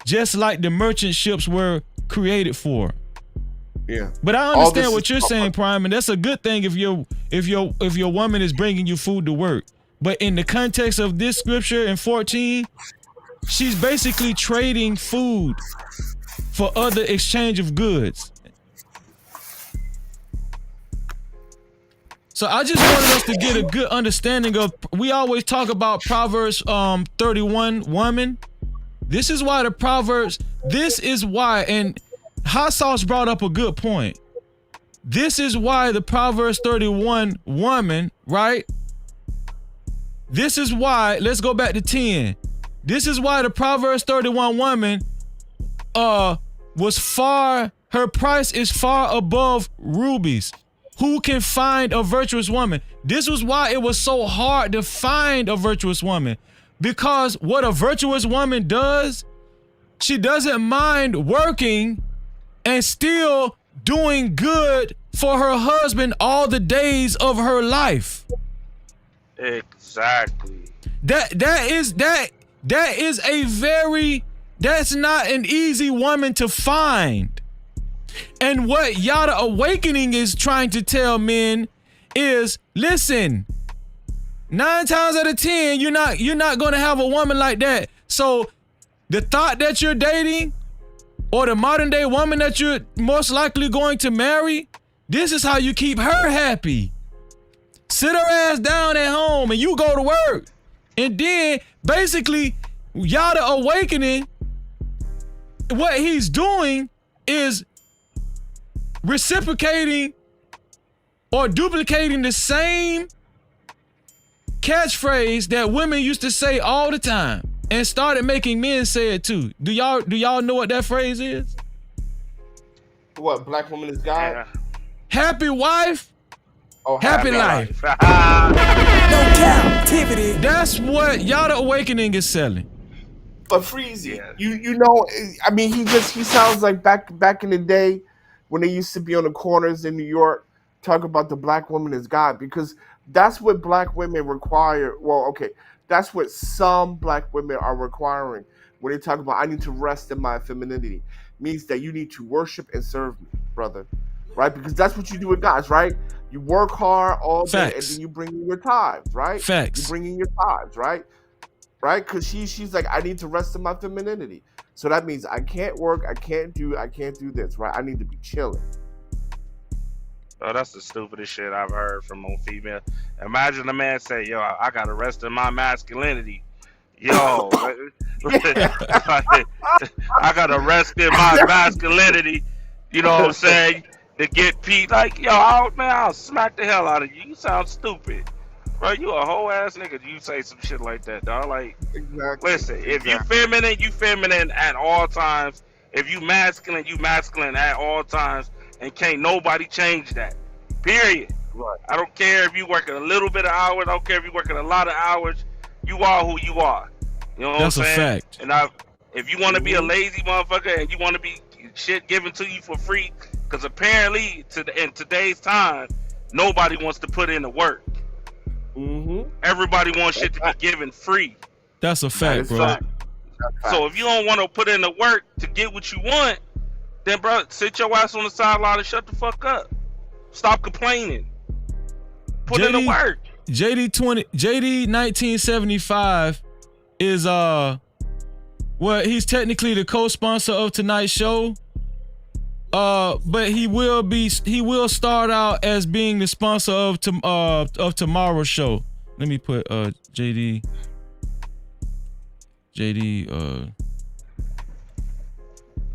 Just like the merchant ships were created for. Yeah. But I understand what you're saying, Prime, and that's a good thing if your woman is bringing you food to work. But in the context of this scripture in 14, she's basically trading food for other exchange of goods. So I just wanted us to get a good understanding of, we always talk about Proverbs 31 woman. This is why and Hot Sauce brought up a good point. This is why the Proverbs 31 woman, right? This is why, let's go back to 10. This is why the Proverbs 31 woman her price is far above rubies. Who can find a virtuous woman? This was why it was so hard to find a virtuous woman. Because what a virtuous woman does, she doesn't mind working and still doing good for her husband all the days of her life. Exactly. That's not an easy woman to find. And what Yada Awakening is trying to tell men is, listen, 9 times out of 10, you're not gonna have a woman like that. So the thought that you're dating, or the modern day woman that you're most likely going to marry, this is how you keep her happy. Sit her ass down at home and you go to work. And then basically, y'all the awakening, what he's doing is reciprocating or duplicating the same catchphrase that women used to say all the time and started making men say it too. Do y'all know what that phrase is? What, black woman is God? Happy wife, Oh, happy life. No captivity. That's what y'all the awakening is selling. But Freezy, you know, I mean, he sounds like back in the day when they used to be on the corners in New York, talk about the black woman as God, because that's what black women require. Well, okay, that's what some black women are requiring when they talk about I need to rest in my femininity. Means that you need to worship and serve me, brother, right? Because that's what you do with guys, right? You work hard all day and then you bring in your tithes, right? Facts. You bring in your tithes, right? Right? Because she's like, I need to rest in my femininity. So that means I can't work, I can't do this, right? I need to be chilling. Oh, that's the stupidest shit I've heard from a female. Imagine a man say, yo, I gotta rest in my masculinity. Yo, I gotta rest in my masculinity. You know what I'm saying? To get Pete, like, yo, I'll smack the hell out of you. You sound stupid. Bro, you a whole ass nigga. You say some shit like that, dog. Like, listen, if you feminine at all times. If you masculine at all times. And can't nobody change that. Period. Right. I don't care if you working a little bit of hours. I don't care if you working a lot of hours. You are who you are. You know what I'm saying? That's a fact. And if you want to be a lazy motherfucker and you want to be shit given to you for free, because apparently in today's time, nobody wants to put in the work. Everybody wants shit to be given free. That's a fact, bro. So if you don't want to put in the work to get what you want, then, bro, sit your ass on the sideline and shut the fuck up. Stop complaining. Put in the work. JD 1975 is well, he's technically the co-sponsor of tonight's show. But he will start out as being the sponsor of tomorrow's show. Let me put JD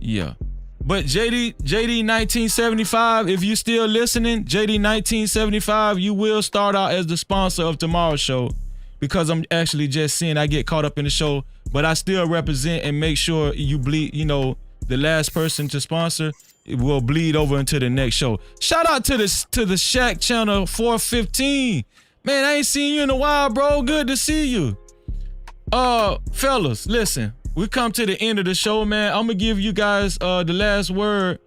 yeah. But JD 1975, if you still listening, JD 1975, you will start out as the sponsor of tomorrow's show, because I'm actually just seeing I get caught up in the show, but I still represent and make sure you bleed, you know, the last person to sponsor, it will bleed over into the next show. Shout out to the Shaq channel 415. Man, I ain't seen you in a while, bro. Good to see you. Fellas, listen. We come to the end of the show, man. I'm gonna give you guys the last word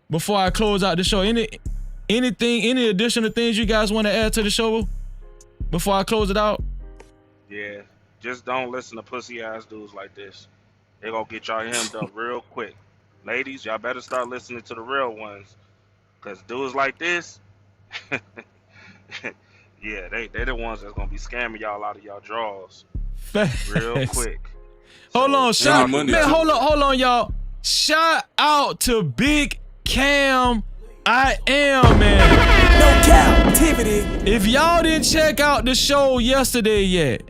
before I close out the show. Any additional things you guys want to add to the show before I close it out? Yeah, just don't listen to pussy ass dudes like this. They gonna get y'all hemmed up real quick. Ladies, y'all better start listening to the real ones, cause dudes like this, yeah, they the ones that's gonna be scamming y'all out of y'all drawers real quick. Hold on, hold on, y'all. Shout out to Big Cam. I am, man. No captivity. If y'all didn't check out the show yesterday yet,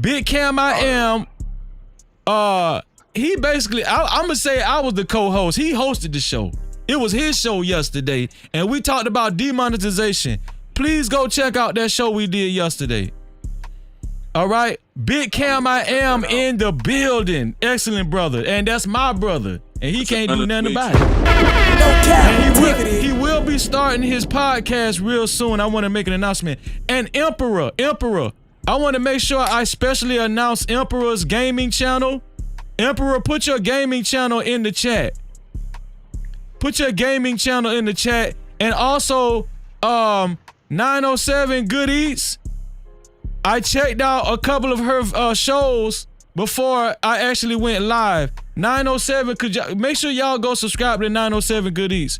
Big Cam I am, he basically, I'm gonna say I was the co-host. He hosted the show. It was his show yesterday, and we talked about demonetization. Please go check out that show we did yesterday. All right, Big Cam I am in the building. Excellent brother, and that's my brother, and he can't do nothing about it. And he will be starting his podcast real soon. I want to make an announcement. And Emperor, I want to make sure I specially announce Emperor's gaming channel. Emperor, put your gaming channel in the chat. Put your gaming channel in the chat, and also 907 Good Eats. I checked out a couple of her shows before I actually went live. 907, make sure y'all go subscribe to 907 Good Eats.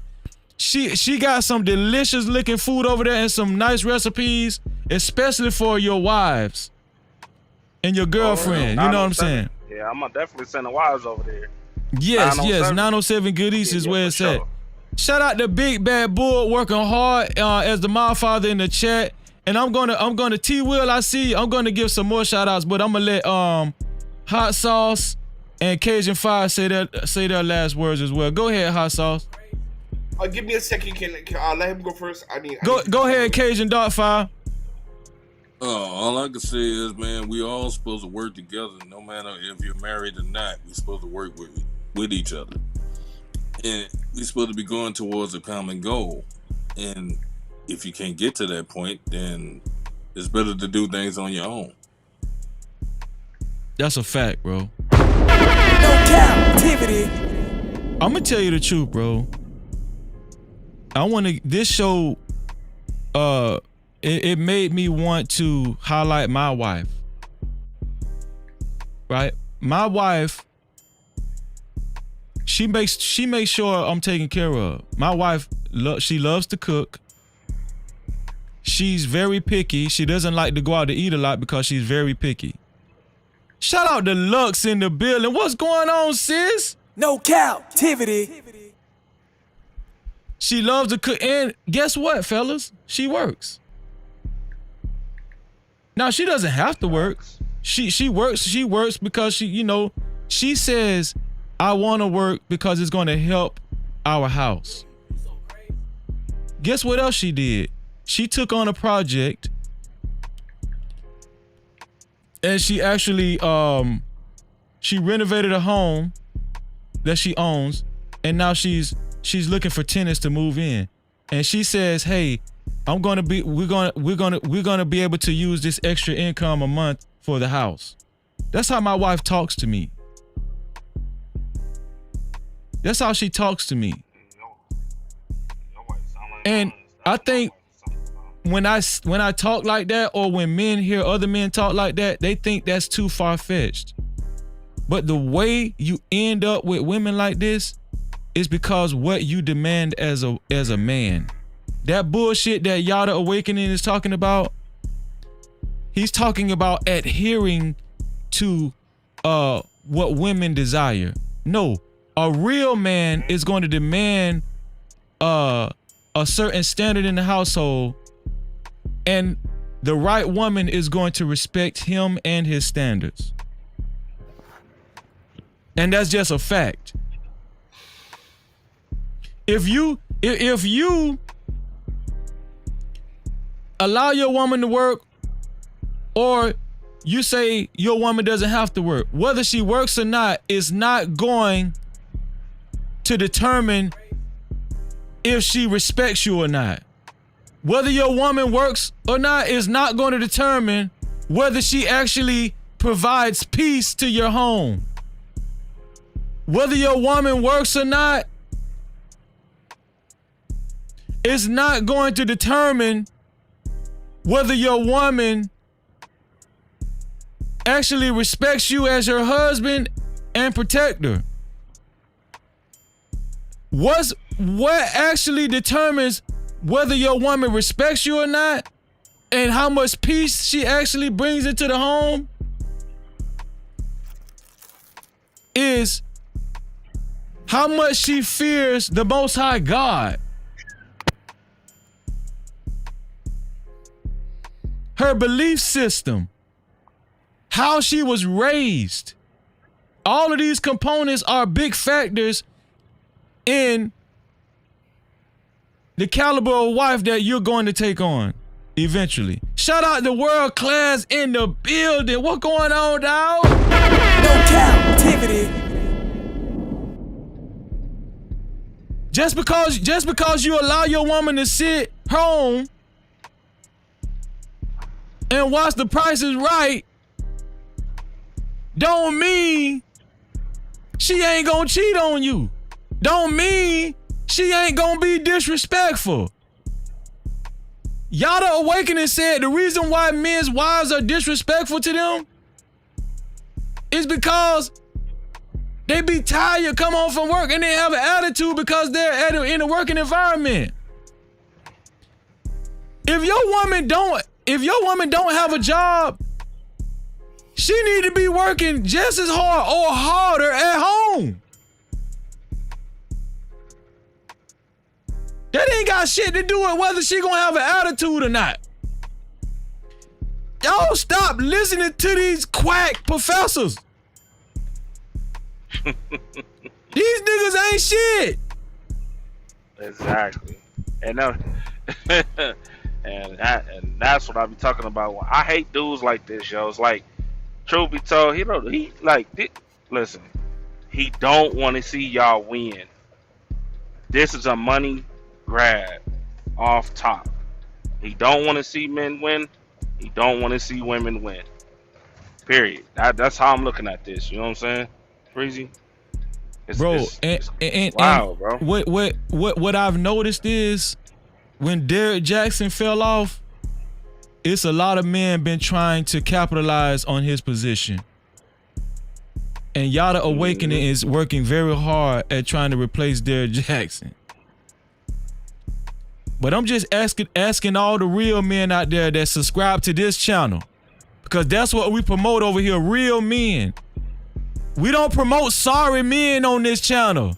She got some delicious looking food over there and some nice recipes, especially for your wives and your girlfriend. You know what I'm saying? Yeah, I'm gonna definitely send the wives over there. Yes, 907 Good Eats is where it's at. Shout out to Big Bad Bull working hard as the Modfather in the chat. And I'm gonna T Will, I see you. I'm gonna give some more shout outs, but I'm gonna let Hot Sauce and Cajun Fire say their last words as well. Go ahead, Hot Sauce. Give me a second. Can let him go first? Go ahead, Cajun Dark Fire. All I can say is, man, we all supposed to work together. No matter if you're married or not, we're supposed to work with each other. And we're supposed to be going towards a common goal. And if you can't get to that point, then it's better to do things on your own. That's a fact, bro. No Cap-tivity. I'm gonna tell you the truth, bro. This show, it made me want to highlight my wife. Right? My wife, she makes sure I'm taken care of. My wife, she loves to cook. She's very picky. She doesn't like to go out to eat a lot because she's very picky. Shout out to Lux in the building. What's going on, sis? No Cap-tivity. She loves to cook. And guess what, fellas? She works. Now, she doesn't have to work. She works because she says, I want to work because it's going to help our house. Guess what else she did? She took on a project and she actually she renovated a home that she owns, and now she's looking for tenants to move in. And she says, "Hey, we're gonna be able to use this extra income a month for the house." That's how my wife talks to me. That's how she talks to me. And I think when I talk like that, or when men hear other men talk like that, they think that's too far-fetched. But the way you end up with women like this is because what you demand as a man. That bullshit that Yada Awakening is talking about, he's talking about adhering to what women desire. No, a real man is going to demand a certain standard in the household, and the right woman is going to respect him and his standards. And that's just a fact. If you allow your woman to work, or you say your woman doesn't have to work, whether she works or not is not going to determine if she respects you or not. Whether your woman works or not is not going to determine whether she actually provides peace to your home. Whether your woman works or not is not going to determine whether your woman actually respects you as her husband and protector. What actually determines whether your woman respects you or not, and how much peace she actually brings into the home, is how much she fears the Most High God. Her belief system, how she was raised. All of these components are big factors in the caliber of wife that you're going to take on eventually. Shout out to World Class in the building. What going on, dog? No Cap-tivity. Just because you allow your woman to sit home and watch The Price is Right, don't mean she ain't gonna cheat on you. Don't mean she ain't gonna be disrespectful. Yada Awakening said the reason why men's wives are disrespectful to them is because they be tired, come home from work, and they have an attitude because they're in a working environment. If your woman don't have a job, she need to be working just as hard or harder at home. That ain't got shit to do with whether she gonna have an attitude or not. Y'all stop listening to these quack professors. These niggas ain't shit. Exactly. And and that's what I be talking about. I hate dudes like this, yo. It's like, truth be told, listen, he don't want to see y'all win. This is a money grab off top. He don't want to see men win. He don't want to see women win. Period. That's how I'm looking at this. You know what I'm saying? Breezy? Wow, bro. What I've noticed is when Derrick Jackson fell off, it's a lot of men been trying to capitalize on his position. And Yada Awakening is working very hard at trying to replace Derrick Jackson. But I'm just asking all the real men out there that subscribe to this channel, because that's what we promote over here, real men. We don't promote sorry men on this channel.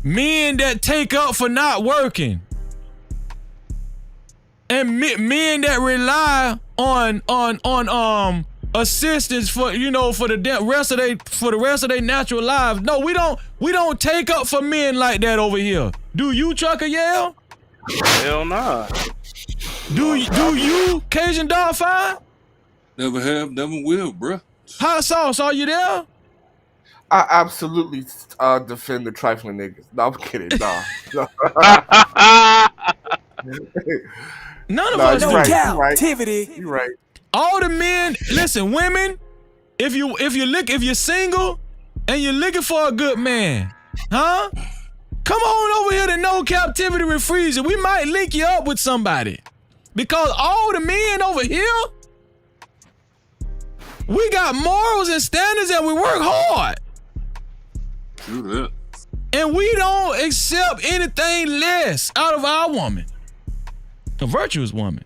Men that take up for not working. And men that rely on assistance for the rest of their natural lives. No, we don't take up for men like that over here. Do you, Trucker Yale? Hell nah. Do you, Cajun Dog Fire? Never have, never will, bruh. Hot Sauce, are you there? I absolutely defend the trifling niggas. No, I'm kidding. Nah. None of us do. Cap-tivity. You're right. All the men, listen, women, if you're single and you're looking for a good man, huh? Come on over here to No Cap-tivity with Freezer. We might link you up with somebody. Because all the men over here, we got morals and standards and we work hard. True that. And we don't accept anything less out of our woman. A virtuous woman.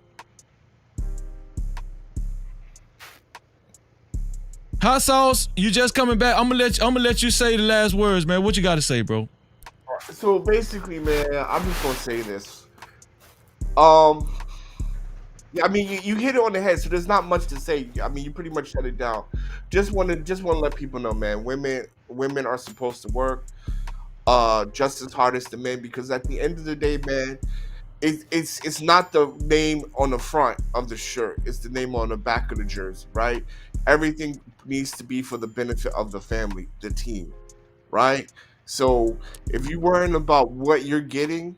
Hot Sauce, you just coming back. I'm gonna let you say the last words, man. What you gotta say, bro? So basically, man, I'm just gonna say this. Yeah, I mean, you hit it on the head, so there's not much to say. I mean, you pretty much shut it down. Just want to let people know, man. Women are supposed to work just as hard as the men, because at the end of the day, man, it's not the name on the front of the shirt. It's the name on the back of the jersey, right? Everything needs to be for the benefit of the family, the team, right? So if you're worrying about what you're getting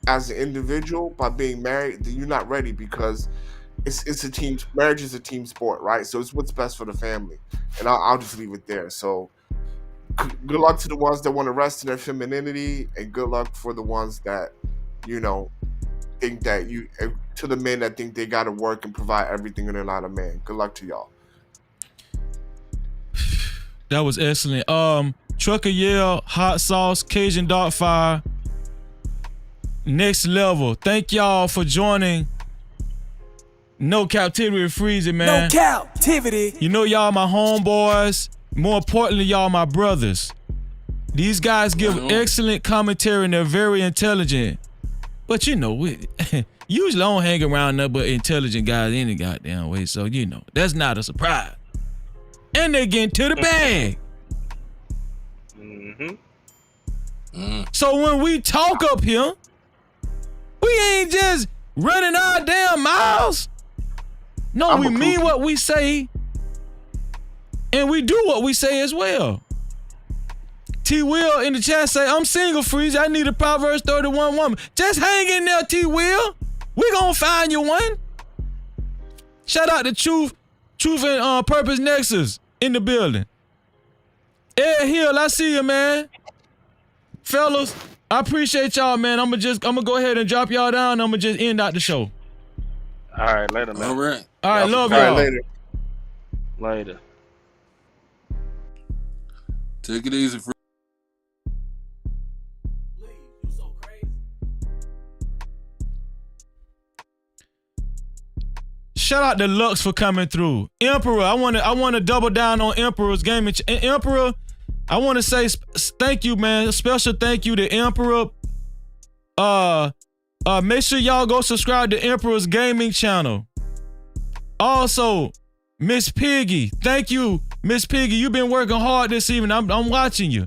as an individual by being married, then you're not ready, because it's a team. Marriage is a team sport, right? So it's what's best for the family, and I'll just leave it there. So good luck to the ones that want to rest in their femininity, and good luck for the ones that, think that to the men that think they got to work and provide everything, and they're not a man. Good luck to y'all. That was excellent. Trucker Yell, Hot Sauce, Cajun Dark Fire, Next Level. Thank y'all for joining No Cap-tivity with Freezy, man. No Cap-tivity. You know y'all my homeboys. More importantly, y'all my brothers. These guys give excellent commentary and they're very intelligent. But we usually don't hang around nothing but intelligent guys any goddamn way. So that's not a surprise. And they get to the bag. So when we talk up here, we ain't just running our damn mouths. No, we mean what we say, and we do what we say as well. T Will in the chat say, I'm single, Freeze. I need a Proverbs 31 woman. Just hang in there, T Will. We gonna find you one. Shout out to Truth and Purpose Nexus in the building. Ed Hill, I see you, man. Fellas, I appreciate y'all, man. I'm gonna go ahead and drop y'all down. I'm gonna just end out the show. All right, later, man. All right. All right, love y'all. Later. Take it easy, Freeze. Shout out to Lux for coming through. Emperor, I want to double down on Emperor's game. And Emperor, I want to say thank you, man. A special thank you to Emperor. Make sure y'all go subscribe to Emperor's Gaming channel. Also, Miss Piggy, thank you, Miss Piggy. You've been working hard this evening. I'm watching you.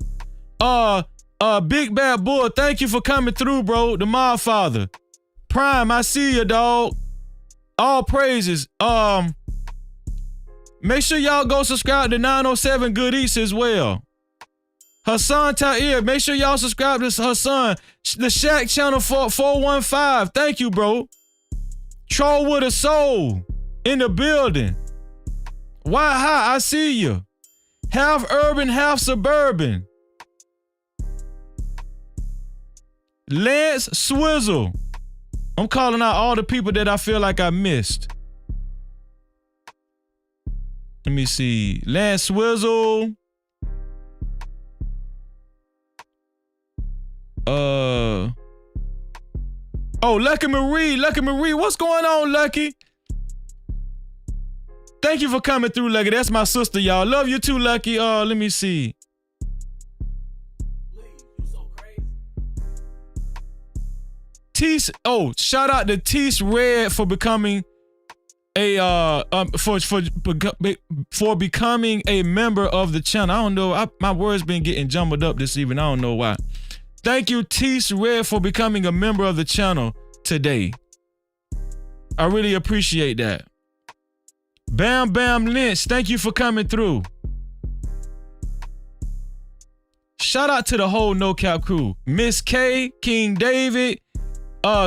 Big Bad Bull, thank you for coming through, bro. The Mod Father. Prime, I see you, dog. All praises. Make sure y'all go subscribe to 907 Good Eats as well. Hassan Ta'ir, make sure y'all subscribe to Hassan. The Shaq channel 415. Thank you, bro. Troll with a soul in the building. Why hi? I see you. Half urban, half suburban. Lance Swizzle. I'm calling out all the people that I feel like I missed. Let me see. Lance Swizzle. Oh, Lucky Marie, what's going on, Lucky? Thank you for coming through, Lucky. That's my sister, y'all. Love you too, Lucky. Let me see. Shout out to Tease Red for becoming for becoming a member of the channel. I don't know. My words been getting jumbled up this evening. I don't know why. Thank you, Tease Red, for becoming a member of the channel today. I really appreciate that. Bam Bam Lynch, thank you for coming through. Shout out to the whole No Cap crew. Miss K, King David,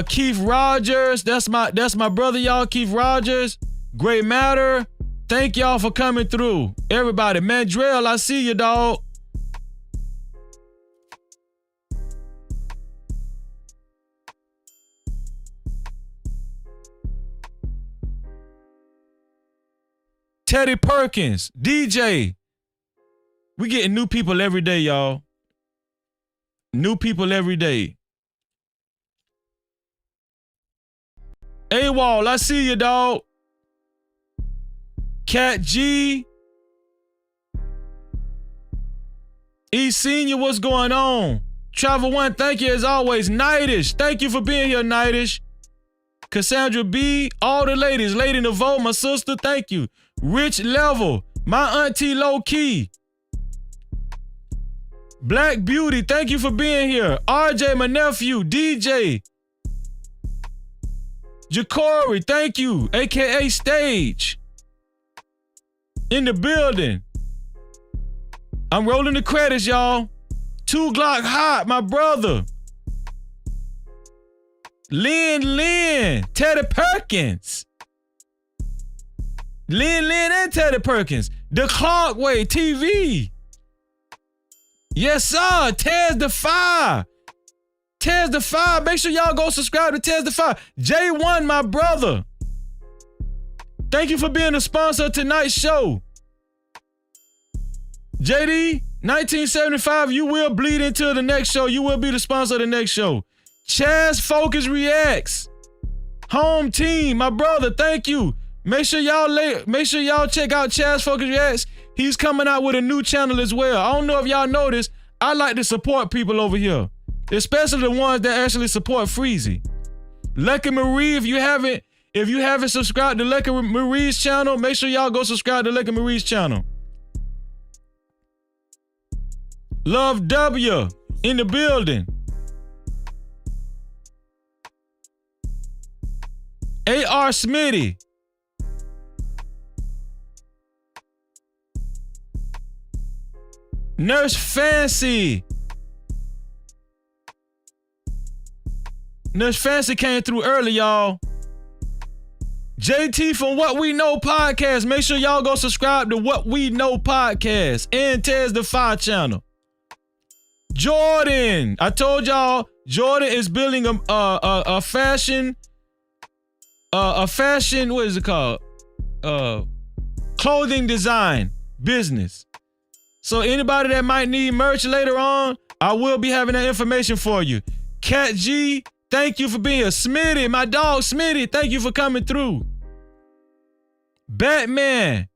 Keith Rogers, that's my brother, y'all. Keith Rogers, Great Matter. Thank y'all for coming through. Everybody, Mandrell, I see you, dog. Teddy Perkins, DJ. We getting new people every day, y'all. New people every day. AWOL, I see you, dog. Cat G. E Senior, what's going on? Travel One, thank you as always. Nightish, thank you for being here, Nightish. Cassandra B, all the ladies. Lady Navo, my sister, thank you. Rich Level, my auntie Low Key. Black Beauty, thank you for being here. RJ, my nephew. DJ. Jacory, thank you. AKA Stage. In the building. I'm rolling the credits, y'all. 2 Glock Hot, my brother. Lynn, Teddy Perkins. Lynn and Teddy Perkins. The Clockway TV. Yes, sir. Tez the Fire. Tez the Fire. Make sure y'all go subscribe to Tez the Fire. J1, my brother. Thank you for being a sponsor of tonight's show. JD, 1975, you will bleed into the next show. You will be the sponsor of the next show. Chaz Focus Reacts. Home Team, my brother, thank you. Make sure y'all check out Chaz Focus Reacts. He's coming out with a new channel as well. I don't know if y'all noticed, I like to support people over here, especially the ones that actually support Freezy. Lucky Marie, if you haven't subscribed to Lucky Marie's channel, make sure y'all go subscribe to Lucky Marie's channel. Love W in the building. AR Smitty. Nurse Fancy. Nurse Fancy came through early, y'all. JT from What We Know Podcast. Make sure y'all go subscribe to What We Know Podcast and Tez the Fire channel. Jordan. I told y'all Jordan is building a fashion, what is it called? Clothing design business. So anybody that might need merch later on, I will be having that information for you. Cat G, thank you for being here. Smitty, my dog Smitty, thank you for coming through. Batman,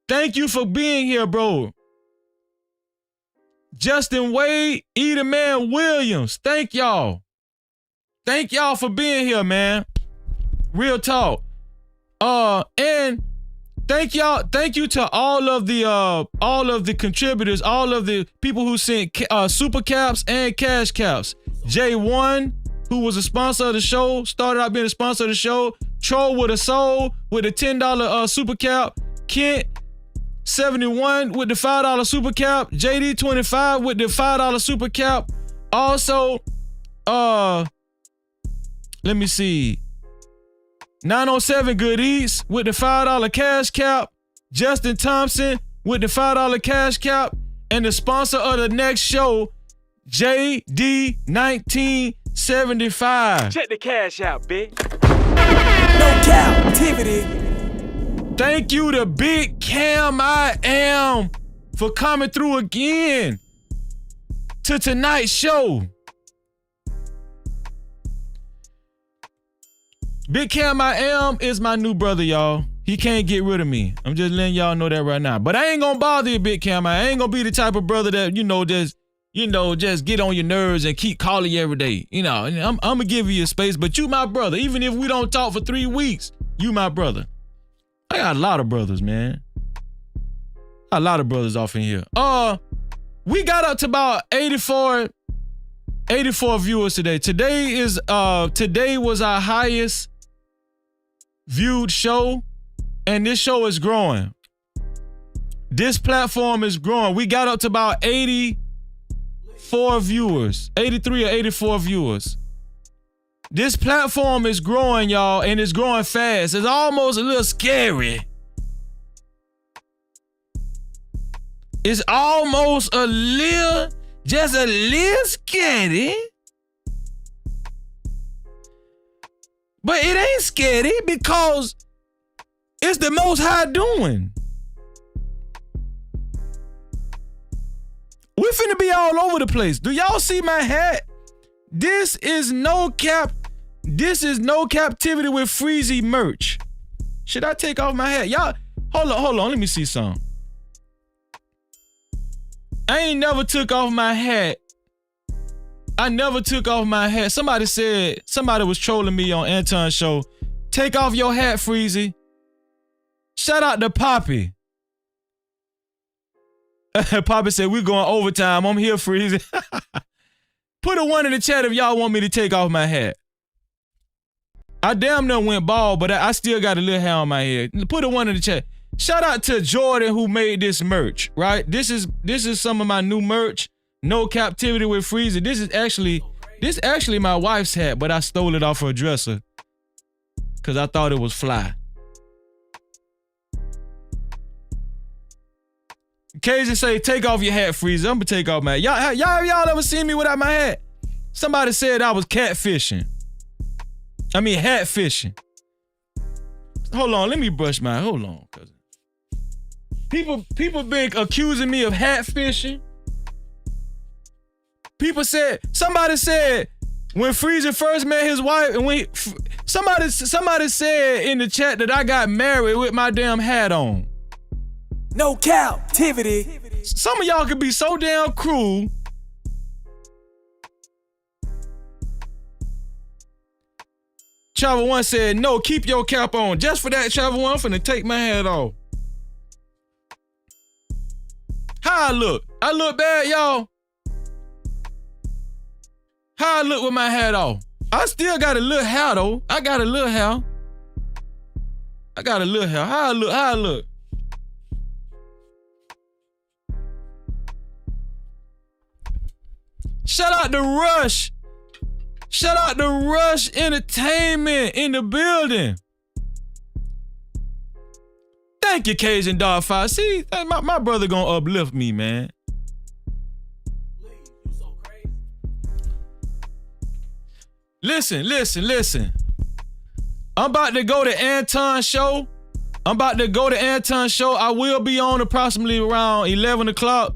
thank you for being here, bro. Justin Wade, Edaman Williams, thank y'all. Thank y'all for being here, man. Real talk. And thank you to all of the contributors, all of the people who sent super caps and cash caps. J1, who was a sponsor of the show, started out being a sponsor of the show. Troll with a soul with a $10 super cap. Kent 71 with the $5 super cap. JD 25 with the $5 super cap. Also, let me see. 907 Good Eats with the $5 cash cap. Justin Thompson with the $5 cash cap. And the sponsor of the next show, JD 1975. Check the cash out, bitch. No Cap-tivity. Thank you to Big Cam I Am for coming through again to tonight's show. Big Cam I Am is my new brother, y'all. He can't get rid of me. I'm just letting y'all know that right now. But I ain't gonna bother you, Big Cam. I ain't gonna be the type of brother that, just get on your nerves and keep calling you every day. I'm gonna give you a space, but you my brother. Even if we don't talk for 3 weeks, you my brother. I got a lot of brothers, man. A lot of brothers off in here. We got up to about 84 viewers today. Today was our highest viewed show, and this show is growing. This platform is growing. We got up to about 84 viewers, 83 or 84 viewers. This platform is growing, y'all, and it's growing fast. It's almost a little scary. It's almost just a little scary. But it ain't scary because it's the Most High doing. We finna be all over the place. Do y'all see my hat? This is no Cap-tivity with Freezy merch. Should I take off my hat? Y'all, hold on, let me see some. I ain't never took off my hat. I never took off my hat. Somebody was trolling me on Anton's show. Take off your hat, Freezy. Shout out to Poppy. Poppy said, we're going overtime. I'm here, Freezy. Put a 1 in the chat if y'all want me to take off my hat. I damn near went bald, but I still got a little hair on my head. Put a 1 in the chat. Shout out to Jordan who made this merch, right? This is some of my new merch. No Cap-tivity with Freezy. This actually my wife's hat, but I stole it off her dresser because I thought it was fly. Cajun say, take off your hat, Freezy. I'm gonna take off my hat. Y'all ever seen me without my hat? Somebody said I was catfishing. I mean hat fishing. Hold on, let me brush my, hold on, cousin. People been accusing me of hat fishing. Somebody said when Freezy first met his wife, and somebody said in the chat that I got married with my damn hat on. No Cap-tivity. Some of y'all could be so damn cruel. Travel One said, no, keep your cap on. Just for that, Travel One, I'm finna take my hat off. How I look? I look bad, y'all? How I look with my hat off? I still got a little hair, though. I got a little hair. How I look? Shout out to Rush. Shout out to Rush Entertainment in the building. Thank you, Cajun Dog 5. See, my brother gonna uplift me, man. Listen. I'm about to go to Anton's show. I will be on approximately around 11 o'clock.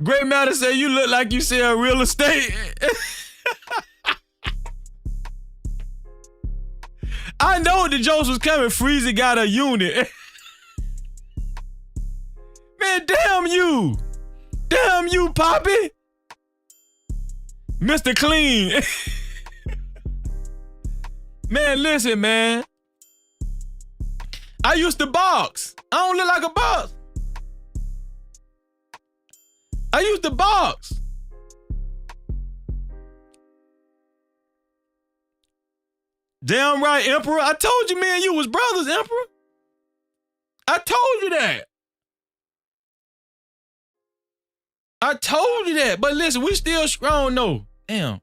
Great Matter said you look like you sell real estate. I know the jokes was coming. Freezy got a unit. Man, damn you. Damn you, Poppy. Mr. Clean. Man, listen, man. I used to box. I don't look like a box. I used to box. Damn right, Emperor. I told you, man, you was brothers, Emperor. I told you that. I told you that. But listen, we still strong, though. Damn.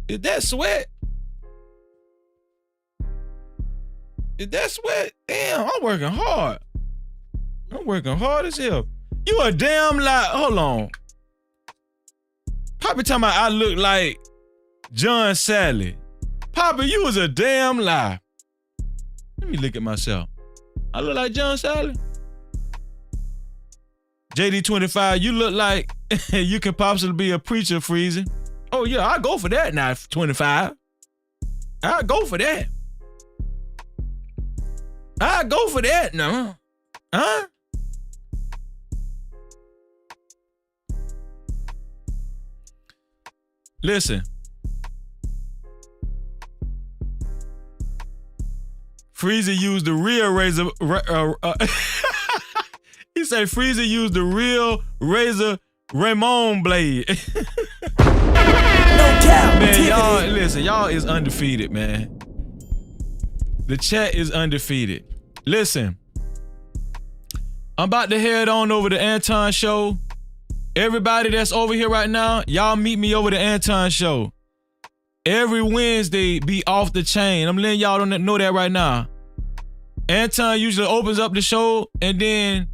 Is that sweat? Is that sweat? Damn, I'm working hard. I'm working hard as hell. You a damn lie. Hold on. Poppy talking about I look like John Sally. Poppy, you was a damn lie. Let me look at myself. I look like John Sally. JD25, you look like you could possibly be a preacher, Freezy. Oh yeah, I'll go for that now, 25. I'll go for that. I'll go for that now. Huh? Listen. Freezy used the real razor. He said Freezy used the real razor Ramon blade. No cap. Man, y'all, listen, y'all is undefeated, man. The chat is undefeated. Listen, I'm about to head on over to Anton show. Everybody that's over here right now, y'all meet me over the Anton show. Every Wednesday be off the chain. I'm letting y'all know that right now. Anton usually opens up the show and then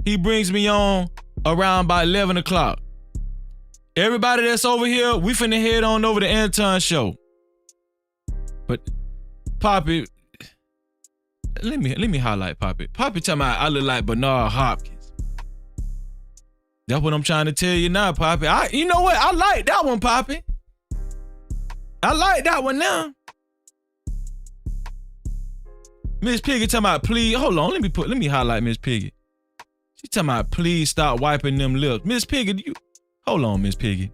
he brings me on around by 11 o'clock. Everybody that's over here, we finna head on over to Anton show. But Poppy, let me highlight Poppy. Poppy talking about I look like Bernard Hopkins. That's what I'm trying to tell you now, Poppy. You know what? I like that one, Poppy. I like that one now. Miss Piggy talking about please. Hold on, let me highlight Miss Piggy. She talking about please stop wiping them lips. Miss Piggy, hold on, Miss Piggy.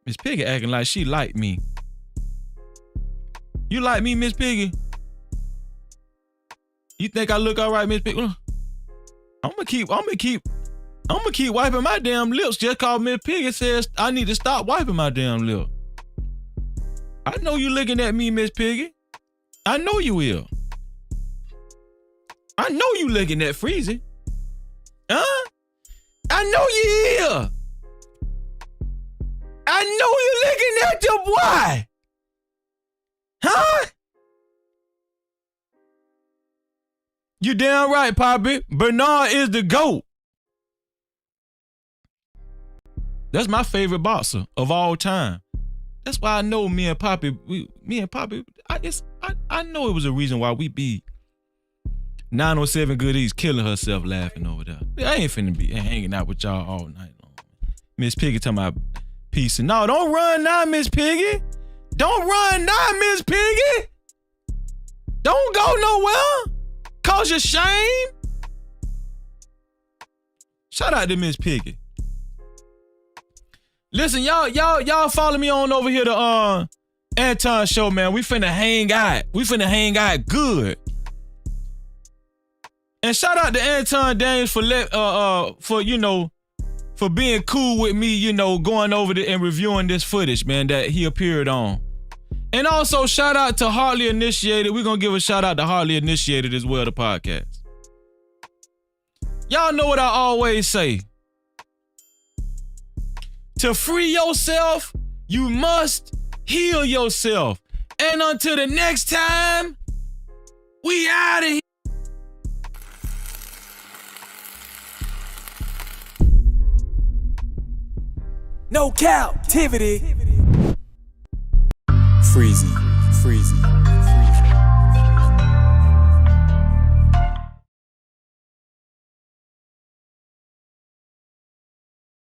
Miss Piggy acting like she like me. You like me, Miss Piggy? You think I look all right, Miss Piggy? I'm gonna keep wiping my damn lips just cause Miss Piggy says I need to stop wiping my damn lip. I know you looking at me, Miss Piggy. I know you will. I know you looking at Freezy. Huh? I know you here. I know you looking at your boy. Huh? You damn right, Poppy. Bernard is the GOAT. That's my favorite boxer of all time. That's why I know me and Poppy, I know it was a reason why we beat 907 Goodies killing herself laughing over there. I ain't finna be hanging out with y'all all night long. Miss Piggy talking about peace. No, don't run now, Miss Piggy. Don't run now, Miss Piggy. Don't go nowhere. Cause you shame. Shout out to Miss Piggy. Listen, y'all follow me on over here to Anton show, man. We finna hang out. We finna hang out good. And shout out to Anton Daniels for being cool with me, going over and reviewing this footage, man, that he appeared on. And also shout out to Hardly Initiated. We're gonna give a shout out to Hardly Initiated as well, the podcast. Y'all know what I always say. To free yourself, you must heal yourself. And until the next time, we out of here. No Cap-tivity. Freezy.